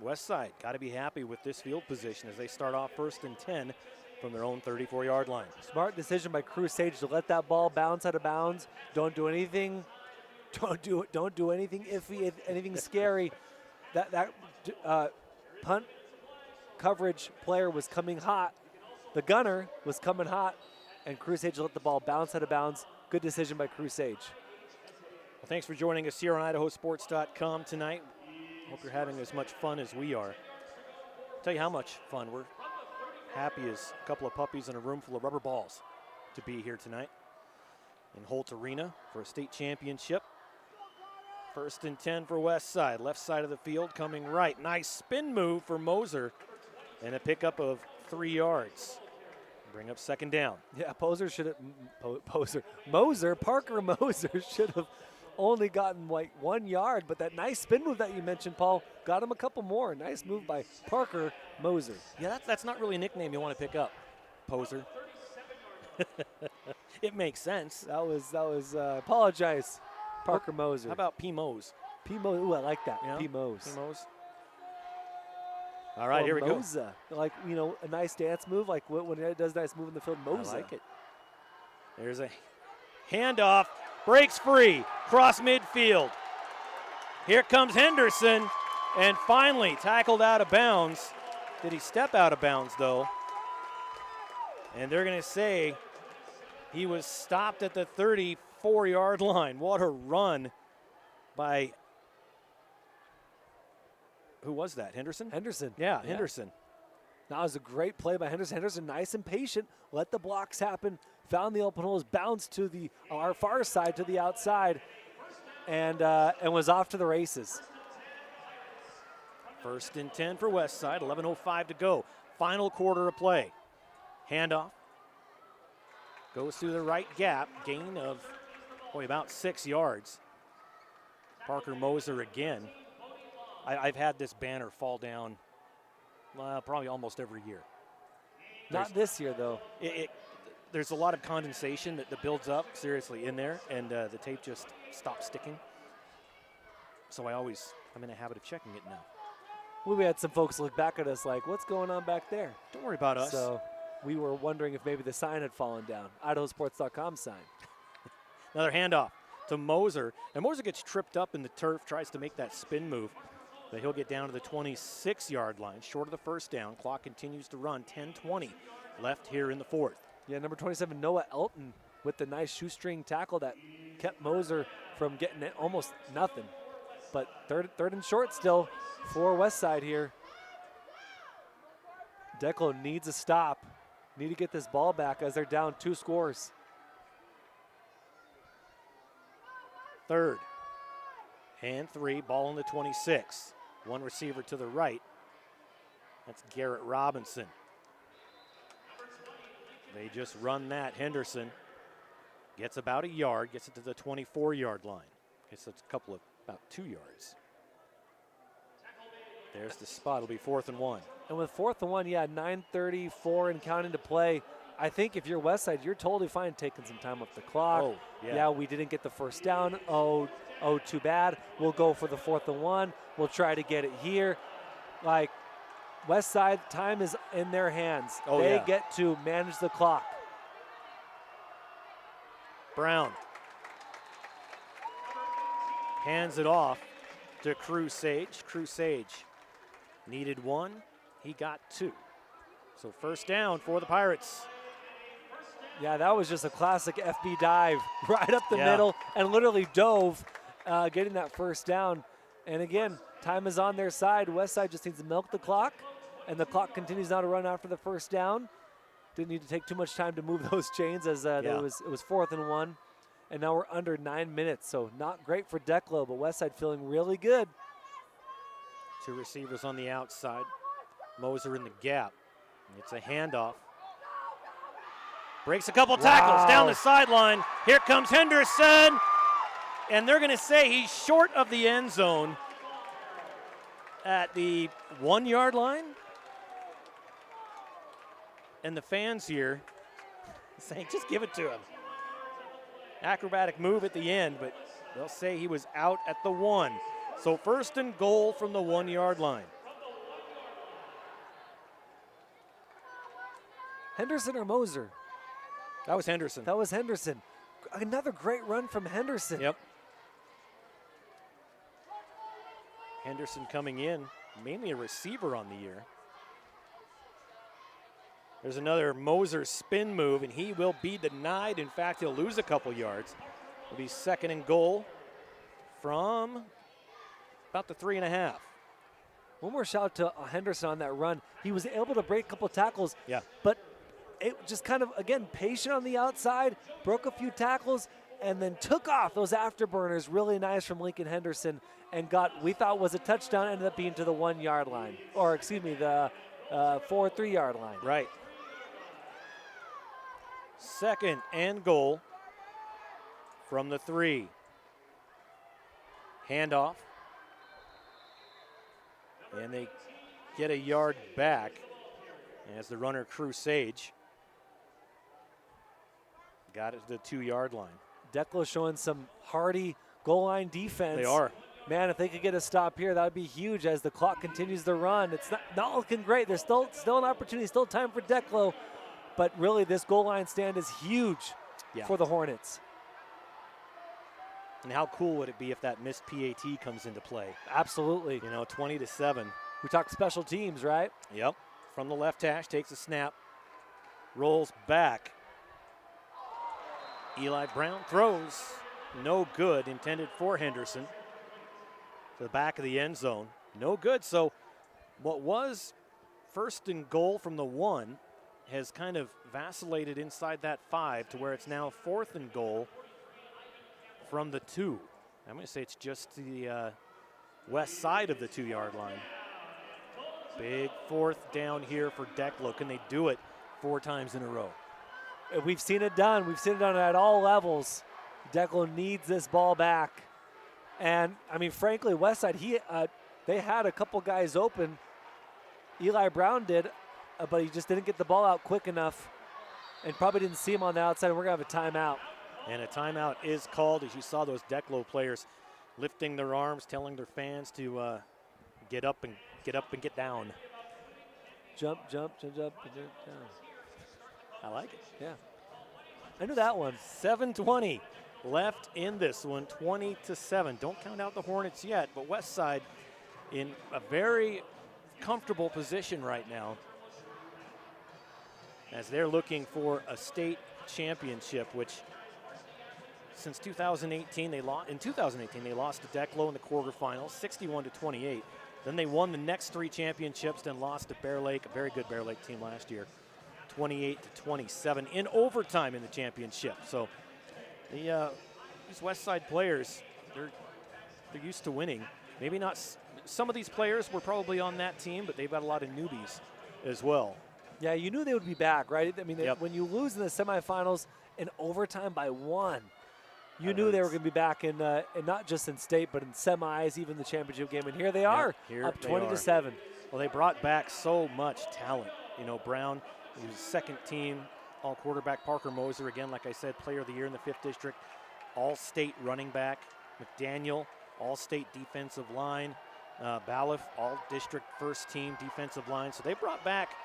WestSide got to be happy with this field position as they start off 1st and 10 from their own 34-yard line. Smart decision by Crew Sage to let that ball bounce out of bounds. Don't do anything. Don't do anything iffy, anything scary. That punt coverage player was coming hot. The gunner was coming hot, and Crew Sage let the ball bounce out of bounds. Good decision by Crew Sage. Well, thanks for joining us here on IdahoSports.com tonight. Hope you're having as much fun as we are. I'll tell you how much fun. We're happy as a couple of puppies in a room full of rubber balls to be here tonight in Holt Arena for a state championship. 1st and 10 for WestSide. Left side of the field coming right. Nice spin move for Moser and a pickup of 3 yards. Bring up 2nd down. Yeah, Parker Moser should have only gotten like 1 yard, but that nice spin move that you mentioned, Paul, got him a couple more. Nice move by Parker Moser. Yeah, that's not really a nickname you want to pick up, Poser. It makes sense. That was apologize, Parker Moser. How about P. Mose? P. Mose, ooh, I like that. Yeah. P. Mose. P. Mose. All right, here we go. Like, a nice dance move, like when it does nice move in the field, Moser. I like it. There's a handoff, breaks free, cross midfield. Here comes Henderson, and finally tackled out of bounds. Did he step out of bounds, though? And they're going to say he was stopped at the 34-yard line. What a run by... Who was that? Henderson? Henderson. Yeah, Henderson. That was a great play by Henderson. Henderson, nice and patient, let the blocks happen, found the open holes, bounced to our far side to the outside, and was off to the races. 1st and 10 for WestSide, 11:05 to go. Final quarter of play. Handoff. Goes through the right gap, gain of, about 6 yards. Parker Moser again. I've had this banner fall down probably almost every year. Not this year, though. There's a lot of condensation that builds up, seriously, in there, and the tape just stops sticking. So I'm in a habit of checking it now. We had some folks look back at us like, what's going on back there? Don't worry about us. So we were wondering if maybe the sign had fallen down. IdahoSports.com sign. Another handoff to Moser. And Moser gets tripped up in the turf, tries to make that spin move. But he'll get down to the 26-yard line, short of the first down. Clock continues to run, 10:20 left here in the fourth. Yeah, number 27, Noah Elton, with the nice shoestring tackle that kept Moser from getting it almost nothing. But third and short still for WestSide here. Declo needs a stop. Need to get this ball back as they're down 2 scores. 3rd and 3, ball on the 26. One receiver to the right. That's Garrett Robinson. They just run that. Henderson gets about a yard, gets it to the 24-yard line. Gets a couple of about 2 yards. There's the spot. It'll be 4th and 1. And with 4th and 1, 9:34 and counting to play. I think if you're WestSide, you're totally fine taking some time off the clock. Oh, yeah, we didn't get the first down. Oh, too bad. We'll go for the 4th and 1. We'll try to get it here. Like, WestSide, time is in their hands. They get to manage the clock. Brown hands it off to Crew Sage. Crew Sage needed 1. He got 2. So first down for the Pirates. Yeah, that was just a classic FB dive right up the middle and literally dove, getting that first down. And again, time is on their side. WestSide just needs to milk the clock, and the clock continues now to run after the first down. Didn't need to take too much time to move those chains as it was 4th and 1. And now we're under 9 minutes, so not great for Declo, but WestSide feeling really good. 2 receivers on the outside. Moser in the gap. It's a handoff. Breaks a couple tackles down the sideline. Here comes Henderson. And they're going to say he's short of the end zone at the 1-yard line. And the fans here saying, just give it to him. Acrobatic move at the end, but they'll say he was out at the 1. So 1st and goal from the 1-yard line. Henderson or Moser? That was Henderson. That was Henderson. Another great run from Henderson. Yep. Henderson coming in, mainly a receiver on the year. There's another Moser spin move, and he will be denied. In fact, he'll lose a couple yards. It'll be 2nd and goal from about the 3.5. One more shout out to Henderson on that run. He was able to break a couple tackles, but it just kind of, again, patient on the outside, broke a few tackles, and then took off those afterburners. Really nice from Lincoln Henderson, and we thought was a touchdown, ended up being to the 1-yard line, or excuse me, the 3-yard line. Right. 2nd and goal from the 3. Handoff. And they get a yard back as the runner Crusage got it to the 2-yard line. Declo showing some hardy goal line defense. They are. Man, if they could get a stop here, that would be huge as the clock continues to run. It's not looking great. There's still an opportunity, still time for Declo. But really, this goal line stand is huge for the Hornets. And how cool would it be if that missed PAT comes into play? Absolutely. 20-7. We talked special teams, right? Yep. From the left hash, takes a snap, rolls back. Eli Brown throws. No good, intended for Henderson. To the back of the end zone. No good. So what was 1st and goal from the 1 has kind of vacillated inside that 5 to where it's now 4th and goal from the 2. I'm going to say it's just the west side of the 2-yard line. Big 4th down here for Declo. Can they do it 4 times in a row? We've seen it done. We've seen it done at all levels. Declo needs this ball back. And, I mean, frankly, WestSide, they had a couple guys open. Eli Brown did, but he just didn't get the ball out quick enough and probably didn't see him on the outside, and we're going to have a timeout. And a timeout is called as you saw those Declo players lifting their arms, telling their fans to get up and get down. Jump, jump, jump, jump, jump down. I like it. Yeah. I knew that one. 7:20 left in this one, 20-7. Don't count out the Hornets yet, but WestSide in a very comfortable position right now as they're looking for a state championship, which since 2018 in 2018 they lost to Declo in the quarterfinals, 61-28. Then they won the next 3 championships, then lost to Bear Lake, a very good Bear Lake team last year, 28-27 in overtime in the championship. So these WestSide players, they're used to winning. Maybe not. Some of these players were probably on that team, but they've got a lot of newbies as well. Yeah, you knew they would be back, right? I mean, when you lose in the semifinals in overtime by 1, you knew they were going to be back in not just in state, but in semis, even the championship game. And here they are, up 20-7. Well, they brought back so much talent. Brown, he was second team all quarterback. Parker Moser, again, like I said, player of the year in the 5th district. All-state running back. McDaniel, all-state defensive line. Balliff, all-district first-team defensive line. So they brought back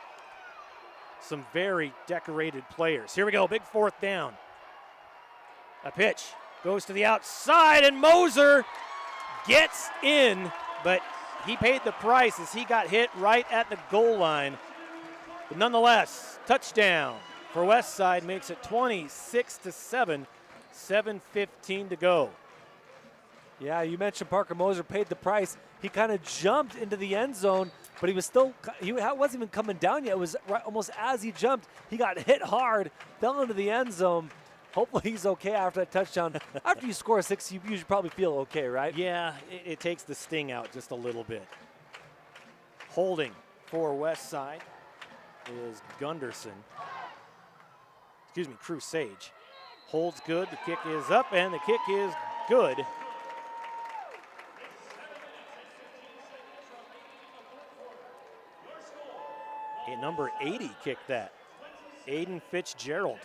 some very decorated players. Here we go, big 4th down. A pitch goes to the outside, and Moser gets in, but he paid the price as he got hit right at the goal line. But nonetheless, touchdown for WestSide makes it 26-7, 7:15 to go. Yeah, you mentioned Parker Moser paid the price. He kind of jumped into the end zone, but he wasn't even coming down yet. It was almost as he jumped, he got hit hard, fell into the end zone. Hopefully he's okay after that touchdown. After you score 6, you usually probably feel okay, right? Yeah, it takes the sting out just a little bit. Holding for WestSide is Gunderson. Excuse me, Crusage. Holds good, the kick is up, and the kick is good. Number 80 kicked that. Aiden Fitzgerald.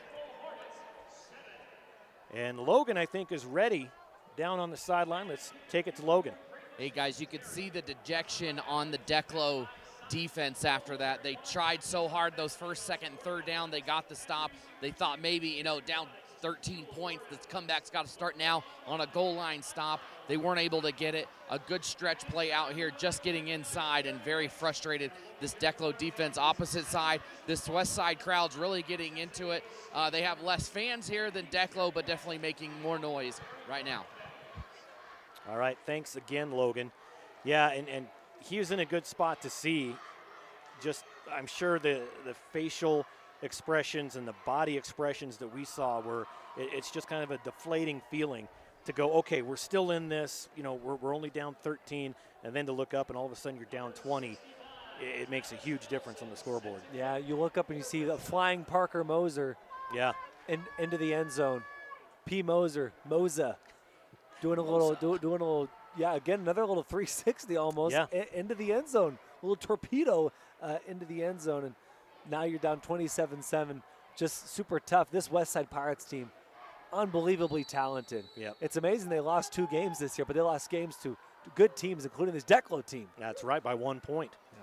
And Logan, I think, is ready down on the sideline. Let's take it to Logan. Hey, guys, you could see the dejection on the Declo defense after that. They tried so hard those first, second, and third down. They got the stop. They thought maybe, down 13 points. This comeback's got to start now on a goal line stop. They weren't able to get it. A good stretch play out here, just getting inside and very frustrated. This Declo defense opposite side. This West Side crowd's really getting into it. They have less fans here than Declo, but definitely making more noise right now. All right, thanks again, Logan. Yeah, and he was in a good spot to see. Just, I'm sure the facial expressions and the body expressions that we saw were, it's just kind of a deflating feeling to go, okay, we're still in this, we're only down 13, and then to look up and all of a sudden you're down 20. It makes a huge difference on the scoreboard. Yeah, you look up and you see the flying Parker Moser. Yeah. Into the end zone. P. Moser, doing a little, yeah, again, another little 360 almost into the end zone. A little torpedo into the end zone, and now you're down 27-7. Just super tough. This Westside Pirates team, unbelievably talented. Yep. It's amazing they lost 2 games this year, but they lost games to good teams, including this Declo team. That's right, by 1 point. Yeah.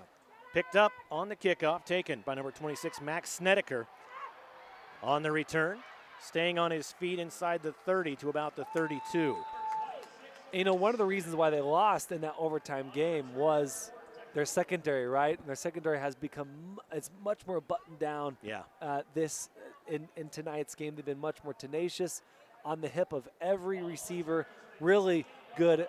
Picked up on the kickoff, taken by number 26, Max Snedeker. On the return, staying on his feet inside the 30 to about the 32. One of the reasons why they lost in that overtime game was their secondary, right? And their secondary has become, it's much more buttoned down. Yeah. In tonight's game, they've been much more tenacious on the hip of every receiver. Really good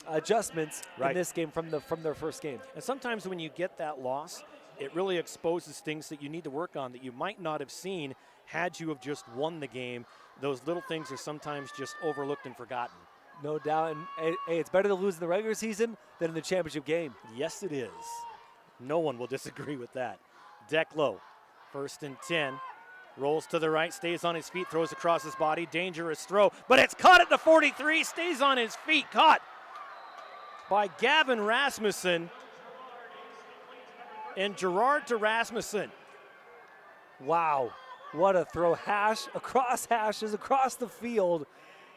adjustments in this game from their first game. And sometimes when you get that loss, it really exposes things that you need to work on that you might not have seen had you have just won the game. Those little things are sometimes just overlooked and forgotten. No doubt. And hey, it's better to lose in the regular season than in the championship game. Yes, it is. No one will disagree with that. Declo, 1st and 10. Rolls to the right, stays on his feet, throws across his body. Dangerous throw, but it's caught at the 43. Stays on his feet. Caught by Gavin Rasmussen. And Gerard to Rasmussen. Wow. What a throw. Across hashes, across the field.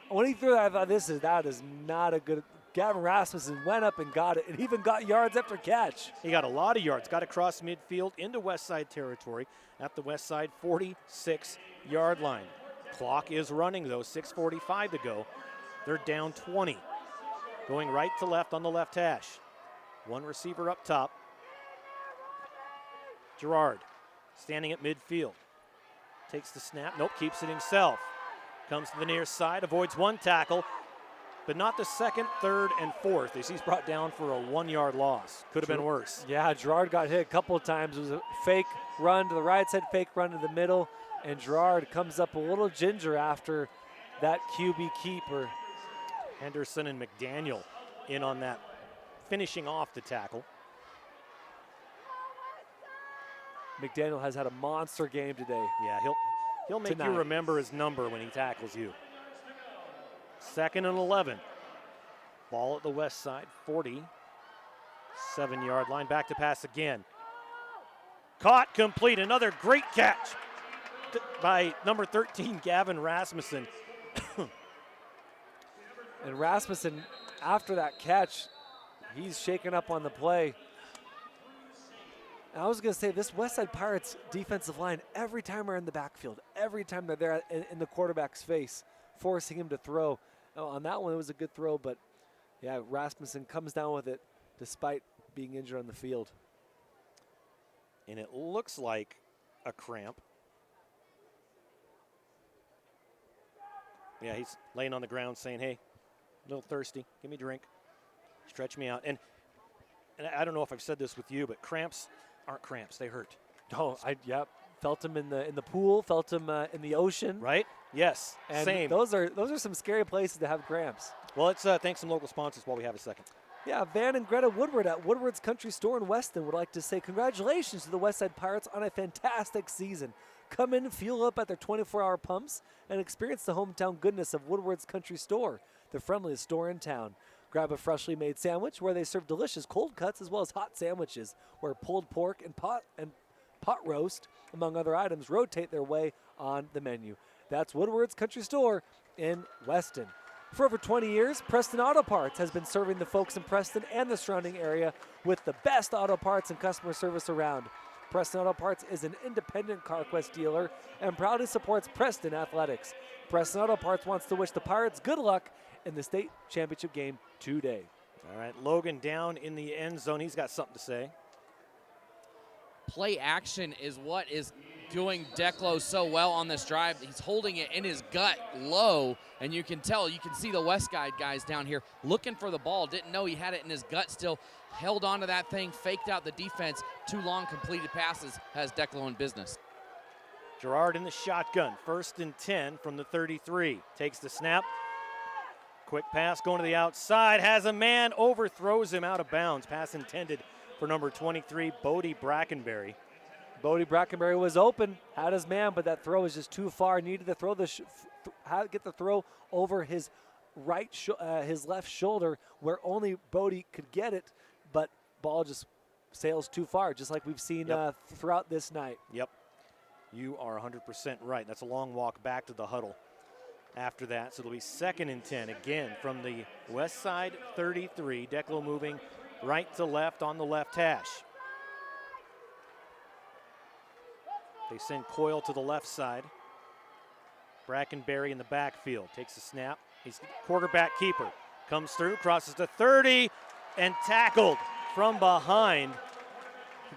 When he threw that, I thought that is not a good. Gavin Rasmussen went up and got it, and even got yards after catch. He got a lot of yards, got across midfield into Westside territory at the Westside 46-yard line. Clock is running, though, 6:45 to go. They're down 20. Going right to left on the left hash. One receiver up top. Gerard standing at midfield. Takes the snap. Nope, keeps it himself. Comes to the near side, avoids one tackle, but not the second, third, and fourth as he's brought down for a 1-yard loss. Could have been worse. Yeah, Gerard got hit a couple of times. It was a fake run to the right side, fake run to the middle, and Gerard comes up a little ginger after that QB keeper. Henderson and McDaniel in on that, finishing off the tackle. McDaniel has had a monster game today. Yeah, he'll make you remember his number when he tackles you. 2nd and 11. Ball at the west side, 47-yard line. Back to pass again. Caught, complete. Another great catch by number 13, Gavin Rasmussen. And Rasmussen, after that catch, he's shaken up on the play. I was going to say, this Westside Pirates defensive line, every time they're in the backfield, every time they're there in the quarterback's face, forcing him to throw. On that one, it was a good throw, but yeah, Rasmussen comes down with it despite being injured on the field. And it looks like a cramp. Yeah, he's laying on the ground saying, hey, a little thirsty, give me a drink, stretch me out. And I don't know if I've said this with you, but cramps aren't cramps, they hurt. Oh, felt him in the pool, felt him in the ocean. Right? Yes, and same. Those are some scary places to have cramps. Well, let's thank some local sponsors while we have a second. Yeah, Van and Greta Woodward at Woodward's Country Store in Weston would like to say congratulations to the WestSide Pirates on a fantastic season. Come in, fuel up at their 24-hour pumps, and experience the hometown goodness of Woodward's Country Store, the friendliest store in town. Grab a freshly made sandwich where they serve delicious cold cuts as well as hot sandwiches, where pulled pork and pot roast, among other items, rotate their way on the menu. That's Woodward's Country Store in Weston. For over 20 years, Preston Auto Parts has been serving the folks in Preston and the surrounding area with the best auto parts and customer service around. Preston Auto Parts is an independent CarQuest dealer and proudly supports Preston Athletics. Preston Auto Parts wants to wish the Pirates good luck in the state championship game today. All right, Logan down in the end zone. He's got something to say. Play action is what is doing Declo so well on this drive. He's holding it in his gut low, and you can see the WestSide guys down here looking for the ball. Didn't know he had it in his gut still. Held onto that thing, faked out the defense. 2 long completed passes has Declo in business. Gerard in the shotgun, 1st and 10 from the 33. Takes the snap. Quick pass going to the outside. Has a man, overthrows him out of bounds. Pass intended for number 23, Bodie Brackenberry. Bodie Brackenberry was open, had his man, but that throw was just too far. Needed to throw get the throw over his his left shoulder, where only Bodie could get it, but ball just sails too far, just like we've seen throughout this night. Yep, you are 100% right. That's a long walk back to the huddle after that. So it'll be 2nd and 10 again from the WestSide 33. Declo moving right to left on the left hash. They send Coyle to the left side. Brackenberry in the backfield. Takes a snap. He's quarterback keeper. Comes through, crosses to 30, and tackled from behind.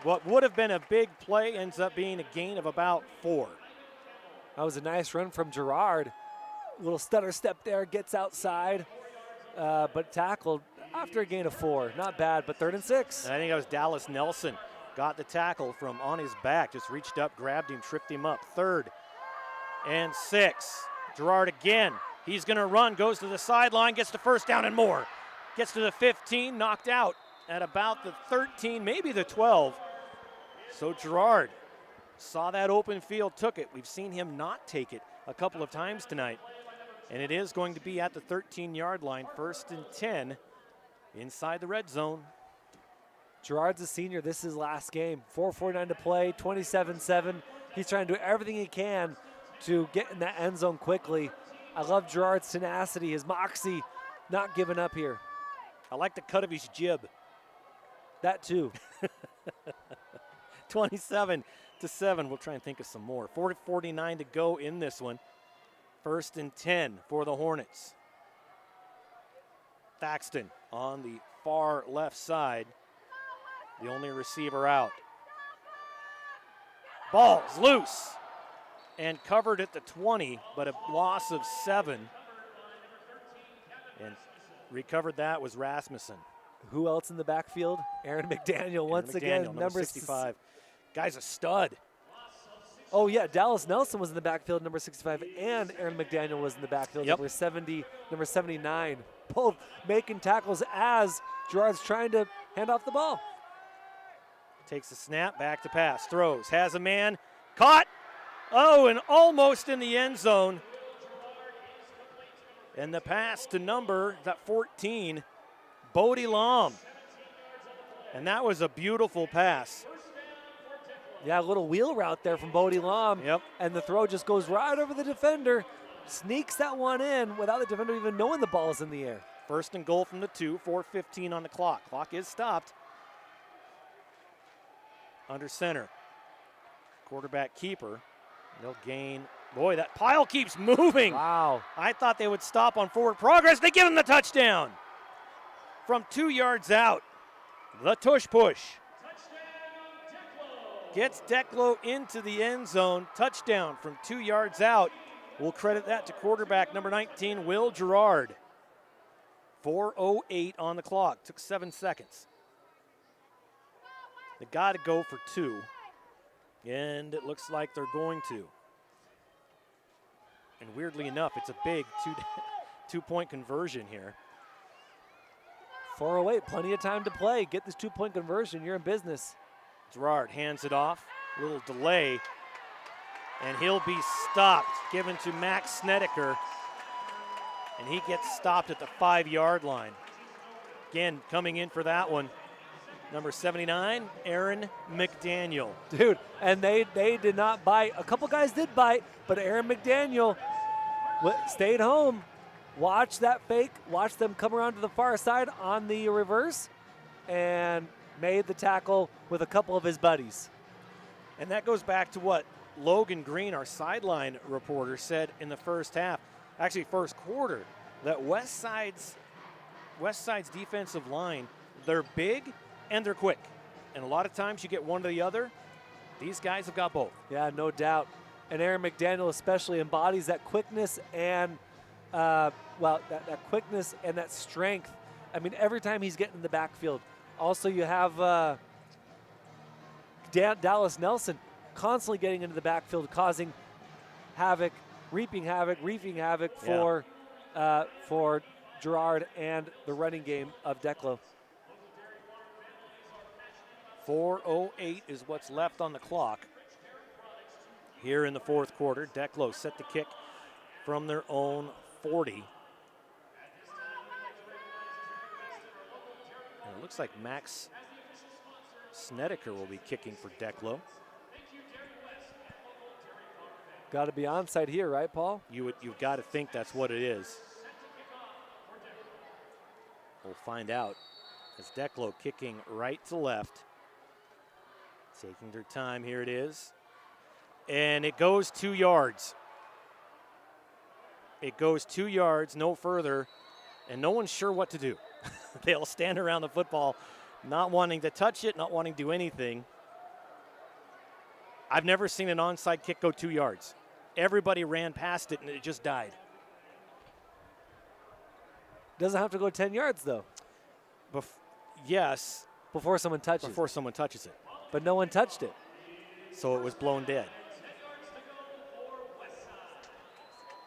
What would have been a big play ends up being a gain of about 4. That was a nice run from Gerard. Little stutter step there, gets outside, but tackled after a gain of 4. Not bad, but 3rd and 6. And I think that was Dallas Nelson. Got the tackle from on his back, just reached up, grabbed him, tripped him up. 3rd and 6. Gerard again. He's going to run, goes to the sideline, gets the 1st down and more. Gets to the 15, knocked out at about the 13, maybe the 12. So Gerard saw that open field, took it. We've seen him not take it a couple of times tonight. And it is going to be at the 13-yard line, 1st and 10 inside the red zone. Gerard's a senior. This is his last game. 4:49 to play, 27-7. He's trying to do everything he can to get in that end zone quickly. I love Gerard's tenacity, his moxie, not giving up here. I like the cut of his jib. That too. 27-7. We'll try and think of some more. 4:49 to go in this one. 1st and 10 for the Hornets. Thaxton on the far left side. The only receiver out. Ball's loose and covered at the 20, but a loss of 7. And recovered that was Rasmussen. Who else in the backfield? Aaron McDaniel once again. Number 65. Guy's a stud. Oh, yeah, Dallas Nelson was in the backfield, number 65, and Aaron McDaniel was in the backfield, number 79. Both making tackles as Gerard's trying to hand off the ball. Takes a snap, back to pass, throws, has a man, caught. Oh, and almost in the end zone. And the pass to number 14, Bodie Lom. And that was a beautiful pass. Yeah, a little wheel route there from Bodie Lom. Yep. And the throw just goes right over the defender, sneaks that one in without the defender even knowing the ball is in the air. 1st and goal from the 2, 4:15 on the clock. Clock is stopped. Under center. Quarterback keeper. They'll gain. Boy, that pile keeps moving. Wow. I thought they would stop on forward progress. They give him the touchdown. From 2 yards out. The tush push. gets Declo into the end zone. Touchdown from 2 yards out. We'll credit that to quarterback number 19, Will Gerard. 4:08 on the clock. Took 7 seconds. They got to go for 2. And it looks like they're going to. And weirdly enough, it's a big two-point conversion here. 4:08, plenty of time to play. Get this 2-point conversion, you're in business. Gerard hands it off, little delay, and he'll be stopped, given to Max Snedeker, and he gets stopped at the 5-yard line. Again, coming in for that one, number 79, Aaron McDaniel. Dude, and they did not bite. A couple guys did bite, but Aaron McDaniel stayed home. Watch that fake. Watch them come around to the far side on the reverse and made the tackle with a couple of his buddies. And that goes back to what Logan Green, our sideline reporter, said in the first half, actually first quarter, that WestSide's defensive line, they're big and they're quick. And a lot of times you get one or the other. These guys have got both. Yeah, no doubt. And Aaron McDaniel especially embodies that quickness and that quickness and that strength. I mean, every time he's getting in the backfield. Also, you have Dallas Nelson constantly getting into the backfield, causing havoc, reaping havoc for Gerard and the running game of Declo. 4:08 is what's left on the clock here in the fourth quarter. Declo set to kick from their own 40. And it looks like Max Snedeker will be kicking for Declo. Got to be onside here, right, Paul? You've got to think that's what it is. We'll find out. As Declo kicking right to left. Taking their time, here it is. And it goes 2 yards. It goes 2 yards, no further, and no one's sure what to do. They'll stand around the football, not wanting to touch it, not wanting to do anything. I've never seen an onside kick go 2 yards. Everybody ran past it, and it just died. Doesn't have to go 10 yards, though. Yes. Before someone touches it. Before someone touches it. But no one touched it. So it was blown dead.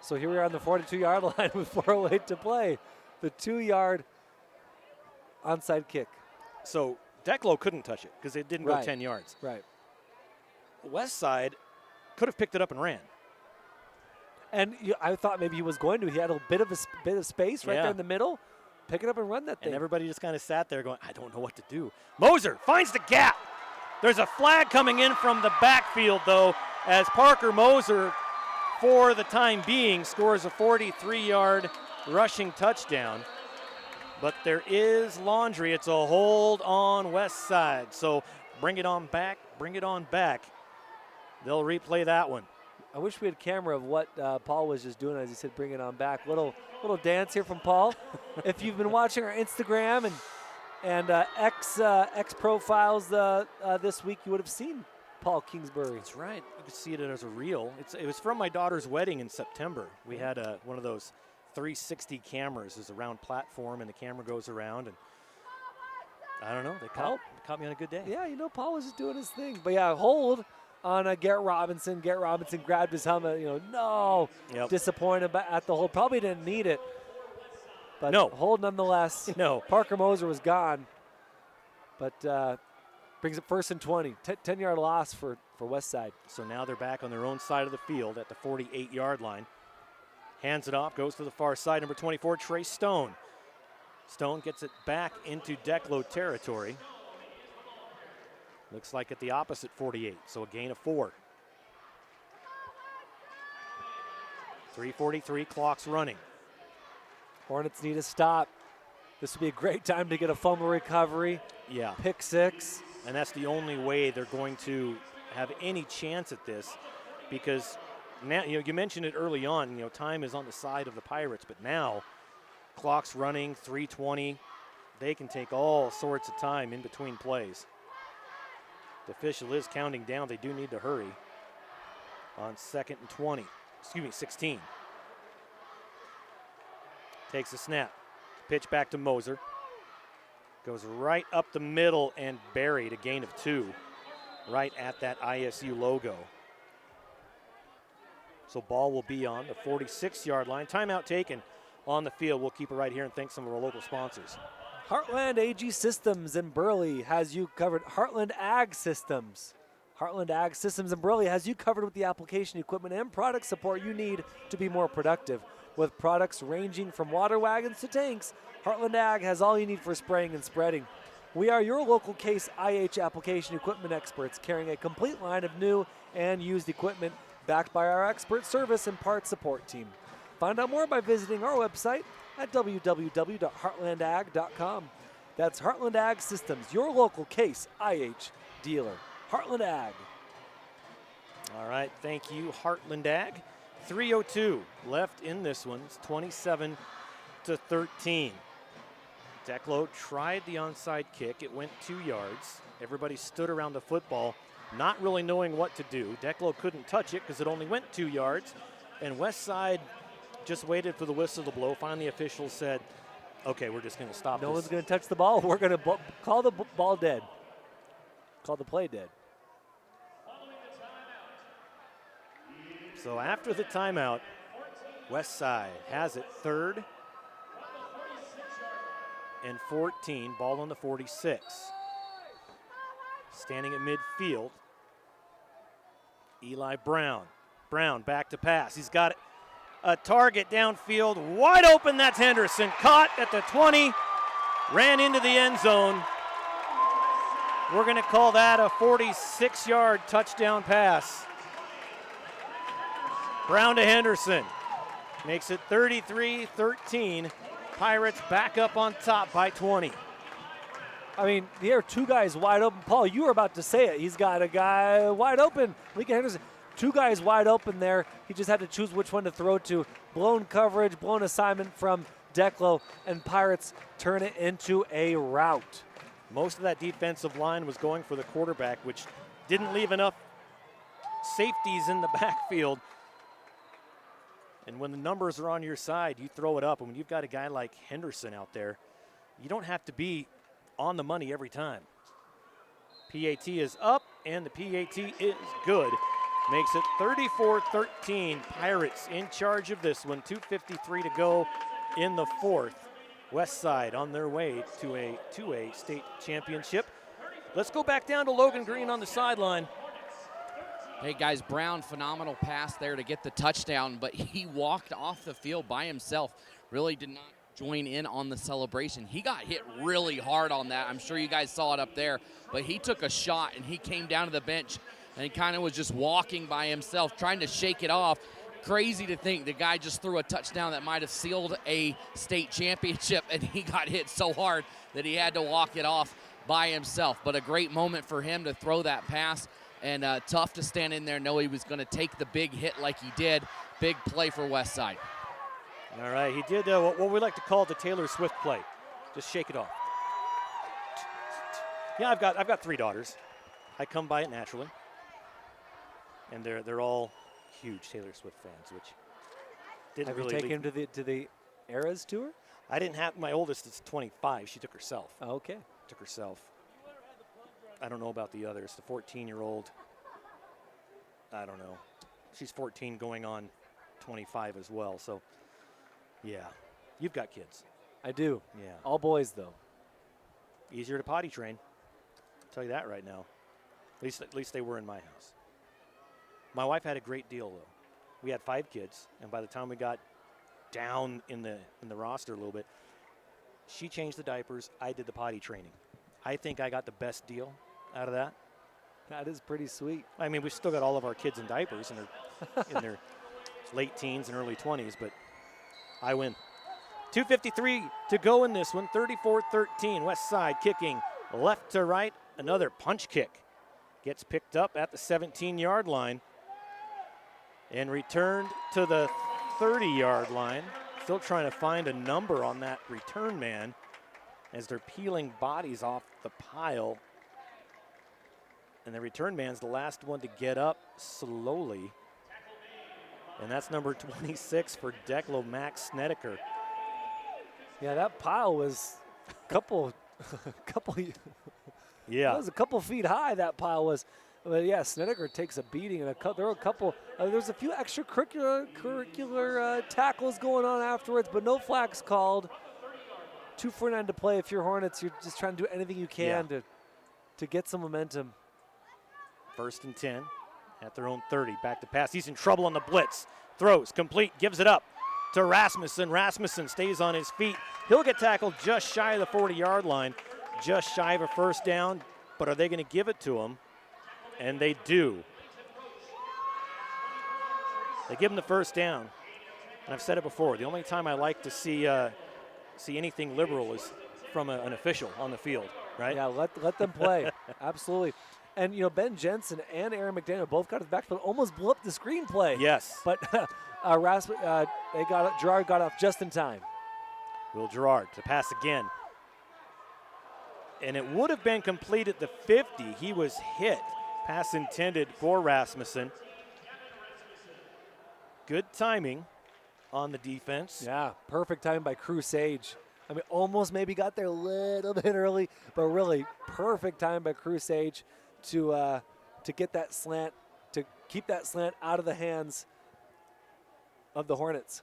So here we are on the 42-yard line with 4:08 to play. The 2-yard onside kick. So Declo couldn't touch it because it didn't go 10 yards. Right. WestSide could have picked it up and ran. And I thought maybe he was going to. He had a bit of space right there in the middle. Pick it up and run that thing. And everybody just kind of sat there going, I don't know what to do. Moser finds the gap. There's a flag coming in from the backfield, though, as Parker Moser, for the time being, scores a 43-yard rushing touchdown. But there is laundry. It's a hold on WestSide. So bring it on back. Bring it on back. They'll replay that one. I wish we had camera of what Paul was just doing as he said, bring it on back. Little dance here from Paul. If you've been watching our Instagram and X profiles this week, you would have seen Paul Kingsbury. That's right. You could see it as a reel. It was from my daughter's wedding in September. We had one of those 360 cameras. There's a round platform, and the camera goes around. And I don't know. They caught me on a good day. Yeah, Paul was just doing his thing. But, yeah, hold on Garrett Robinson. Garrett Robinson grabbed his helmet. Disappointed at the hold. Probably didn't need it. But no. Hold nonetheless. No. Parker Moser was gone. But brings it 1st and 20. 10-yard loss for WestSide. So now they're back on their own side of the field at the 48-yard line. Hands it off, goes to the far side. Number 24, Trey Stone. Stone gets it back into Declo territory. Looks like at the opposite 48, so a gain of 4. 3:43, clock's running. Hornets need a stop. This would be a great time to get a fumble recovery. Yeah. Pick 6. And that's the only way they're going to have any chance at this, because now, you mentioned it early on, time is on the side of the Pirates, but now clock's running, 3:20. They can take all sorts of time in between plays. The official is counting down. They do need to hurry on 2nd and 20. Excuse me, 16. Takes a snap. Pitch back to Moser. Goes right up the middle and buried, a gain of 2. Right at that ISU logo. So ball will be on the 46-yard line. Timeout taken on the field. We'll keep it right here and thank some of our local sponsors. Heartland AG Systems in Burley has you covered. Heartland Ag Systems. Heartland Ag Systems in Burley has you covered with the application equipment and product support you need to be more productive. With products ranging from water wagons to tanks, Heartland Ag has all you need for spraying and spreading. We are your local Case IH application equipment experts, carrying a complete line of new and used equipment backed by our expert service and parts support team. Find out more by visiting our website at www.heartlandag.com. That's Heartland Ag Systems, your local Case IH dealer. Heartland Ag. All right, thank you, Heartland Ag. 3:02 left in this one. It's 27-13. Declo tried the onside kick. It went 2 yards. Everybody stood around the football, not really knowing what to do. Declo couldn't touch it because it only went 2 yards. And WestSide just waited for the whistle to blow. Finally, officials said, okay, we're just going to stop this. No one's going to touch the ball. We're going to call the ball dead. Call the play dead. So after the timeout, WestSide has it 3rd and 14, ball on the 46. Standing at midfield, Eli Brown. Brown back to pass. He's got a target downfield, wide open. That's Henderson. Caught at the 20, ran into the end zone. We're going to call that a 46-yard touchdown pass. Brown to Henderson. Makes it 33-13. Pirates back up on top by 20. I mean, there are 2 guys wide open. Paul, you were about to say it. He's got a guy wide open. Lincoln Henderson. 2 guys wide open there. He just had to choose which one to throw to. Blown coverage, blown assignment from Declo, and Pirates turn it into a rout. Most of that defensive line was going for the quarterback, which didn't leave enough safeties in the backfield. And when the numbers are on your side, you throw it up. And when you've got a guy like Henderson out there, you don't have to be on the money every time. PAT is up, and the PAT is good. Makes it 34-13. Pirates in charge of this one. 2:53 to go in the 4th. WestSide on their way to a 2A state championship. Let's go back down to Logan Green on the sideline. Hey guys, Brown, phenomenal pass there to get the touchdown, but he walked off the field by himself. Really did not join in on the celebration. He got hit really hard on that. I'm sure you guys saw it up there, but he took a shot and he came down to the bench and he kind of was just walking by himself, trying to shake it off. Crazy to think the guy just threw a touchdown that might have sealed a state championship, and he got hit so hard that he had to walk it off by himself. But a great moment for him to throw that pass. And tough to stand in there, know he was going to take the big hit like he did. Big play for WestSide. All right, he did what we like to call the Taylor Swift play. Just shake it off. Yeah, I've got 3 daughters. I come by it naturally, and they're all huge Taylor Swift fans, which didn't Have really. you taken him to the Eras tour? I didn't have my oldest is 25. She took herself. Oh, okay. Took herself. I don't know about the others. The 14-year-old, I don't know. She's 14 going on 25 as well. So, yeah. You've got kids. I do. Yeah. All boys, though. Easier to potty train. I'll tell you that right now. At least they were in my house. My wife had a great deal, though. We had 5 kids, and by the time we got down in the roster a little bit, she changed the diapers. I did the potty training. I think I got the best deal out of that. That is pretty sweet. I mean, we've still got all of our kids in diapers, and they're in their late teens and early 20s, but I win. 2:53 to go in this one, 34-13. WestSide kicking left to right. Another punch kick gets picked up at the 17-yard line and returned to the 30-yard line. Still trying to find a number on that return man as they're peeling bodies off the pile. And the return man's the last one to get up slowly. And that's number 26 for Declo, Max Snedeker. Yeah, that pile was a couple, yeah. It was a couple feet high, that pile was. But yeah, Snedeker takes a beating, and there were a couple, there's a few extracurricular tackles going on afterwards, but no flags called. 2:49 to play. If you're Hornets, you're just trying to do anything you can to get some momentum. 1st and 10 at their own 30. Back to pass. He's in trouble on the blitz. Throws, complete, gives it up to Rasmussen. Rasmussen stays on his feet. He'll get tackled just shy of the 40-yard line, just shy of a first down. But are they going to give it to him? And they do. They give him the first down. And I've said it before, the only time I like to see anything liberal is from an official on the field, right? Yeah, let them play. Absolutely. And, you know, Ben Jensen and Aaron McDaniel both got his backfield, almost blew up the screenplay. Yes. But Gerard got off just in time. Will Gerard to pass again. And it would have been complete at the 50. He was hit. Pass intended for Rasmussen. Good timing on the defense. Yeah, perfect time by Crew Sage. I mean, almost maybe got there a little bit early, but really perfect time by Crew Sage to get that slant, to keep that slant out of the hands of the Hornets.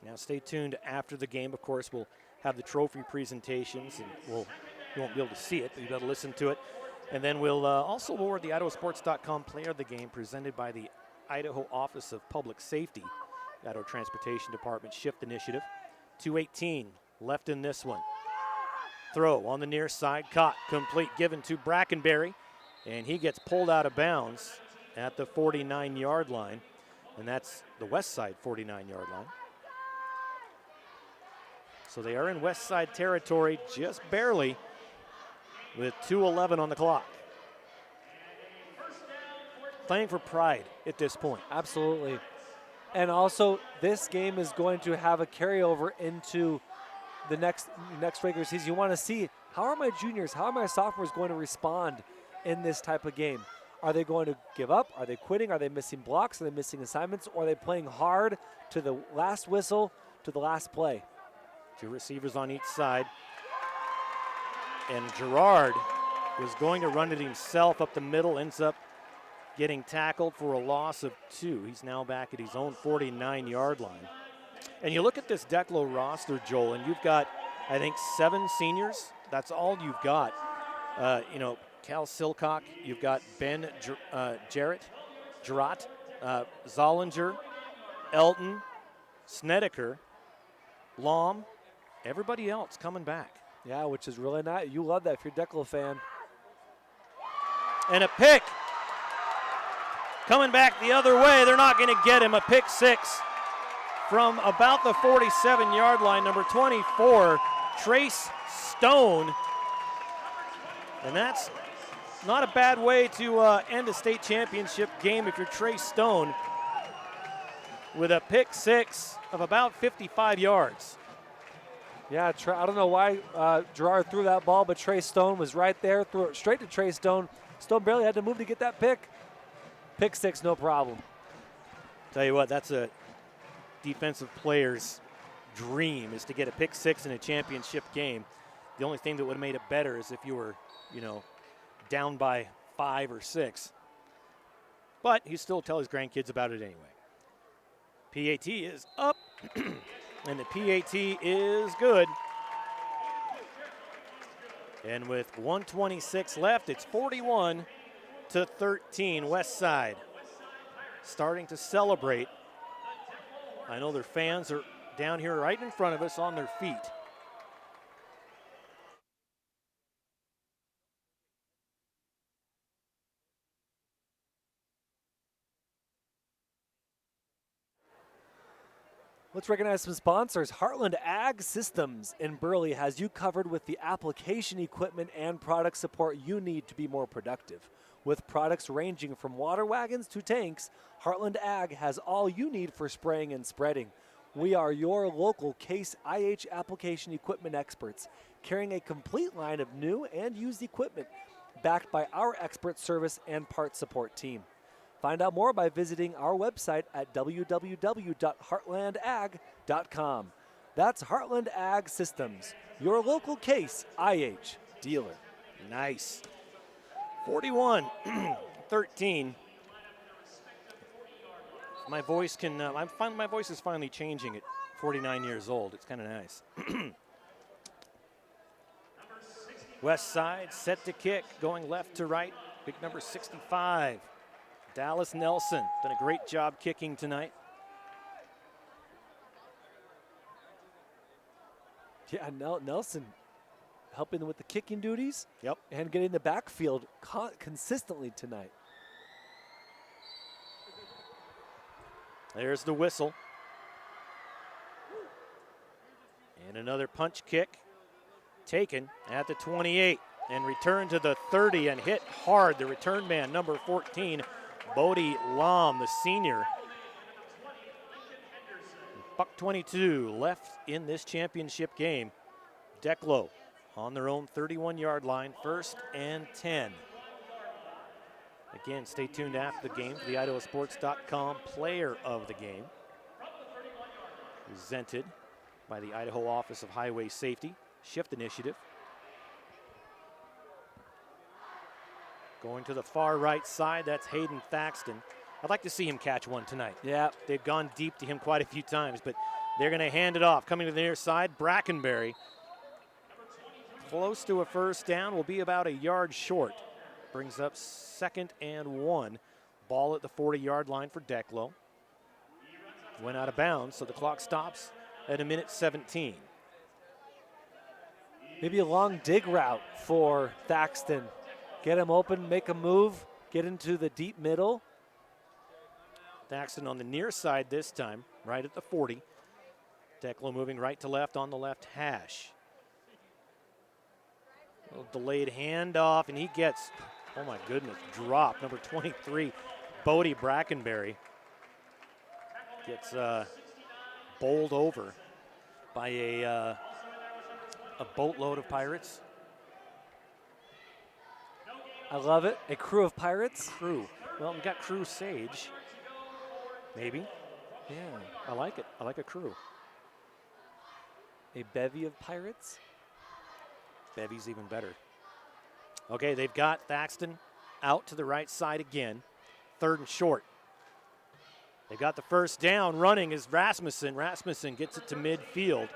Now stay tuned after the game. Of course, we'll have the trophy presentations, and you won't be able to see it, but you'll be able to listen to it. And then we'll also award the IdahoSports.com Player of the Game, presented by the Idaho Office of Public Safety, Idaho Transportation Department Shift Initiative. 2:18 left in this one. Throw on the near side, caught, complete, given to Brackenberry, and he gets pulled out of bounds at the 49-yard line, and that's the WestSide 49-yard line. So they are in WestSide territory just barely, with 2:11 on the clock. Playing for pride at this point. Absolutely. And also, this game is going to have a carryover into the next regular season. You want to see, how are my juniors, how are my sophomores going to respond in this type of game? Are they going to give up? Are they quitting? Are they missing blocks? Are they missing assignments? Or are they playing hard to the last whistle, to the last play? 2 receivers on each side. And Gerard was going to run it himself up the middle, ends up getting tackled for a loss of 2. He's now back at his own 49-yard line. And you look at this Declo roster, Joel, and you've got, I think, 7 seniors. That's all you've got. Cal Silcock, you've got Ben Jarrett, Zollinger, Elton, Snedeker, Lom, everybody else coming back. Yeah, which is really nice. You love that if you're a Declo fan. And a pick. Coming back the other way, they're not going to get him. A pick 6 from about the 47-yard line, number 24, Trace Stone. And that's not a bad way to end a state championship game if you're Trace Stone, with a pick 6 of about 55 yards. Yeah, I don't know why Gerard threw that ball, but Trace Stone was right there, threw it straight to Trace Stone. Stone barely had to move to get that pick. Pick 6, no problem. Tell you what, that's a defensive player's dream, is to get a pick 6 in a championship game. The only thing that would have made it better is if you were, down by 5 or 6. But he still tell his grandkids about it anyway. PAT is up, and the PAT is good. And with 1:26 left, it's 41-13, WestSide. Starting to celebrate. I know their fans are down here right in front of us on their feet. Let's recognize some sponsors. Heartland Ag Systems in Burley has you covered with the application equipment and product support you need to be more productive. With products ranging from water wagons to tanks, Heartland Ag has all you need for spraying and spreading. We are your local Case IH application equipment experts, carrying a complete line of new and used equipment. backed by our expert service and parts support team. Find out more by visiting our website at www.heartlandag.com. That's Heartland Ag Systems, your local Case IH dealer. Nice. 41-13. My voice can, my voice is finally changing at 49 years old. It's kind of nice. WestSide set to kick, going left to right. Big number 65. Dallas Nelson done a great job kicking tonight. Yeah, Nelson helping with the kicking duties. Yep. And getting the backfield consistently tonight. There's the whistle. And another punch kick taken at the 28 and returned to the 30 and hit hard. The return man, number 14, Bodie Lam, the senior. Buck 22 left in this championship game. Declo on their own 31-yard line, 1st and 10. Again, stay tuned after the game for the IdahoSports.com player of the game. Presented by the Idaho Office of Highway Safety, Shift Initiative. Going to the far right side, that's Hayden Thaxton. I'd like to see him catch one tonight. Yeah. They've gone deep to him quite a few times, but they're going to hand it off. Coming to the near side, Brackenberry. Close to a first down, will be about a yard short. Brings up 2nd and 1. Ball at the 40-yard line for Declo. Went out of bounds, so the clock stops at 1:17. Maybe a long dig route for Thaxton. Get him open, make a move, get into the deep middle. Thaxton on the near side this time, right at the 40. Declo moving right to left on the left hash. A little delayed handoff, and he gets, oh my goodness, dropped. Number 23, Bodie Brackenberry, gets bowled over by a boatload of Pirates. I love it. A crew of Pirates. Crew. Well, we got Crew Sage. Maybe. Yeah. I like it. I like a crew. A bevy of Pirates. Bevy's even better. Okay, they've got Thaxton out to the right side again. 3rd and short. They've got the first down. Running is Rasmussen. Rasmussen gets it to midfield.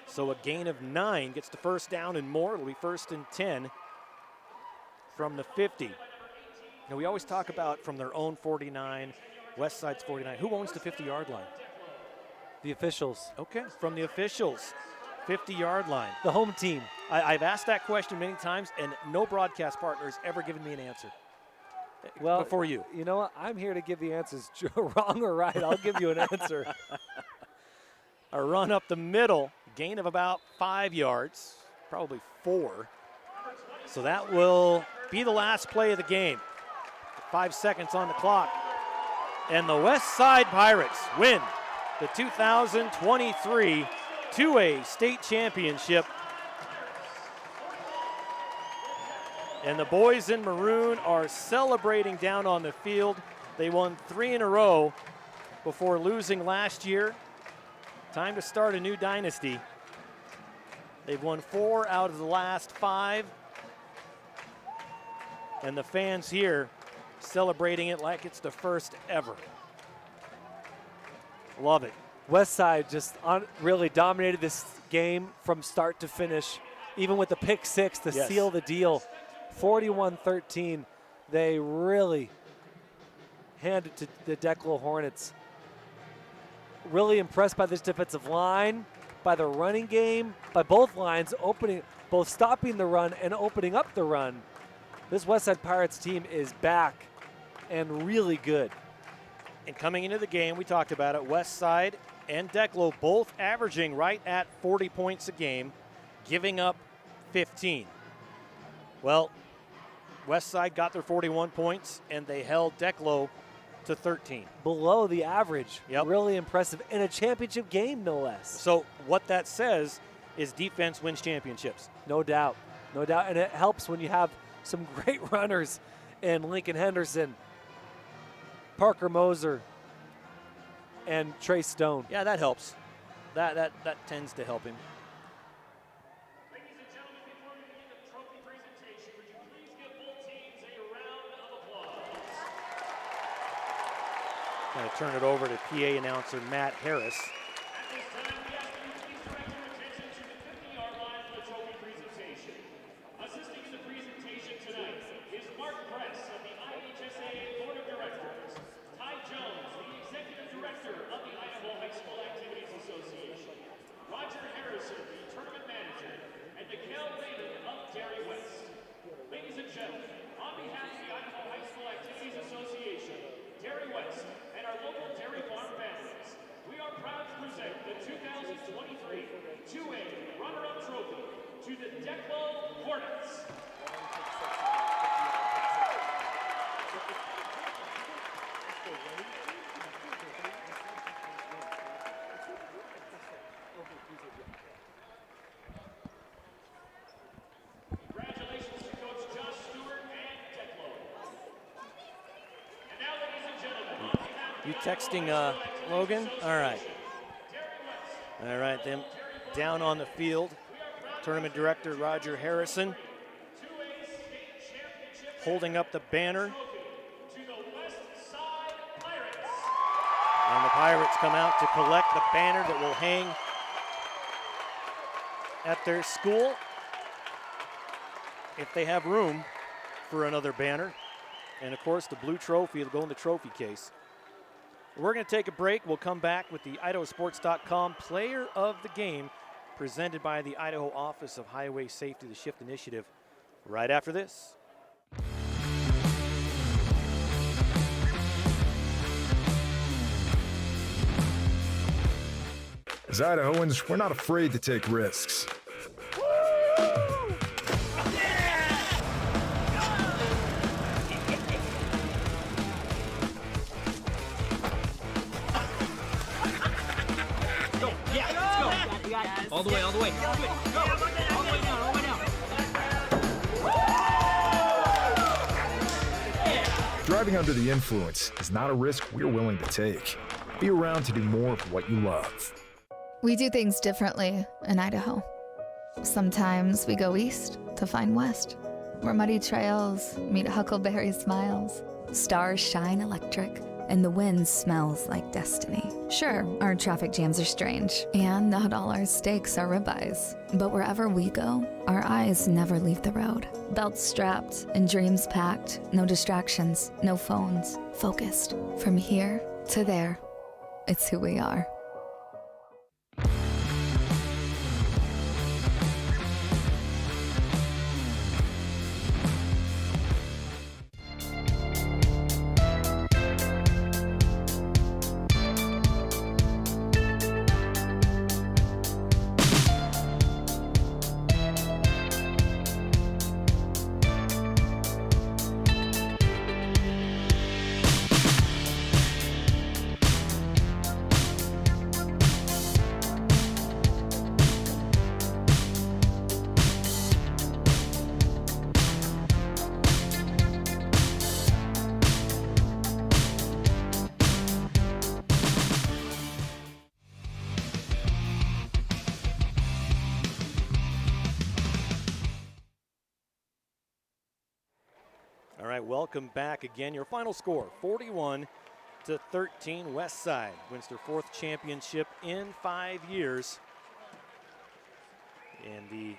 So a gain of 9 gets the first down and more. It'll be 1st and 10 from the 50. Now, we always talk about from their own 49, WestSide's 49. Who owns the 50-yard line? The officials. Okay, from the officials, 50-yard line. The home team. I've asked that question many times, and no broadcast partner has ever given me an answer. Well, before you. You know what? I'm here to give the answers wrong or right. I'll give you an answer. A run up the middle, gain of about 5 yards, probably 4. So that will be the last play of the game. 5 seconds on the clock. And the WestSide Pirates win the 2023 2A state championship. And the boys in maroon are celebrating down on the field. They won 3 in a row before losing last year. Time to start a new dynasty. They've won 4 out of the last 5. And the fans here celebrating it like it's the first ever. Love it. WestSide just really dominated this game from start to finish, even with the pick 6 to seal the deal. 41-13. They really handed to the Declo Hornets. Really impressed by this defensive line, by the running game, by both lines both stopping the run and opening up the run. This WestSide Pirates team is back and really good. And coming into the game, we talked about it, WestSide and Declo both averaging right at 40 points a game, giving up 15. Well, WestSide got their 41 points, and they held Declo to 13. Below the average. Yep. Really impressive. In a championship game, no less. So what that says is defense wins championships. No doubt. No doubt. And it helps when you have some great runners in Lincoln Henderson, Parker Moser, and Trey Stone. Yeah, that helps. That tends to help him. Going to turn it over to PA announcer Matt Harris. Assisting in the presentation tonight is Mark Press of the IHSA Board of Directors, Ty Jones, the Executive Director of the Idaho High School Activities Association, Roger Harrison, the Tournament Manager, and Declo of Dairy West. Ladies and gentlemen, on behalf of the Idaho High School Activities Association, Dairy West, and our local dairy farm families, we are proud to present the 2023 2A runner-up trophy to the Declo Hornets. Congratulations to Coach Josh Stewart and Declo. And now, ladies and gentlemen, on behalf of You texting Logan? All right. All right, then down on the field, Tournament Director Roger Harrison holding up the banner. And the Pirates come out to collect the banner that will hang at their school if they have room for another banner. And of course, the blue trophy will go in the trophy case. We're going to take a break. We'll come back with the IdahoSports.com Player of the Game, presented by the Idaho Office of Highway Safety, the SHIFT Initiative, right after this. As Idahoans, we're not afraid to take risks. All the way, all the way. Go. All the way down, all the way down. Driving under the influence is not a risk we're willing to take. Be around to do more of what you love. We do things differently in Idaho. Sometimes we go east to find west, where muddy trails meet huckleberry smiles, stars shine electric, and the wind smells like destiny. Sure, our traffic jams are strange, and not all our steaks are ribeyes. But wherever we go, our eyes never leave the road. Belts strapped and dreams packed, no distractions, no phones, focused. From here to there, it's who we are. All right, welcome back again. Your final score, 41-13. WestSide wins their 4th championship in 5 years. And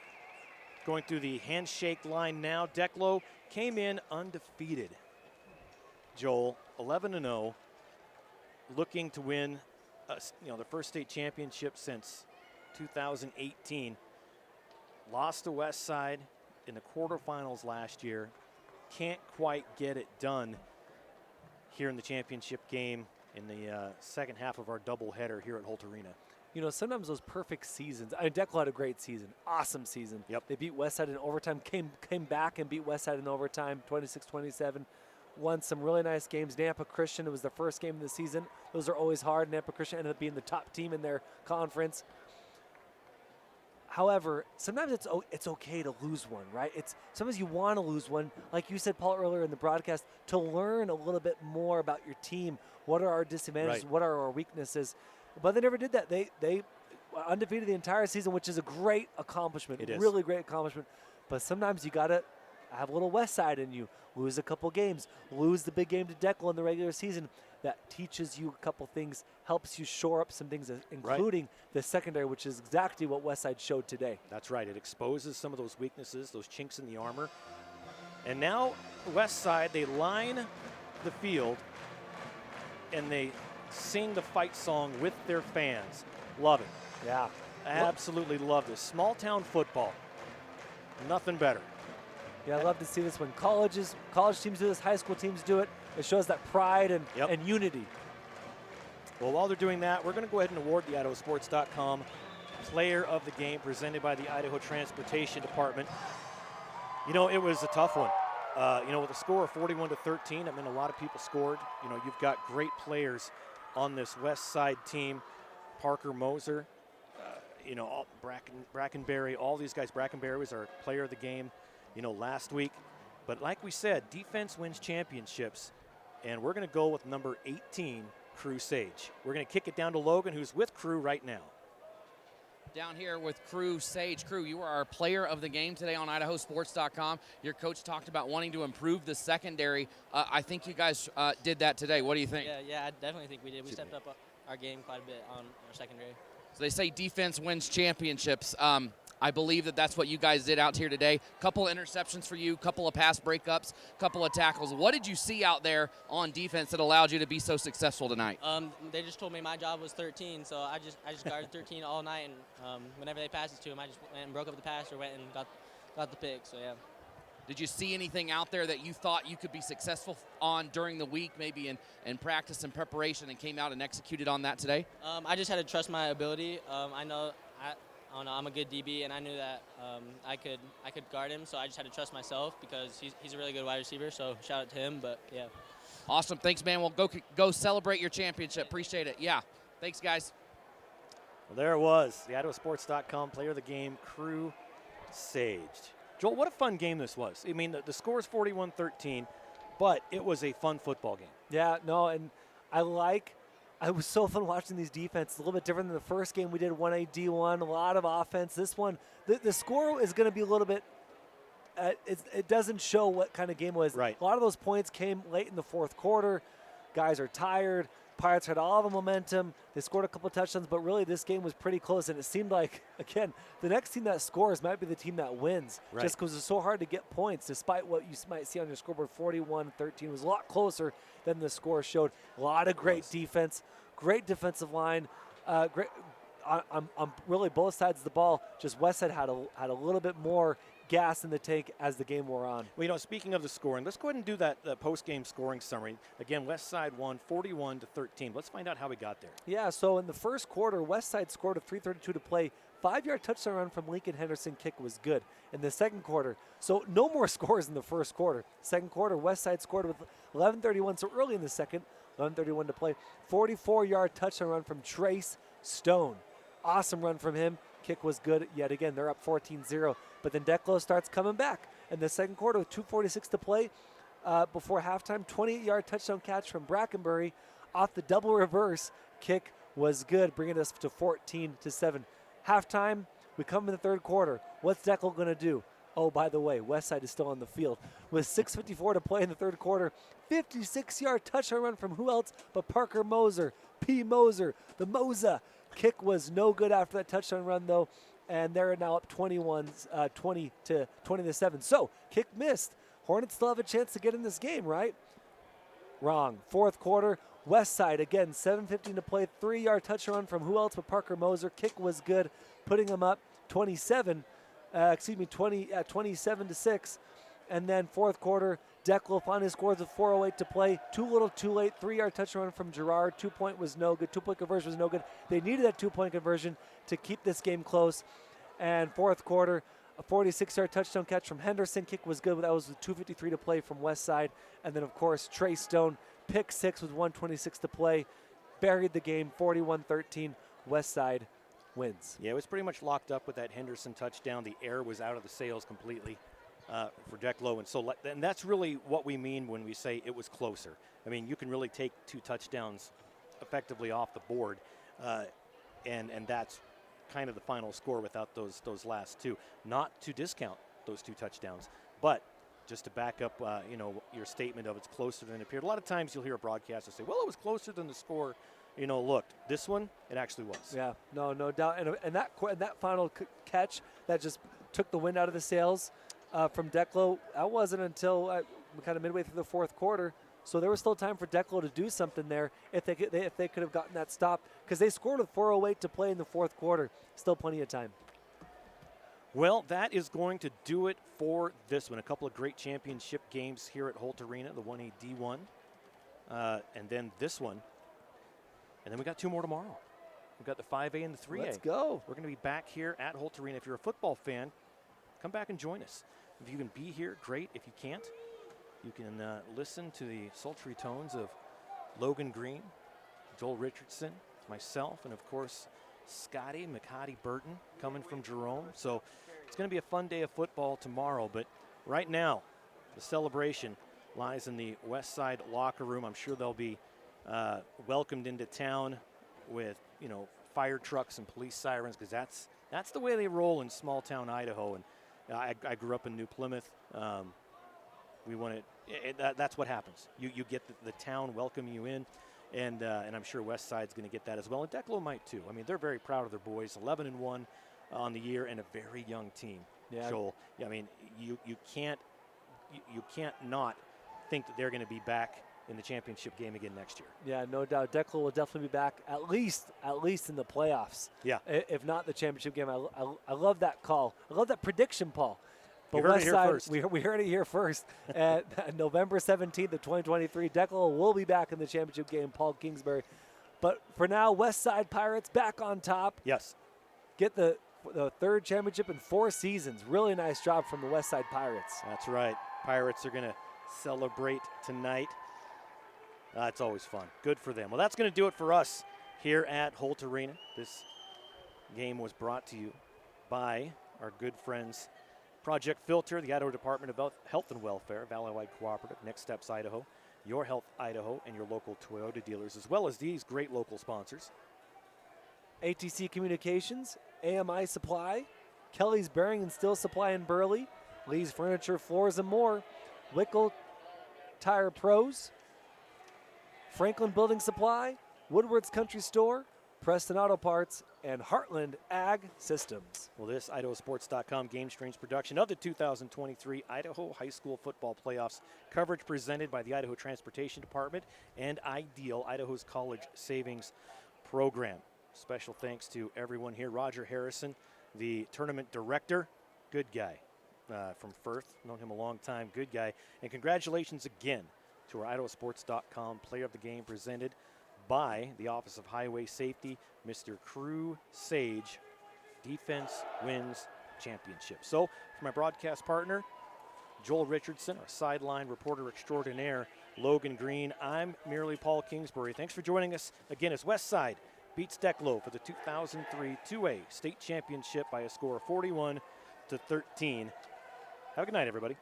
going through the handshake line now, Declo came in undefeated. Joel, 11-0, looking to win the first state championship since 2018. Lost to WestSide in the quarterfinals last year. Can't quite get it done here in the championship game in the second half of our doubleheader here at Holt Arena. You know, sometimes those perfect seasons. I mean, Declo had a great season, awesome season. Yep. They beat WestSide in overtime, came back and beat WestSide in overtime, 26-27. Won some really nice games. Nampa Christian, it was their first game of the season. Those are always hard. Nampa Christian ended up being the top team in their conference. However, sometimes it's okay to lose one, right? Sometimes you want to lose one, like you said, Paul, earlier in the broadcast, to learn a little bit more about your team. What are our disadvantages? Right. What are our weaknesses? But they never did that. They undefeated the entire season, which is a great accomplishment. It is. Really great accomplishment. But sometimes you got to have a little West Side in you. Lose a couple games. Lose the big game to Declo in the regular season. That teaches you a couple things, helps you shore up some things, including the secondary, which is exactly what Westside showed today. That's right. It exposes some of those weaknesses, those chinks in the armor. And now Westside, they line the field and they sing the fight song with their fans. Love it. Yeah. Absolutely love this. Small town football. Nothing better. Yeah, I love to see this when college teams do this, high school teams do it. It shows that pride and unity. Well, while they're doing that, we're going to go ahead and award the IdahoSports.com Player of the Game presented by the Idaho Transportation Department. You know, it was a tough one. With a score of 41-13, I mean, a lot of people scored. You know, you've got great players on this West Side team. Parker Moser, Brackenberry, all these guys. Brackenberry was our player of the game, last week. But like we said, defense wins championships, and we're going to go with number 18, Crew Sage. We're going to kick it down to Logan, who's with Crew right now. Down here with Crew Sage. Crew, you are our player of the game today on IdahoSports.com. Your coach talked about wanting to improve the secondary. I think you guys did that today. What do you think? Yeah, I definitely think we did. We stepped up our game quite a bit on our secondary. So they say defense wins championships. I believe that's what you guys did out here today. Couple interceptions for you, couple of pass breakups, couple of tackles. What did you see out there on defense that allowed you to be so successful tonight? They just told me my job was 13, so I just guarded 13 all night, and whenever they passed it to him, I just went and broke up the pass or went and got the pick. So yeah. Did you see anything out there that you thought you could be successful on during the week, maybe in practice and preparation, and came out and executed on that today? I just had to trust my ability. I know I'm a good DB, and I knew that I could guard him, so I just had to trust myself because he's a really good wide receiver, so shout out to him, but yeah. Awesome. Thanks, man. Well, go celebrate your championship. Appreciate it. Yeah. Thanks, guys. Well, there it was. The IdahoSports.com Player of the Game, Crew Sage. Joel, what a fun game this was. I mean, the score is 41-13, but it was a fun football game. Yeah, no, and it was so fun watching these defenses. A little bit different than the first game we did, 1A D1, a lot of offense. This one, the score is going to be a little bit, it doesn't show what kind of game it was. Right. A lot of those points came late in the fourth quarter. Guys are tired. Pirates had all the momentum. They scored a couple touchdowns, but really this game was pretty close, and it seemed like, again, the next team that scores might be the team that wins, just because it's so hard to get points, despite what you might see on your scoreboard. 41-13 was a lot closer than the score showed. A lot of great defense, great defensive line, great. On really both sides of the ball, just Westside had a little bit more gas in the tank as the game wore on. Well, speaking of the scoring, let's go ahead and do that post-game scoring summary. Again, Westside won 41-13. Let's find out how we got there. Yeah, so in the first quarter, Westside scored a 3:32 to play. 5-yard touchdown run from Lincoln Henderson. Kick was good. In the second quarter, so no more scores in the first quarter. Second quarter, Westside scored with 11:31, so early in the second, 11:31 to play. 44-yard touchdown run from Trace Stone. Awesome run from him. Kick was good yet again. They're up 14-0. But then Declo starts coming back. In the second quarter with 2:46 to play before halftime, 28-yard touchdown catch from Brackenberry off the double reverse. Kick was good, bringing us to 14-7. Halftime, we come in the third quarter. What's Declo going to do? Oh, by the way, Westside is still on the field. With 6:54 to play in the third quarter, 56-yard touchdown run from who else but Parker Moser. P. Moser, the Moza. Kick was no good after that touchdown run, though, and they're now up 20-7. So, kick missed. Hornets still have a chance to get in this game, right? Wrong. Fourth quarter, Westside again, 7:15 to play, 3-yard touchdown run from who else but Parker Moser. Kick was good, putting them up 27-6. And then fourth quarter, Declo finally scores with 4:08 to play. Too little, too late. 3-yard touchdown run from Gerard. 2-point was no good. 2-point conversion was no good. They needed that 2-point conversion to keep this game close. And fourth quarter, a 46-yard touchdown catch from Henderson. Kick was good, but that was with 2:53 to play from Westside. And then, of course, Trey Stone, pick six with 1:26 to play. Buried the game, 41-13. Westside wins. Yeah, it was pretty much locked up with that Henderson touchdown. The air was out of the sails completely for Declo. And that's really what we mean when we say it was closer. I mean, you can really take 2 touchdowns effectively off the board, and that's kind of the final score without those last 2. Not to discount those 2 touchdowns, but just to back up, your statement of it's closer than it appeared. A lot of times you'll hear a broadcaster say, well, it was closer than the score, looked. This one, it actually was. Yeah, no doubt. And that final catch that just took the wind out of the sails from Declo, that wasn't until kind of midway through the fourth quarter. So there was still time for Declo to do something there if they could have gotten that stop, because they scored with 4:08 to play in the fourth quarter. Still plenty of time. Well, that is going to do it for this one. A couple of great championship games here at Holt Arena, the 1A D1, and then this one. And then we got 2 more tomorrow. We've got the 5A and the 3A. Let's go. We're going to be back here at Holt Arena. If you're a football fan, come back and join us. If you can be here, great. If you can't, you can listen to the sultry tones of Logan Green, Joel Richardson, myself, and of course, Scotty McHottie Burton coming from Jerome. So it's going to be a fun day of football tomorrow. But right now, the celebration lies in the WestSide locker room. I'm sure they'll be welcomed into town with, fire trucks and police sirens, because that's the way they roll in small town Idaho. And I grew up in New Plymouth. That's what happens. You get the town welcome you in, and I'm sure WestSide's going to get that as well. And Declo might too. I mean, they're very proud of their boys. 11-1 on the year, and a very young team. Yeah. Joel. Yeah, I mean, you can't not think that they're going to be back in the championship game again next year. Yeah, no doubt. Declo will definitely be back at least in the playoffs. Yeah. If not the championship game. I love that call. I love that prediction, Paul. But you heard it here first. We heard it here first. At November 17th of 2023, Declo will be back in the championship game, Paul Kingsbury. But for now, WestSide Pirates back on top. Yes. Get the 3rd championship in 4 seasons. Really nice job from the WestSide Pirates. That's right. Pirates are going to celebrate tonight. It's always fun. Good for them. Well, that's going to do it for us here at Holt Arena. This game was brought to you by our good friends Project Filter, the Idaho Department of Health and Welfare, Valley-wide Cooperative, Next Steps Idaho, Your Health Idaho, and your local Toyota dealers, as well as these great local sponsors. ATC Communications, AMI Supply, Kelly's Bearing and Steel Supply in Burley, Lee's Furniture, Floors, and more, Wickle Tire Pros, Franklin Building Supply, Woodward's Country Store, Preston Auto Parts, and Heartland Ag Systems. Well, this IdahoSports.com GameStreams production of the 2023 Idaho High School Football Playoffs coverage presented by the Idaho Transportation Department and IDEAL, Idaho's College Savings Program. Special thanks to everyone here. Roger Harrison, the tournament director, good guy from Firth. Known him a long time, good guy. And congratulations again to our IdahoSports.com Player of the Game presented by the Office of Highway Safety, Mr. Crew Sage. Defense wins championship. So, for my broadcast partner, Joel Richardson, our sideline reporter extraordinaire, Logan Green, I'm merely Paul Kingsbury. Thanks for joining us again as WestSide beats Declo for the 2003 2A state championship by a score of 41-13. Have a good night, everybody.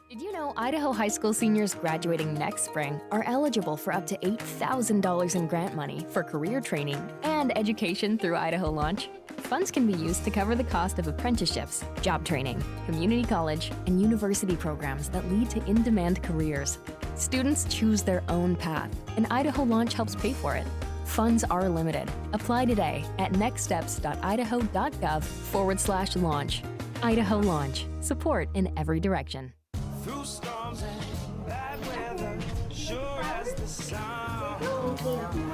Did you know Idaho high school seniors graduating next spring are eligible for up to $8,000 in grant money for career training and education through Idaho Launch? Funds can be used to cover the cost of apprenticeships, job training, community college, and university programs that lead to in-demand careers. Students choose their own path, and Idaho Launch helps pay for it. Funds are limited. Apply today at nextsteps.idaho.gov/launch. Idaho Launch. Support in every direction. Through storms and bad weather, sure as the sun. You're welcome.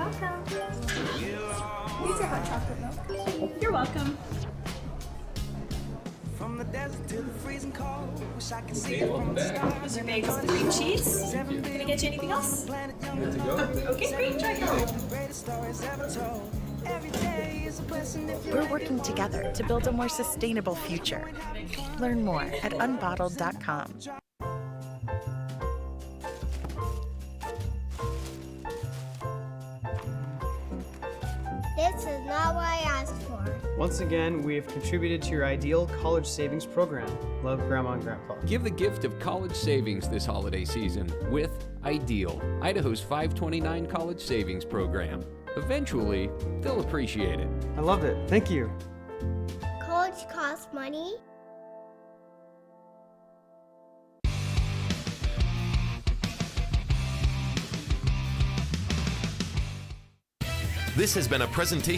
These are hot chocolate milk. You're welcome. From the desert to the freezing cold, wish I could see it from the stars. Those are bagels and cream cheese. Can I get you anything else? Good to go. Okay, great. Try it. We're working together to build a more sustainable future. Learn more at unbottled.com. This is not what I asked for. Once again, we have contributed to your ideal college savings program. Love, Grandma and Grandpa. Give the gift of college savings this holiday season with Ideal, Idaho's 529 college savings program. Eventually, they'll appreciate it. I love it. Thank you. College costs money. This has been a presentation